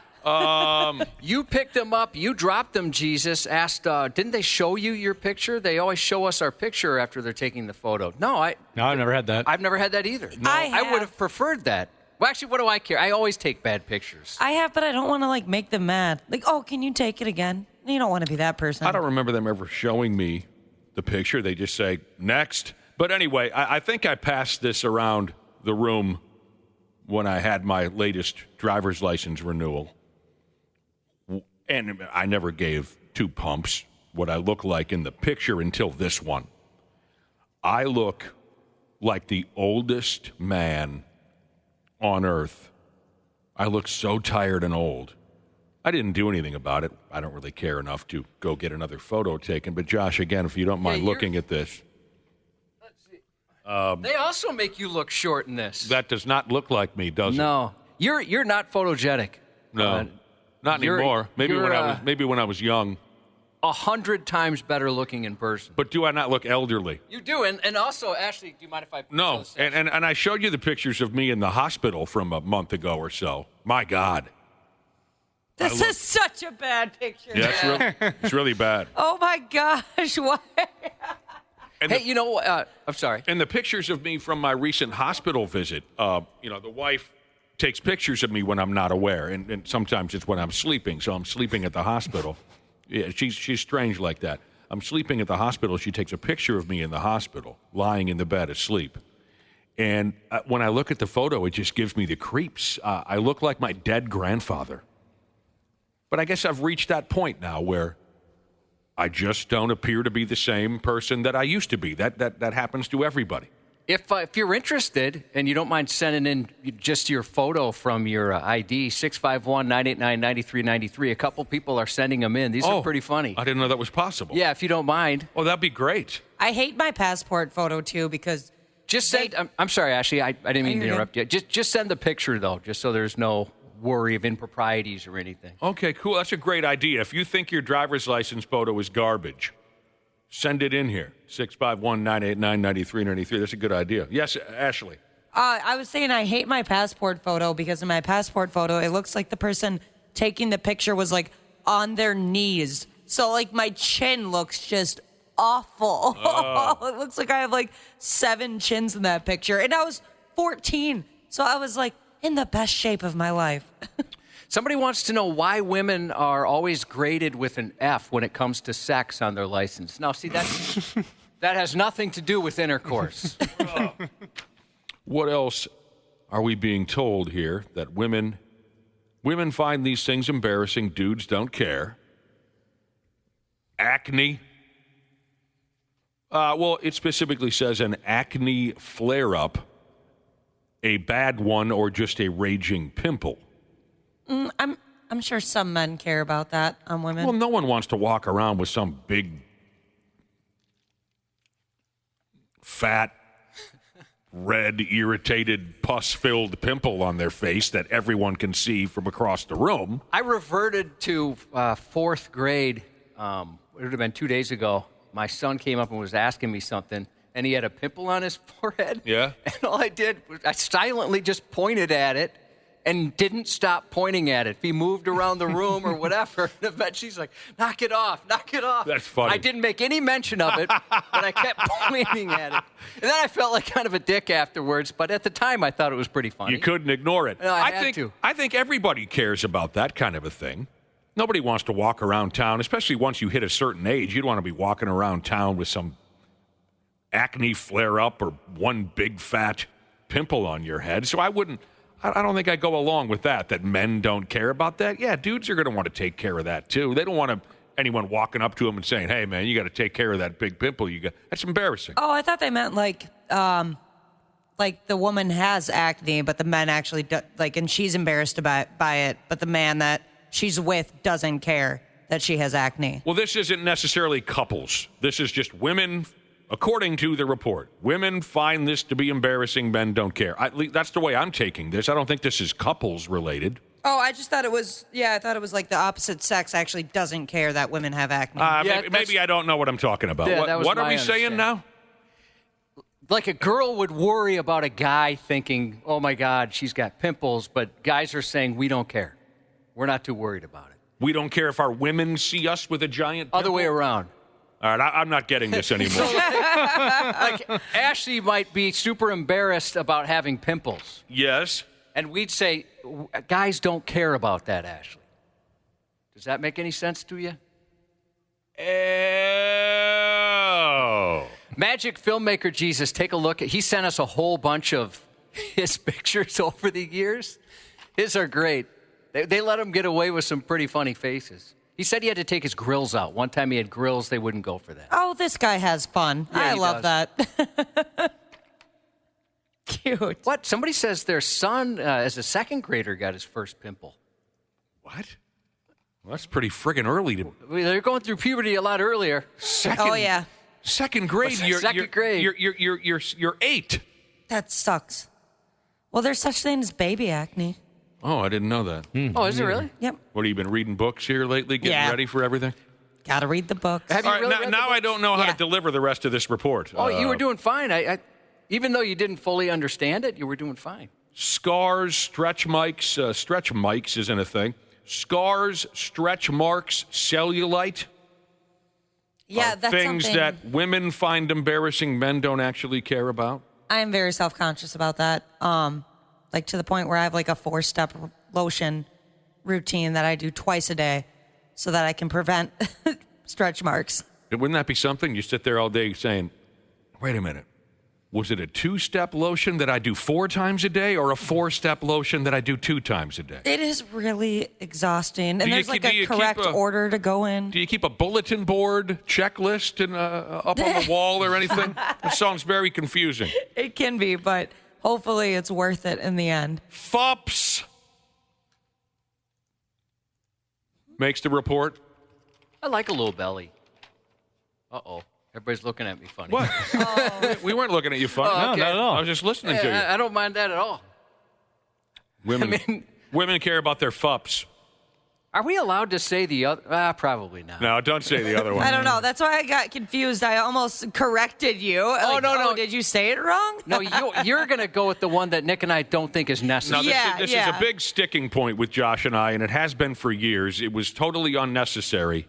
You picked them up. You dropped them, Jesus. Asked, didn't they show you your picture? They always show us our picture after they're taking the photo. No, I've never had that. I've never had that either. No, I would have preferred that. Well, actually, what do I care? I always take bad pictures. I have, but I don't want to like make them mad. Like, oh, can you take it again? You don't want to be that person. I don't remember them ever showing me the picture. They just say, next. But anyway, I think I passed this around the room when I had my latest driver's license renewal. And I never gave two pumps what I look like in the picture until this one. I look like the oldest man on earth. I look so tired and old. I didn't do anything about it. I don't really care enough to go get another photo taken. But Josh, again, if you don't mind looking at this. They also make you look short in this. That does not look like me, does it? No. You're not photogenic. No. Not anymore. Maybe when I was young. 100 times better looking in person. But do I not look elderly? You do, and also, Ashley, do you mind if I... No, and I showed you the pictures of me in the hospital from a month ago or so. My God. This is such a bad picture. Yeah, it's really bad. Oh my gosh, why? And hey, I'm sorry. And the pictures of me from my recent hospital visit, the wife takes pictures of me when I'm not aware, and sometimes it's when I'm sleeping, so I'm sleeping at the hospital. Yeah, she's strange like that. I'm sleeping at the hospital. She takes a picture of me in the hospital, lying in the bed asleep. And when I look at the photo, it just gives me the creeps. I look like my dead grandfather. But I guess I've reached that point now where I just don't appear to be the same person that I used to be. That happens to everybody. If you're interested and you don't mind sending in just your photo from your ID, 651-989-9393, a couple people are sending them in. These are pretty funny. I didn't know that was possible. Yeah, if you don't mind. Oh, that'd be great. I hate my passport photo, too, because... Just send... I'm sorry, Ashley. I didn't mean to interrupt you. Just send the picture, though, just so there's no worry of improprieties or anything. Okay, cool. That's a great idea. If you think your driver's license photo is garbage, send it in here. 651-989-9393. That's a good idea. Yes, Ashley. I was saying I hate my passport photo because in my passport photo, it looks like the person taking the picture was like on their knees. So like my chin looks just awful. It looks like I have like 7 chins in that picture. And I was 14. So I was like in the best shape of my life. Somebody wants to know why women are always graded with an F when it comes to sex on their license. Now, see, that has nothing to do with intercourse. What else are we being told here? That women find these things embarrassing, dudes don't care. Acne. Well, it specifically says an acne flare-up, a bad one, or just a raging pimple. I'm sure some men care about that on women. Well, no one wants to walk around with some big, fat, red, irritated, pus-filled pimple on their face that everyone can see from across the room. I reverted to fourth grade. It would have been 2 days ago. My son came up and was asking me something, and he had a pimple on his forehead. Yeah. And all I did was I silently just pointed at it and didn't stop pointing at it. He moved around the room or whatever, and eventually he's like, knock it off, knock it off. That's funny. I didn't make any mention of it, but I kept pointing at it. And then I felt like kind of a dick afterwards, but at the time I thought it was pretty funny. You couldn't ignore it. No, I had to. I think everybody cares about that kind of a thing. Nobody wants to walk around town, especially once you hit a certain age. You don't want to be walking around town with some acne flare-up or one big fat pimple on your head. So I don't think I go along with that men don't care about that. Yeah, dudes are going to want to take care of that too. They don't want anyone walking up to them and saying, hey, man, you got to take care of that big pimple you got. That's embarrassing. Oh, I thought they meant like the woman has acne, but the men actually and she's embarrassed by it, but the man that she's with doesn't care that she has acne. Well, this isn't necessarily couples. This is just women, according to the report. Women find this to be embarrassing. Men don't care. That's the way I'm taking this. I don't think this is couples related. Oh, I just thought it was, I thought it was like the opposite sex actually doesn't care that women have acne. Maybe I don't know what I'm talking about. Yeah, what are we saying now? Like a girl would worry about a guy thinking, oh, my God, she's got pimples, but guys are saying, we don't care. We're not too worried about it. We don't care if our women see us with a giant pimple? Other way around. All right, I'm not getting this anymore. Like Ashley might be super embarrassed about having pimples. Yes. And we'd say, guys don't care about that, Ashley. Does that make any sense to you? Oh. Magic filmmaker Jesus, take a look. He sent us a whole bunch of his pictures over the years. His are great. They let him get away with some pretty funny faces. He said he had to take his grills out. One time he had grills, they wouldn't go for that. Oh, this guy has fun. Yeah, I love that. Cute. What? Somebody says their son, as a second grader, got his first pimple. What? Well, that's pretty friggin' early. They're going through puberty a lot earlier. Oh, yeah. Second grade. Second grade. You're 8. That sucks. Well, there's such thing as baby acne. Oh, I didn't know that. Oh, is it really? Yep. What, have you been reading books here lately, getting ready for everything? Got to read the books. Have you really read the now books? I don't know how to deliver the rest of this report. Oh, you were doing fine. I even though you didn't fully understand it, you were doing fine. Scars, stretch marks. Stretch marks isn't a thing. Scars, stretch marks, cellulite. Yeah, that's things something that women find embarrassing, men don't actually care about. I am very self-conscious about that. Like to the point where I have like a 4-step lotion routine that I do twice a day so that I can prevent stretch marks. Wouldn't that be something? You sit there all day saying, wait a minute, was it a 2-step lotion that I do 4 times a day or a 4-step lotion that I do 2 times a day? It is really exhausting. And there's like do a you correct keep order to go in. Do you keep a bulletin board checklist up on the wall or anything? It sounds very confusing. It can be, but hopefully it's worth it in the end. FUPS makes the report. I like a little belly. Uh-oh. Everybody's looking at me funny. What? We weren't looking at you funny. Oh, okay. No, not at all. I was just listening to you. I don't mind that at all. Women care about their FUPS. Are we allowed to say the other? Probably not. No, don't say the other one. I don't know. That's why I got confused. I almost corrected you. Oh, no. Did you say it wrong? No, you're going to go with the one that Nick and I don't think is necessary. No, this is a big sticking point with Josh and I, and it has been for years. It was totally unnecessary.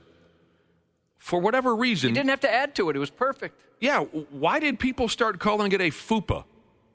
For whatever reason. You didn't have to add to it. It was perfect. Yeah. Why did people start calling it a FUPA?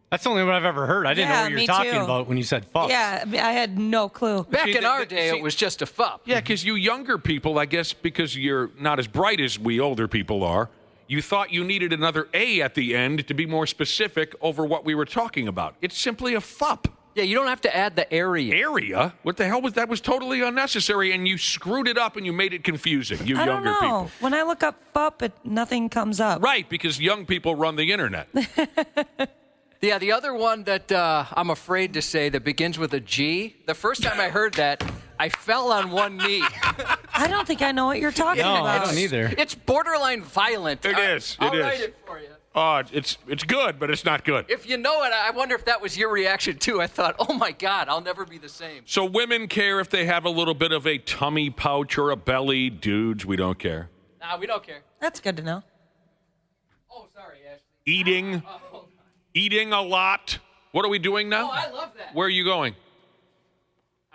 That's the only one I've ever heard. I didn't know what you were talking about when you said FUPS. Yeah, I had no clue. Back in our day, it was just a FUP. Yeah, because you younger people, I guess because you're not as bright as we older people are, you thought you needed another A at the end to be more specific over what we were talking about. It's simply a FUP. Yeah, you don't have to add the area. Area? What the hell was that? Was totally unnecessary, and you screwed it up and you made it confusing, you I younger don't know. people. When I look up FUP, nothing comes up. Right, because young people run the internet. Yeah, the other one that I'm afraid to say that begins with a G, the first time I heard that, I fell on one knee. I don't think I know what you're talking about. No, I don't either. It's borderline violent. It is. I'll write it for you. It's good, but it's not good. If you know it, I wonder if that was your reaction, too. I thought, oh, my God, I'll never be the same. So women care if they have a little bit of a tummy pouch or a belly. Dudes, we don't care. Nah, we don't care. That's good to know. Oh, sorry, Ashley. Eating a lot. What are we doing now? Oh, I love that. Where are you going?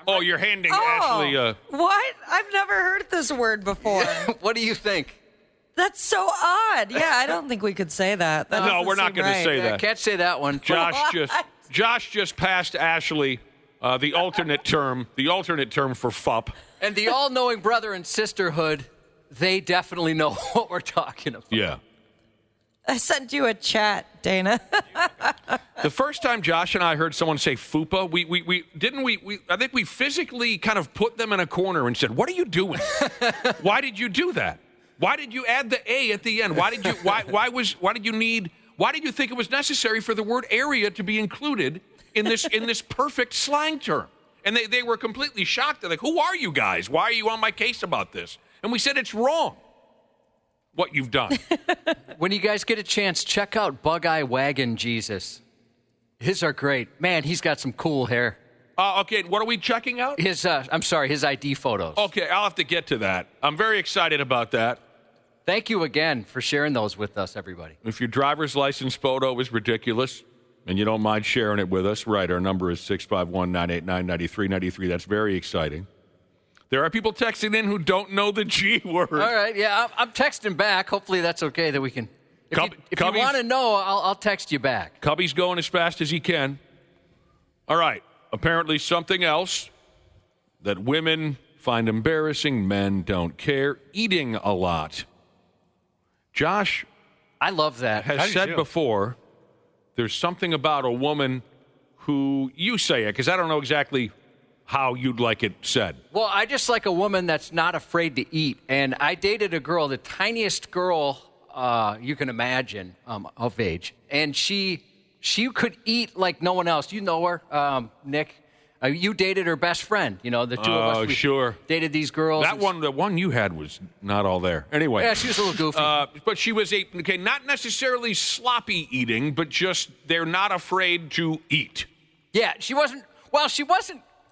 You're handing Ashley What? I've never heard this word before. What do you think? That's so odd. Yeah, I don't think we could say that. That No, doesn't we're not seem going to right. say that. I can't say that one. Josh just passed Ashley the alternate term for FUP. And the all-knowing brother and sisterhood, they definitely know what we're talking about. Yeah. I sent you a chat, Dana. The first time Josh and I heard someone say FUPA, I think we physically kind of put them in a corner and said, "What are you doing? Why did you do that? Why did you add the A at the end? Why did you think it was necessary for the word area to be included in this perfect slang term?" And they were completely shocked. They're like, "Who are you guys? Why are you on my case about this?" And we said it's wrong what you've done. When you guys get a chance, check out Bug-Eye Wagon Jesus. His are great. Man, he's got some cool hair. Okay, what are we checking out? His ID photos. Okay, I'll have to get to that. I'm very excited about that. Thank you again for sharing those with us, everybody. If your driver's license photo is ridiculous and you don't mind sharing it with us, right, our number is 651-989-9393. That's very exciting. There are people texting in who don't know the G word. All right, yeah, I'm texting back. Hopefully that's okay that we can. If you want to know, I'll text you back. Cubby's going as fast as he can. All right, apparently something else that women find embarrassing, men don't care, eating a lot. Josh, I love that. Has said before, there's something about a woman who, you say it, because I don't know exactly how you'd like it said. Well, I just like a woman that's not afraid to eat. And I dated a girl, the tiniest girl you can imagine of age. And she could eat like no one else. You know her, Nick. You dated her best friend. You know, the two of us. Oh, sure. Dated these girls. The one you had was not all there. Anyway. Yeah, she was a little goofy. But she was not necessarily sloppy eating, but just they're not afraid to eat. Yeah, she wasn't.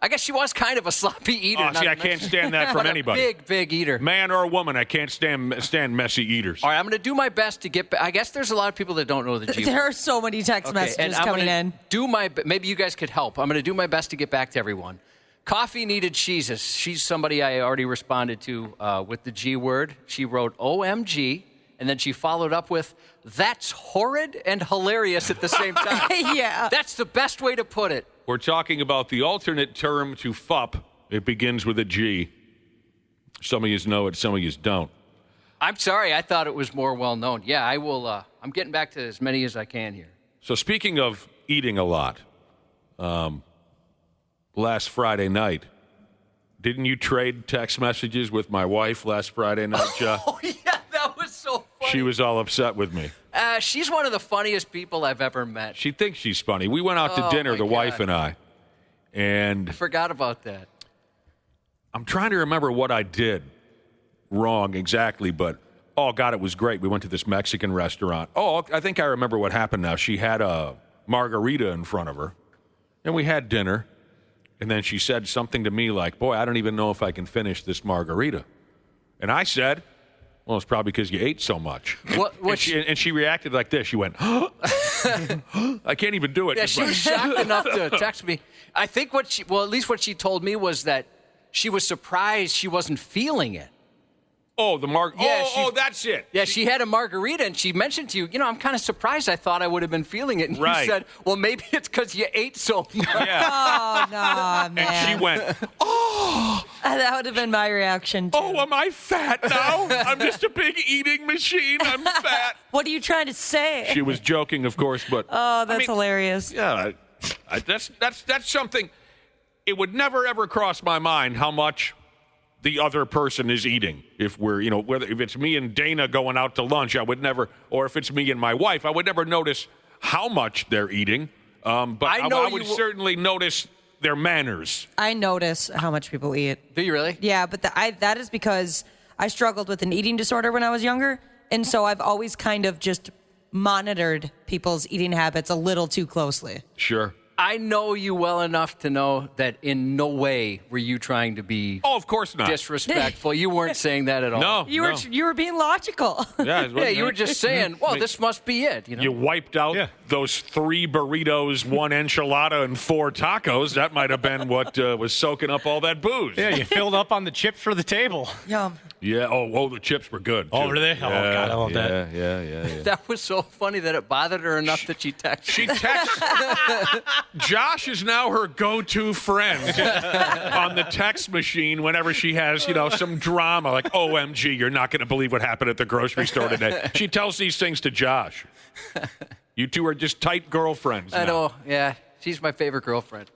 I guess she was kind of a sloppy eater. Oh, see, I can't stand that from anybody. Big eater. Man or woman, I can't stand messy eaters. All right, I'm going to do my best to get back. I guess there's a lot of people that don't know the G. There are so many text messages coming in. Maybe you guys could help. I'm going to do my best to get back to everyone. Coffee needed Jesus. She's somebody I already responded to with the G word. She wrote OMG, and then she followed up with, "That's horrid and hilarious at the same time." Yeah. That's the best way to put it. We're talking about the alternate term to FUP. It begins with a G. Some of you know it, some of you don't. I'm sorry. I thought it was more well-known. Yeah, I will. I'm getting back to as many as I can here. So speaking of eating a lot, last Friday night, didn't you trade text messages with my wife last Friday night, Jeff? Oh, yeah, that was so funny. She was all upset with me. She's one of the funniest people I've ever met. She thinks she's funny. We went out to dinner, the wife and I. And I forgot about that. I'm trying to remember what I did wrong exactly, but, oh, God, it was great. We went to this Mexican restaurant. Oh, I think I remember what happened now. She had a margarita in front of her, and we had dinner. And then she said something to me like, "Boy, I don't even know if I can finish this margarita." And I said, "Well, it's probably because you ate so much." And she reacted like this. She went, I can't even do it. Yeah, she was shocked enough to text me. I think at least what she told me was that she was surprised she wasn't feeling it. Oh, that's it. Yeah, she had a margarita, and she mentioned to you, I'm kind of surprised. I thought I would have been feeling it. And you said, well, maybe it's because you ate so much. Yeah. Oh, no, man. And she went, oh. That would have been my reaction, too. Oh, am I fat now? I'm just a big eating machine. I'm fat. What are you trying to say? She was joking, of course, but... Oh, that's hilarious. Yeah, That's something. It would never ever cross my mind how much the other person is eating. If we're, if it's me and Dana going out to lunch, I would never, or if it's me and my wife, I would never notice how much they're eating. But I would certainly notice their manners. I notice how much people eat. Do you really? Yeah, but that is because I struggled with an eating disorder when I was younger, and so I've always kind of just monitored people's eating habits a little too closely. Sure. I know you well enough to know that in no way were you trying to be of course not. Disrespectful. You weren't saying that at all. No. You were being logical. Yeah, you were just saying, well, this must be it. You wiped out those 3 burritos, 1 enchilada, and 4 tacos. That might have been what was soaking up all that booze. Yeah, you filled up on the chips for the table. Yum. Yeah. Oh, the chips were good. Oh, were they? Oh, God, I love that. Yeah. That was so funny that it bothered her enough that she texted. She texts. Josh is now her go-to friend on the text machine whenever she has, some drama like, OMG, you're not going to believe what happened at the grocery store today. She tells these things to Josh. You two are just tight girlfriends now. I know, yeah. She's my favorite girlfriend.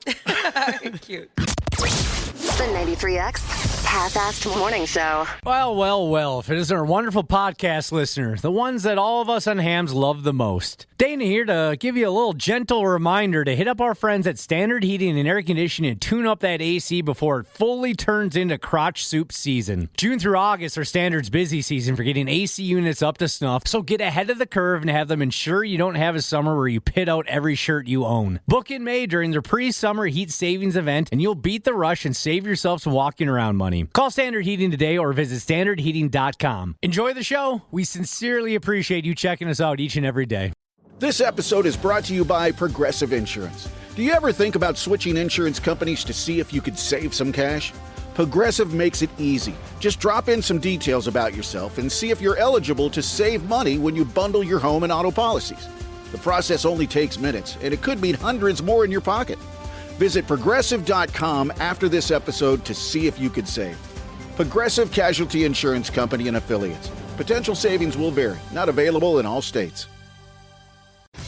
Cute. The 93X Half-Assed Morning Show. Well, if it isn't our wonderful podcast listener, the ones that all of us on Hams love the most. Dana here to give you a little gentle reminder to hit up our friends at Standard Heating and Air Conditioning and tune up that AC before it fully turns into crotch soup season. June through August are Standard's busy season for getting AC units up to snuff, so get ahead of the curve and have them ensure you don't have a summer where you pit out every shirt you own. Book in May during their pre-summer heat savings event, and you'll beat the rush and save yourself some walking around money. Call Standard Heating today or visit standardheating.com. Enjoy the show. We sincerely appreciate you checking us out each and every day. This episode is brought to you by Progressive Insurance. Do you ever think about switching insurance companies to see if you could save some cash? Progressive makes it easy. Just drop in some details about yourself and see if you're eligible to save money when you bundle your home and auto policies. The process only takes minutes, and it could mean hundreds more in your pocket. Visit Progressive.com after this episode to see if you could save. Progressive Casualty Insurance Company and Affiliates. Potential savings will vary. Not available in all states.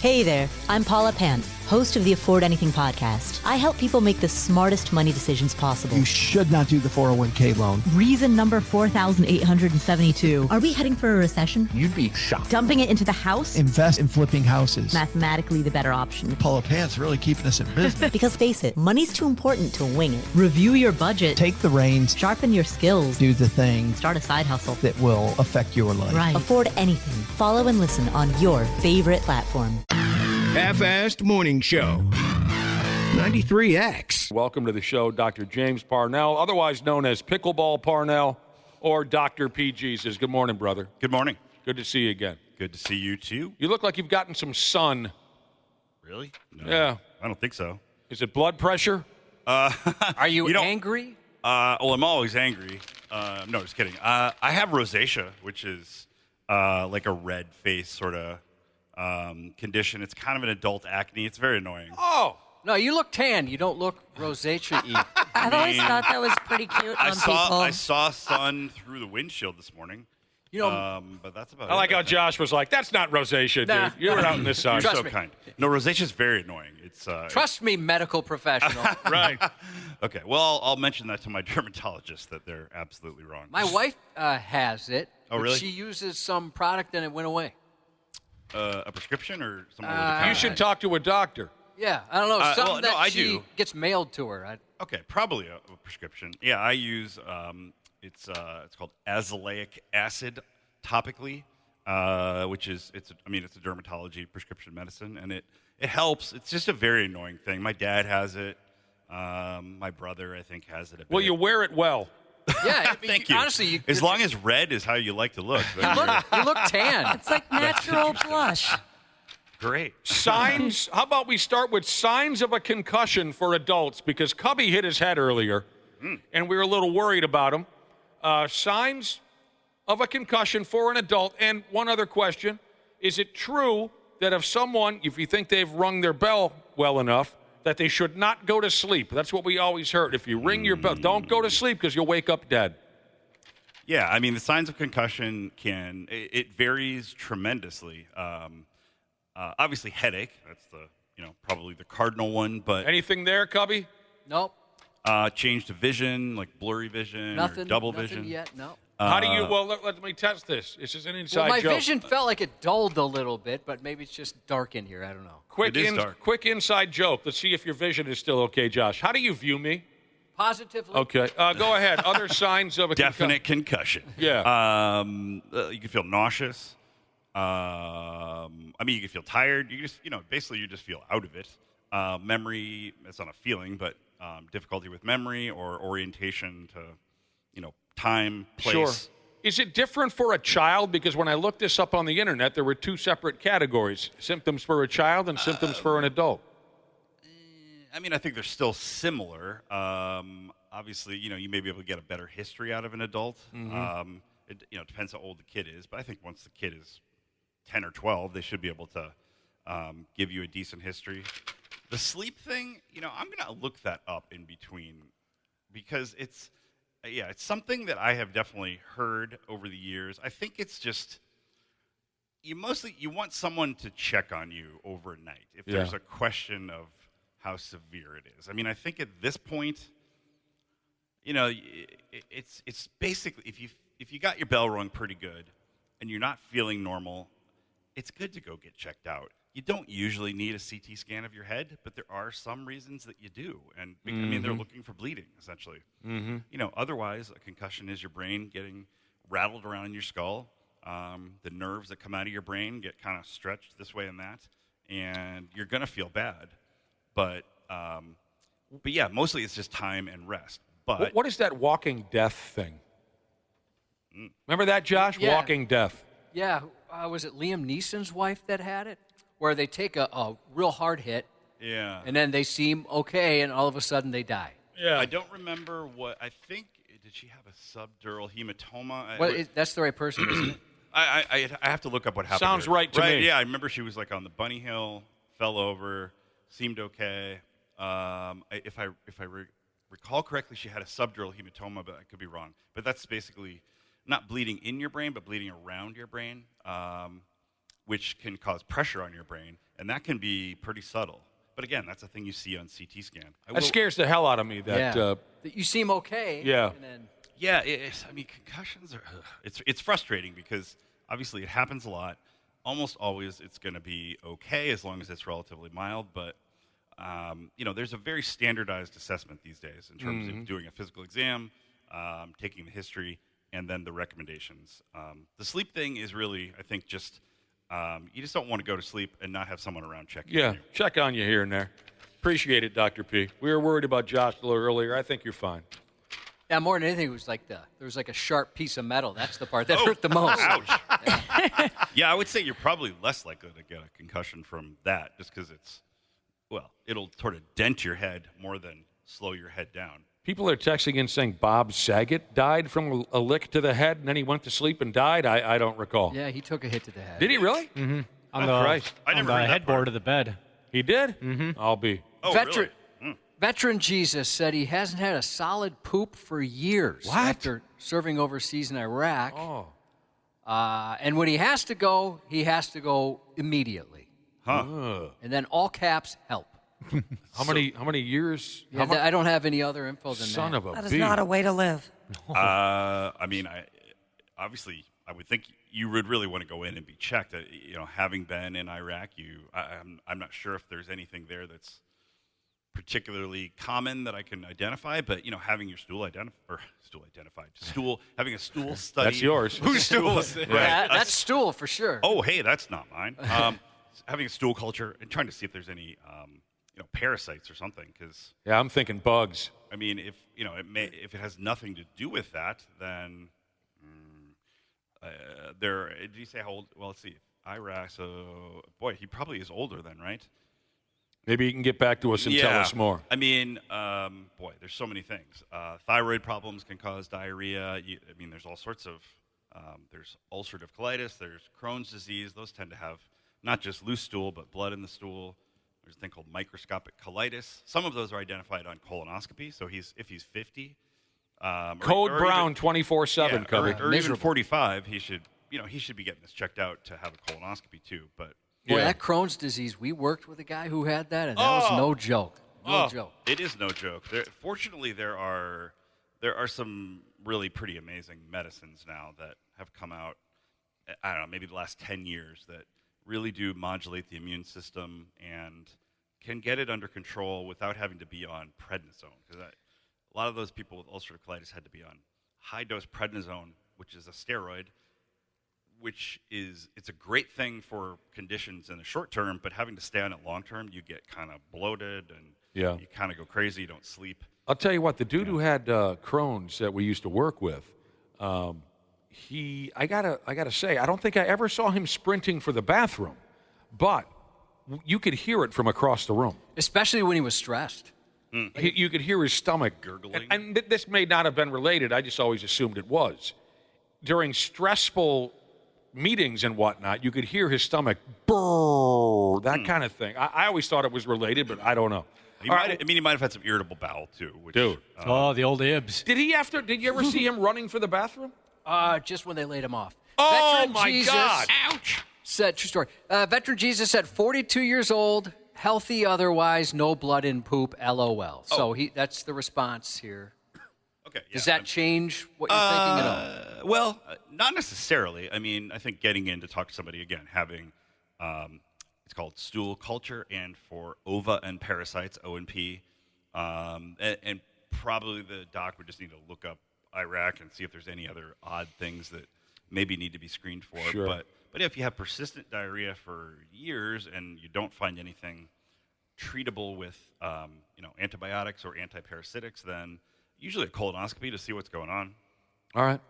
Hey there, I'm Paula Pant, host of the Afford Anything podcast. I help people make the smartest money decisions possible. You should not do the 401k loan. Reason number 4,872. Are we heading for a recession? You'd be shocked. Dumping it into the house? Invest in flipping houses. Mathematically the better option. Paula Pant's really keeping us in business. Because face it, money's too important to wing it. Review your budget. Take the reins. Sharpen your skills. Do the things. Start a side hustle. That will affect your life. Right. Afford Anything. Follow and listen on your favorite platform. Half-Assed Morning Show. 93X. Welcome to the show, Dr. James Parnell, otherwise known as Pickleball Parnell, or Dr. PG. Says, good morning, brother. Good morning. Good to see you again. Good to see you, too. You look like you've gotten some sun. Really? No, yeah. I don't think so. Is it blood pressure? Are you angry? Well, I'm always angry. No, just kidding. I have rosacea, which is like a red face sort of condition. It's kind of an adult acne. It's very annoying. Oh! No, you look tan. You don't look rosacea-y. I've always thought that was pretty cute on people. I saw sun through the windshield this morning. But that's about it. I like how Josh was like, that's not rosacea, dude. You were out in the sun. You're so kind. No, rosacea is very annoying. It's Trust me, medical professional. Right. Okay, well, I'll mention that to my dermatologist that they're absolutely wrong. My wife has it. Oh, really? But she uses some product and it went away. A prescription or something? You should talk to a doctor. Yeah, I don't know. Something she gets mailed to her. Okay, probably a prescription. Yeah, I use it's called azelaic acid topically, which is it's a dermatology prescription medicine, and it helps. It's just a very annoying thing. My dad has it. My brother, I think, has it a bit. Well, you wear it well. Yeah, thank you. Honestly, as long as red is how you like to look. You look tan. It's like natural blush. Great. Signs, how about we start with signs of a concussion for adults, because Cubby hit his head earlier, and we were a little worried about him. Signs of a concussion for an adult. And one other question, is it true that if you think they've rung their bell well enough, that they should not go to sleep? That's what we always heard. If you ring your bell, don't go to sleep because you'll wake up dead. Yeah, I mean, the signs of concussion it varies tremendously. Obviously, headache, that's the probably the cardinal one. But anything there, Cubby? Nope. Change to vision, like blurry vision, or double vision. Yet, no. How do you? Well, let me test this. This is an inside my joke. vision felt like it dulled a little bit, but maybe it's just dark in here. I don't know. Quick inside joke. Let's see if your vision is still okay, Josh. How do you view me? Positively. Okay. Go ahead. Other signs of a definite concussion. Yeah. You can feel nauseous. I mean, you can feel tired. You just, basically you just feel out of it. Memory, it's not a feeling, but difficulty with memory or orientation to, time, place. Sure. Is it different for a child? Because when I looked this up on the internet, there were two separate categories: symptoms for a child and symptoms for an adult. I mean, I think they're still similar. Obviously, you may be able to get a better history out of an adult. Mm-hmm. It depends how old the kid is, but I think once the kid is 10 or 12, they should be able to give you a decent history. The sleep thing, I'm going to look that up in between because it's something that I have definitely heard over the years. I think it's just you want someone to check on you overnight if there's a question of how severe it is. I mean, I think at this point, it's basically if you got your bell rung pretty good and you're not feeling normal, it's good to go get checked out. You don't usually need a CT scan of your head, but there are some reasons that you do. And I mean, they're looking for bleeding, essentially. Mm-hmm. Otherwise, a concussion is your brain getting rattled around in your skull. The nerves that come out of your brain get kind of stretched this way and that, and you're going to feel bad. But yeah, mostly it's just time and rest. But what is that walking death thing? Remember that, Josh? Yeah. Walking death. Yeah. Was it Liam Neeson's wife that had it? Where they take a real hard hit. Yeah. And then they seem okay, and all of a sudden they die. Yeah. I don't remember what. I think, did she have a subdural hematoma? Well, that's the right person, isn't it? I have to look up what happened. Sounds here. right to me. Yeah, I remember she was like on the bunny hill, fell over, seemed okay. If I recall correctly, she had a subdural hematoma, but I could be wrong. But that's basically not bleeding in your brain, but bleeding around your brain, which can cause pressure on your brain, and that can be pretty subtle. But again, that's a thing you see on CT scan. That scares the hell out of me. That you seem okay. Yeah. And then... Yeah. I mean, concussions are. It's frustrating because obviously it happens a lot. Almost always, it's going to be okay as long as it's relatively mild. But there's a very standardized assessment these days in terms of doing a physical exam, taking the history, and then the recommendations. The sleep thing is really, I think, just you just don't want to go to sleep and not have someone around checking on you. Check on you here and there. Appreciate it, Dr. P. We were worried about Josh a little earlier. I think you're fine. Yeah, more than anything, it was like there was like a sharp piece of metal. That's the part that hurt the most. Ouch. Yeah, I would say you're probably less likely to get a concussion from that just because it'll sort of dent your head more than slow your head down. People are texting in saying Bob Saget died from a lick to the head, and then he went to sleep and died. I don't recall. Yeah, he took a hit to the head. Did he really? Mm-hmm. On Christ. the headboard of the bed. He did? Mm-hmm. I'll be. Oh, Veteran, really? Veteran Jesus said he hasn't had a solid poop for years after serving overseas in Iraq. Oh. And when he has to go immediately. Huh. And then all caps help. How many years? Yeah, I don't have any other info than that. Son of a That is bee. not a way to live. I mean, obviously, I would think you would really want to go in and be checked. Having been in Iraq, I'm not sure if there's anything there that's particularly common that I can identify. But having your having a stool study. That's yours. Whose stool is it? Yeah, that's stool for sure. Oh, hey, that's not mine. Having a stool culture and trying to see if there's any parasites or something. Because I'm thinking bugs. I mean, if it has nothing to do with that, then did you say how old? Well, let's see. Iraq. So, boy, he probably is older then, right? Maybe you can get back to us and tell us more. I mean, there's so many things. Thyroid problems can cause diarrhea. There's all sorts of. There's ulcerative colitis. There's Crohn's disease. Those tend to have not just loose stool, but blood in the stool. There's a thing called microscopic colitis. Some of those are identified on colonoscopy. So if he's 50, Code Brown 24/7, or Cubby. even 45, he should be getting this checked out to have a colonoscopy too. But Boy, that Crohn's disease, we worked with a guy who had that, and that was no joke. No joke. It is no joke. Fortunately, there are some really pretty amazing medicines now that have come out, I don't know, maybe the last 10 years that really do modulate the immune system and can get it under control without having to be on prednisone. Because a lot of those people with ulcerative colitis had to be on high-dose prednisone, which is a steroid, it's a great thing for conditions in the short term, but having to stay on it long term, you get kind of bloated and you kind of go crazy, you don't sleep. I'll tell you what, the dude who had Crohn's that we used to work with, I gotta say, I don't think I ever saw him sprinting for the bathroom, but you could hear it from across the room. Especially when he was stressed. You could hear his stomach gurgling. And this may not have been related. I just always assumed it was. During stressful meetings and whatnot, you could hear his stomach burr, that kind of thing. I always thought it was related, but I don't know. He might have had some irritable bowel, too. Dude. The old Ibs. Did you ever see him running for the bathroom? Just when they laid him off. Oh, Veteran my Jesus God. Ouch. Said, true story. Veteran Jesus at 42 years old, healthy otherwise, no blood in poop, LOL. So that's the response here. Okay. Yeah, Does that change what you're thinking at all? Well, not necessarily. I mean, I think getting in to talk to somebody, again, having, it's called stool culture, and for ova and parasites, O&P, and probably the doc would just need to look up Iraq and see if there's any other odd things that maybe need to be screened for. Sure. But if you have persistent diarrhea for years and you don't find anything treatable with, antibiotics or antiparasitics, then usually a colonoscopy to see what's going on. All right.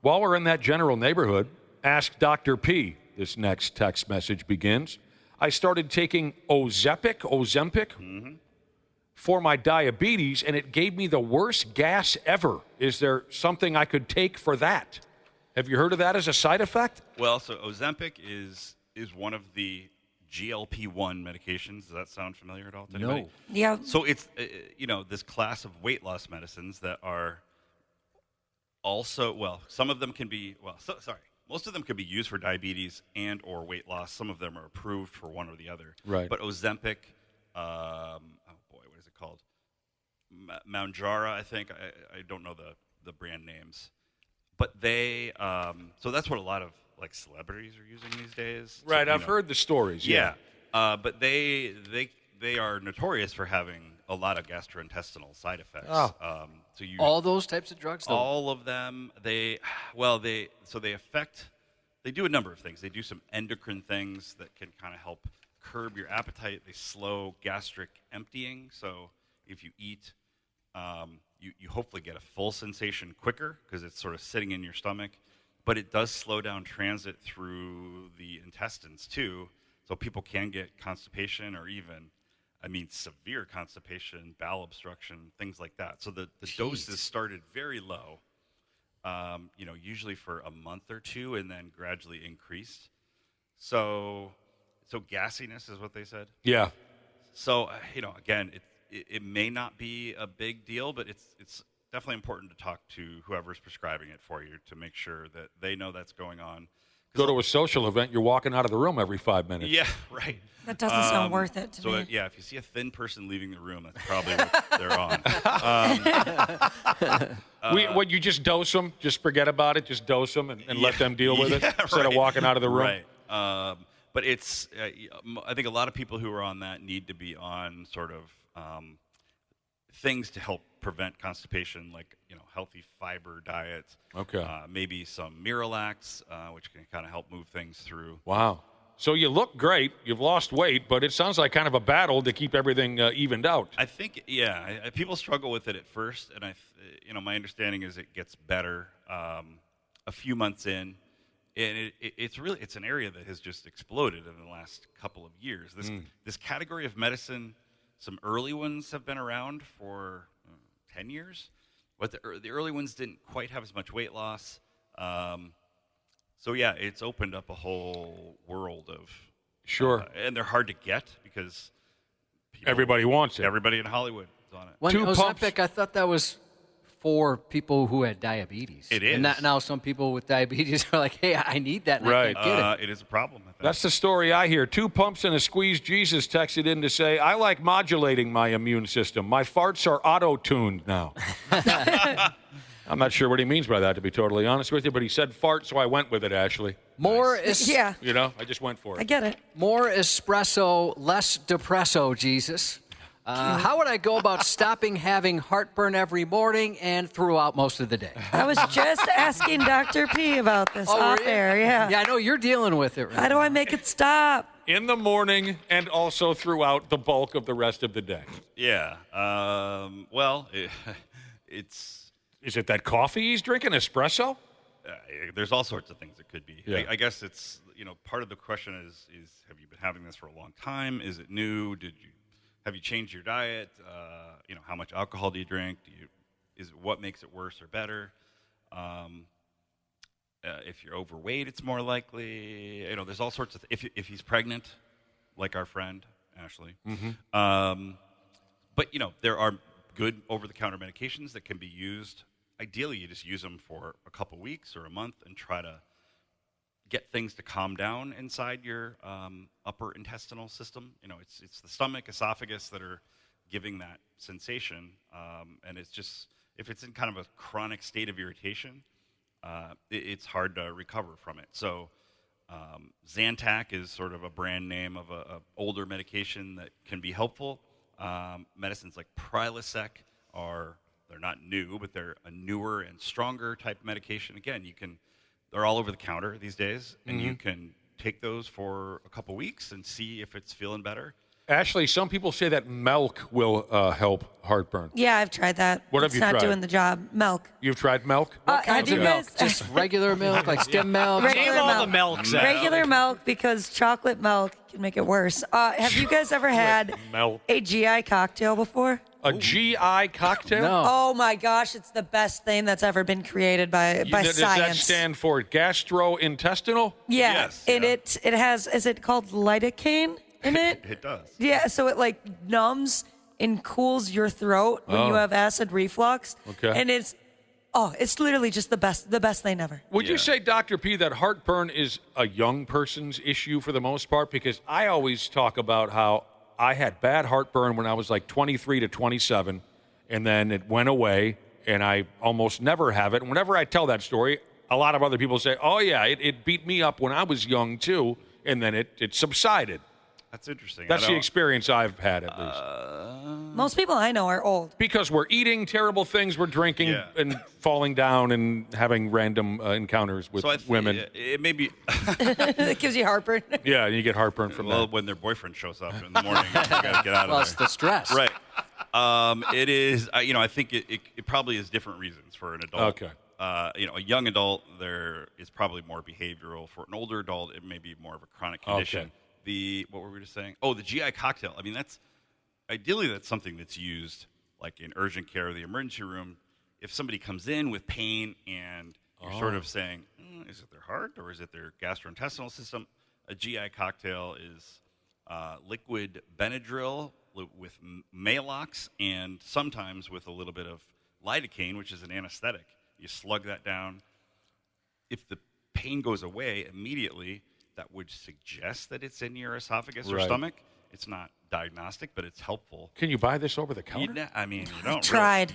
While we're in that general neighborhood, ask Dr. P. This next text message begins. I started taking Ozempic for my diabetes, and it gave me the worst gas ever. Is there something I could take for that? Have you heard of that as a side effect? Well, so Ozempic is one of the GLP-1 medications. Does that sound familiar at all to anybody? No. Yeah. So it's, this class of weight loss medicines that are also, some of them can be, most of them can be used for diabetes and or weight loss. Some of them are approved for one or the other. Right. But Ozempic, what is it called? Mounjaro, I think. I don't know the brand names. But they, so that's what a lot of celebrities are using these days. Right, I've heard the stories. Yeah. But they are notorious for having a lot of gastrointestinal side effects. Oh. All those types of drugs? All of them. They do a number of things. They do some endocrine things that can kind of help curb your appetite. They slow gastric emptying. So if you eat, you hopefully get a full sensation quicker because it's sort of sitting in your stomach. But it does slow down transit through the intestines too. So people can get constipation or even, severe constipation, bowel obstruction, things like that. So the doses started very low, usually for a month or two and then gradually increased. So gassiness is what they said? Yeah. So, again, it may not be a big deal, but it's definitely important to talk to whoever's prescribing it for you to make sure that they know that's going on. Go to a social event, you're walking out of the room every 5 minutes. Yeah, right. That doesn't sound worth it to me. So, if you see a thin person leaving the room, that's probably what they're on. You just dose them? Just forget about it? Just dose them and let them deal with it instead of walking out of the room? Right. But it's, I think a lot of people who are on that need to be on sort of things to help prevent constipation, like healthy fiber diets. Okay. Maybe some Miralax, which can kind of help move things through. Wow. So you look great. You've lost weight, but it sounds like kind of a battle to keep everything evened out. I think, people struggle with it at first, and my understanding is it gets better a few months in, and it's an area that has just exploded in the last couple of years. This category of medicine, some early ones have been around for 10 years, but the early ones didn't quite have as much weight loss. It's opened up a whole world of... Sure. And they're hard to get because... Everybody wants it. Everybody in Hollywood is on it. Ozempic, I thought that was for people who had diabetes. It is. And now some people with diabetes are like, hey, I need that, and I can't get it. It is a problem. I think. That's the story I hear. 2 pumps and a squeeze. Jesus texted in to say, I like modulating my immune system. My farts are auto-tuned now. I'm not sure what he means by that, to be totally honest with you, but he said fart, so I went with it, Ashley. More Yeah. You know, I just went for it. I get it. More espresso, less depresso, Jesus. How would I go about stopping having heartburn every morning and throughout most of the day? I was just asking Dr. P about this off air. Yeah. Yeah, I know you're dealing with it right How do I make it stop? In the morning and also throughout the bulk of the rest of the day. Yeah. It's. Is it that coffee he's drinking, espresso? There's all sorts of things it could be. Yeah. I guess it's, part of the question is have you been having this for a long time? Is it new? Have you changed your diet? How much alcohol do you drink? What makes it worse or better? If you're overweight, it's more likely. There's all sorts of. If he's pregnant, like our friend Ashley. Mm-hmm. But there are good over-the-counter medications that can be used. Ideally, you just use them for a couple weeks or a month and try to get things to calm down inside your upper intestinal system. It's the stomach, esophagus that are giving that sensation. And it's just, if it's in kind of a chronic state of irritation, it's hard to recover from it. So Zantac is sort of a brand name of a older medication that can be helpful. Medicines like Prilosec they're not new, but they're a newer and stronger type of medication. Again, they're all over the counter these days, and you can take those for a couple weeks and see if it's feeling better. Ashley, some people say that milk will help heartburn. Yeah, I've tried that. What have it's you not tried? doing the job. Milk. You've tried milk? What kinds of milk? guys- Just regular milk, like skim milk? Regular milk. Regular milk, because chocolate milk can make it worse. Have you guys ever had milk. a GI cocktail before? A GI cocktail? No. Oh my gosh, it's the best thing that's ever been created by Does science. that stand for gastrointestinal? Yeah, Yes, and yeah. it has, is it called lidocaine in it? It does. Yeah, so it like numbs and cools your throat when you have acid reflux. Okay. And it's literally just the best thing ever. Would you say, Dr. P, that heartburn is a young person's issue for the most part? Because I always talk about how I had bad heartburn when I was like 23 to 27, and then it went away, and I almost never have it. And whenever I tell that story, a lot of other people say, oh, yeah, it beat me up when I was young, too, and then it subsided. That's interesting. That's the experience I've had, at least. Most people I know are old. Because we're eating terrible things, we're drinking and falling down and having random encounters with women. It may be. It gives you heartburn. Yeah, you get heartburn from that. When their boyfriend shows up in the morning, you got to get out of there. Plus the stress. Right. It is. I think it probably is different reasons for an adult. Okay. A young adult, there is probably more behavioral. For an older adult, it may be more of a chronic condition. Okay. What were we just saying? Oh, the GI cocktail. I mean, that's something that's used like in urgent care or the emergency room. If somebody comes in with pain and you're sort of saying, is it their heart or is it their gastrointestinal system? A GI cocktail is liquid Benadryl with Maalox and sometimes with a little bit of lidocaine, which is an anesthetic. You slug that down. If the pain goes away immediately, that would suggest that it's in your esophagus or stomach. It's not diagnostic, but it's helpful. Can you buy this over the counter? You don't. Tried.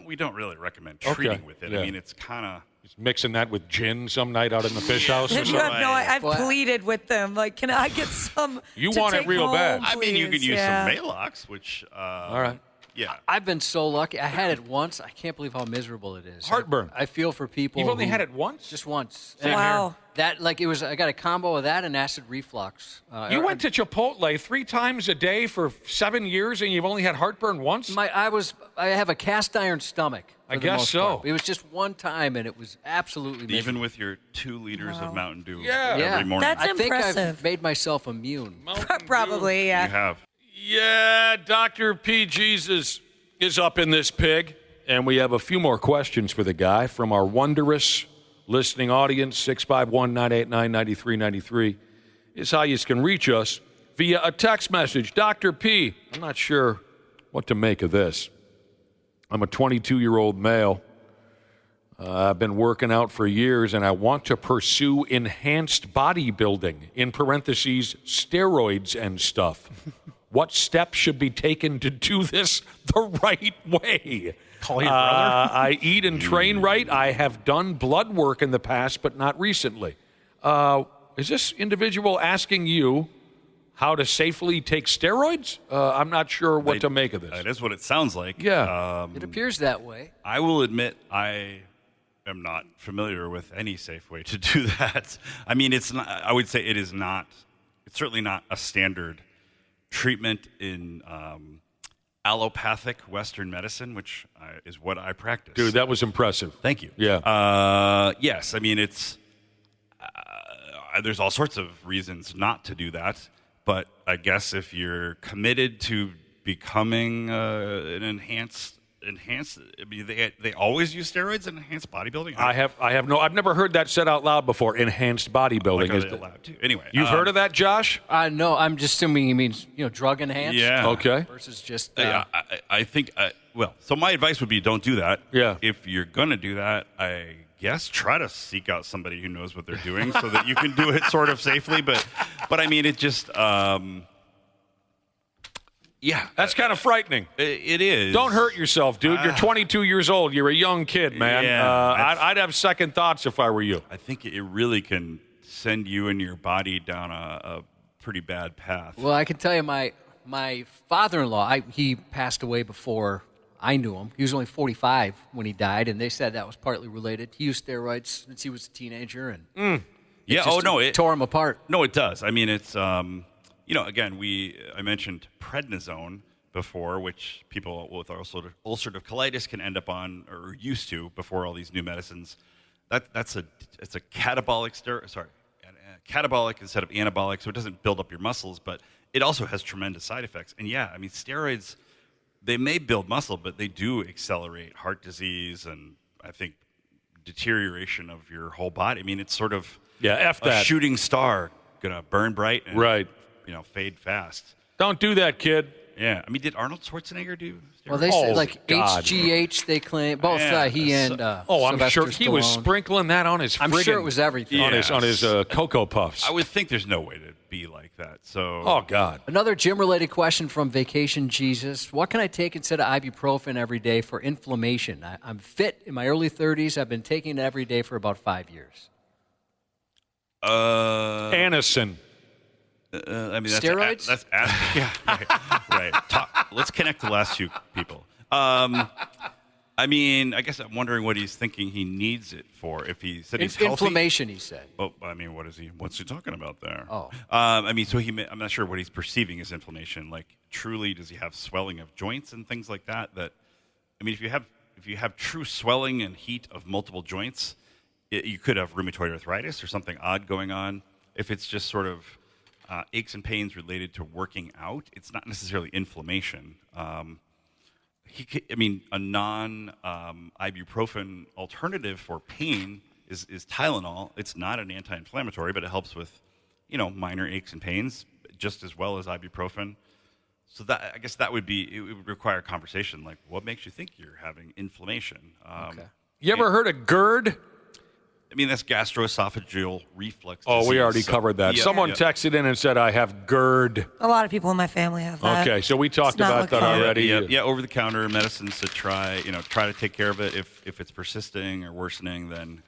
We don't really recommend treating with it. Yeah. I mean, it's kind of just mixing that with gin some night out in the fish house. Or You have something. no, I've pleaded with them. Like, can I get some? You to want it take real home, bad. I mean, you please? can use Yeah. some Maalox, which. All right. Yeah. I've been so lucky. I had it once. I can't believe how miserable it is. Heartburn. I feel for people. You've only who- had it once? Just once. Wow. I got a combo of that and acid reflux. You went to Chipotle 3 times a day for 7 years, and you've only had heartburn once? I have a cast iron stomach. I for the guess most so. part. It was just one time, and it was absolutely miserable. Even with your 2 liters of Mountain Dew Yeah. every morning. That's I think I've impressive. made myself immune. Probably, yeah. You have. Yeah, Dr. P. Jesus is up in this pig. And we have a few more questions for the guy from our wondrous listening audience. 651-989-9393 is how you can reach us via a text message. Dr. P., I'm not sure what to make of this. I'm a 22-year-old male. I've been working out for years, and I want to pursue enhanced bodybuilding, in parentheses, steroids and stuff. What steps should be taken to do this the right way? Call your brother. I eat and train right. I have done blood work in the past, but not recently. Is this individual asking you how to safely take steroids? I'm not sure what to make of this. That is what it sounds like. Yeah. It appears that way. I will admit I am not familiar with any safe way to do that. I mean, it's not. I would say it is not. It's certainly not a standard treatment in allopathic Western medicine, which is what I practice. Dude, that was impressive. Thank you. Yeah. Yes, I mean, it's there's all sorts of reasons not to do that, but I guess if you're committed to becoming an enhanced. I mean, they always use steroids in enhanced bodybuilding. I've never heard that said out loud before. Enhanced bodybuilding. Like, are they allowed to? Anyway, you've heard of that, Josh? No, I'm just assuming he means drug enhanced. Yeah. Okay. Versus just. I think. So my advice would be don't do that. Yeah. If you're gonna do that, I guess try to seek out somebody who knows what they're doing so that you can do it sort of safely. But I mean, it just. Yeah, that's kind of frightening. It is. Don't hurt yourself, dude. You're 22 years old. You're a young kid, man. Yeah, I'd have second thoughts if I were you. I think it really can send you and your body down a pretty bad path. Well, I can tell you, my father-in-law, he passed away before I knew him. He was only 45 when he died, and they said that was partly related. He used steroids since he was a teenager, and it tore him apart. No, it does. I mean, it's. Again, I mentioned prednisone before, which people with ulcerative colitis can end up on or used to before all these new medicines. It's a catabolic steroid. Sorry, catabolic instead of anabolic, so it doesn't build up your muscles, but it also has tremendous side effects. And yeah, I mean, steroids, they may build muscle, but they do accelerate heart disease and I think deterioration of your whole body. I mean, it's sort of a shooting star gonna burn bright and fade fast. Don't do that, kid. Yeah. I mean, did Arnold Schwarzenegger do steroids? Well, they said HGH, they claim. Both he and I'm Sylvester sure he was Stallone. sprinkling that on his I'm sure it was everything. on his Cocoa Puffs. I would think there's no way to be like that. So. Oh, God. Another gym-related question from Vacation Jesus. What can I take instead of ibuprofen every day for inflammation? I'm fit in my early 30s. I've been taking it every day for about 5 years. Anacin. I mean, steroids? That's yeah, right. Let's connect the last two people. I mean, I guess I'm wondering what he's thinking he needs it for. If he said he's healthy. Inflammation, he said. Well, I mean, what's he talking about there? Oh. I mean, so I'm not sure what he's perceiving as inflammation. Like, truly, does he have swelling of joints and things like that? I mean, if you have true swelling and heat of multiple joints, you could have rheumatoid arthritis or something odd going on. If it's just sort of aches and pains related to working out, it's not necessarily inflammation. A non-ibuprofen alternative for pain is Tylenol. It's not an anti-inflammatory, but it helps with, minor aches and pains just as well as ibuprofen. So that, I guess it would require a conversation. Like, what makes you think you're having inflammation? Okay. You ever heard of GERD? I mean, that's gastroesophageal reflux disease. Oh, we already covered that. Yeah, Someone texted in and said, I have GERD. A lot of people in my family have that. Okay, so we talked about that already. Yeah, over-the-counter medicines to try to take care of it. If it's persisting or worsening, then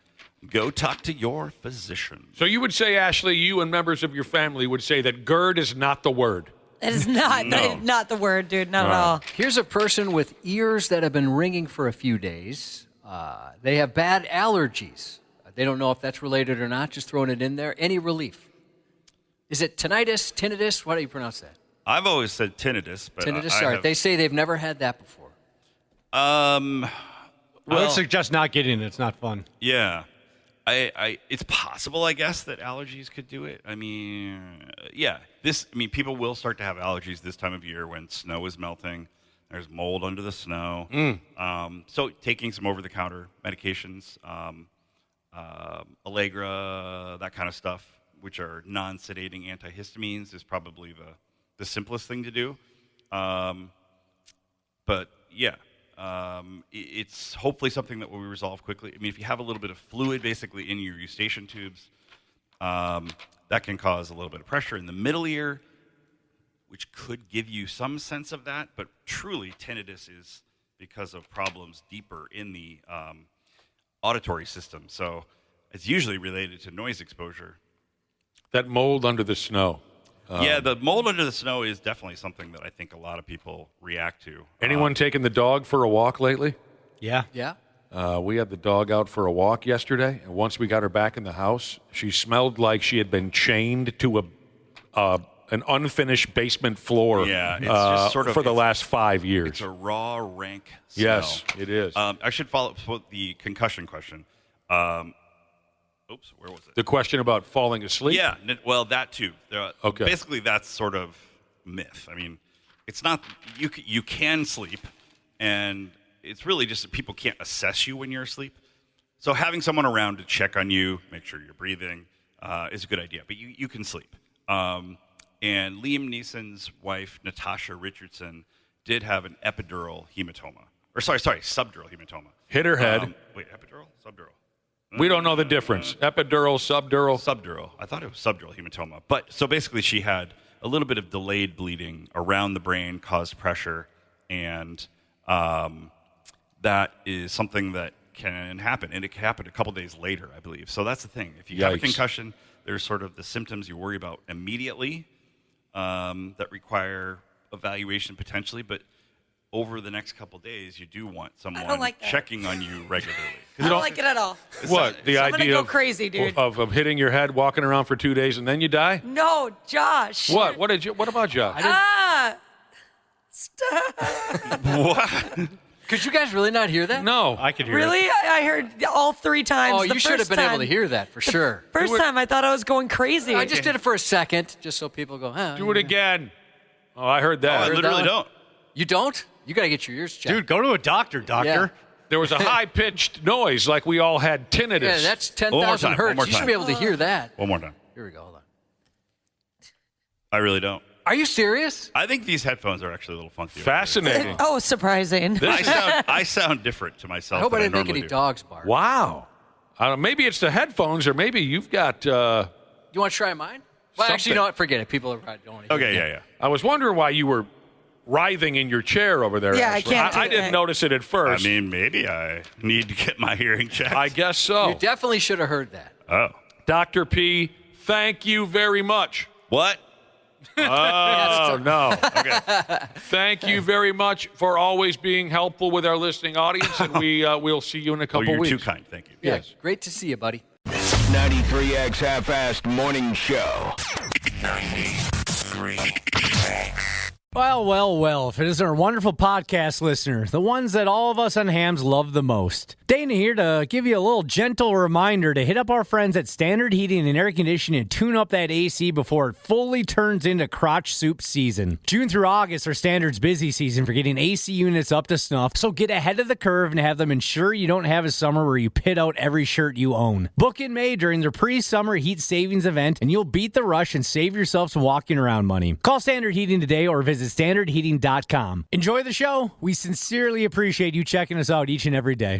go talk to your physician. So you would say, Ashley, you and members of your family would say that GERD is not the word. It is not. Not the word, dude. Not at all. Here's a person with ears that have been ringing for a few days. They have bad allergies. They don't know if that's related or not. Just throwing it in there. Any relief? Is it tinnitus? What do you pronounce that? I've always said tinnitus, but tinnitus. Sorry, they say they've never had that before. I would suggest not getting it. It's not fun. Yeah, it's possible, I guess, that allergies could do it. I mean, people will start to have allergies this time of year when snow is melting. There's mold under the snow. So taking some over-the-counter medications. Allegra, that kind of stuff, which are non-sedating antihistamines, is probably the simplest thing to do. But yeah, It's hopefully something that will be resolved quickly. I mean, if you have a little bit of fluid basically in your eustachian tubes, that can cause a little bit of pressure in the middle ear, which could give you some sense of that, but truly tinnitus is because of problems deeper in the auditory system. So it's usually related to noise exposure. That mold under the snow. Yeah, the mold under the snow is definitely something that I think a lot of people react to. Anyone taking the dog for a walk lately? Yeah. Yeah. We had the dog out for a walk yesterday, and once we got her back in the house, she smelled like she had been chained to an unfinished basement floor. Yeah, it's just sort of for the last 5 years. It's a raw, rank smell. Yes, it is. I should follow up with the concussion question. Oops, where was it? The question about falling asleep? Yeah, well, that too. Okay. Basically, that's sort of myth. I mean, it's not, you can sleep, and it's really just that people can't assess you when you're asleep. So having someone around to check on you, make sure you're breathing, is a good idea. But you can sleep. And Liam Neeson's wife, Natasha Richardson, did have an epidural hematoma. Or subdural hematoma. Hit her head. Wait, epidural? Subdural? We don't know the difference. Epidural, subdural? Subdural. I thought it was subdural hematoma. But so basically she had a little bit of delayed bleeding around the brain, caused pressure, and that is something that can happen. And it can happen a couple days later, I believe. So that's the thing. If you have a concussion, there's sort of the symptoms you worry about immediately that require evaluation potentially, but over the next couple days, you do want someone checking on you regularly. I don't like it at all. What? The I'm idea gonna go crazy, dude. Of hitting your head, walking around for 2 days, and then you die? No, Josh. What? What about Josh? Stop. What? Could you guys really not hear that? No. I could hear Really? it. I heard all 3 times. Oh, you should have been able to hear that for sure. First time, I thought I was going crazy. I just did it for a second, just so people go, Do it again. Oh, I heard that. I literally don't. You don't? You got to get your ears checked. Dude, go to a doctor. Yeah. There was a high-pitched noise like we all had tinnitus. Yeah, that's 10,000 hertz. You should be able to hear that. One more time. Here we go. Hold on. I really don't. Are you serious? I think these headphones are actually a little funky. Fascinating. Oh, surprising. I sound different to myself. I hope I than didn't make normally any do. dogs bark. Wow. Maybe it's the headphones, or maybe you've got... You want to try mine? Well, actually, something. you know what? Forget it. People don't want to hear Okay, it. yeah. I was wondering why you were writhing in your chair over there. Yeah, Ashley. I can't do I didn't that. notice it at first. I mean, maybe I need to get my hearing checked. I guess so. You definitely should have heard that. Oh. Dr. P, thank you very much. What? Oh, no. Okay. Thank you very much for always being helpful with our listening audience, and we'll see you in a couple you're weeks. too kind. Thank you. Yeah, Yes. great to see you, buddy. 93X Half-Assed Morning Show. 93. Well, if it isn't our wonderful podcast listener, the ones that all of us on Hams love the most. Dana here to give you a little gentle reminder to hit up our friends at Standard Heating and Air Conditioning and tune up that AC before it fully turns into crotch soup season. June through August are Standard's busy season for getting AC units up to snuff, so get ahead of the curve and have them ensure you don't have a summer where you pit out every shirt you own. Book in May during their pre-summer heat savings event, and you'll beat the rush and save yourself some walking around money. Call Standard Heating today or visit standardheating.com. Enjoy the show. We sincerely appreciate you checking us out each and every day.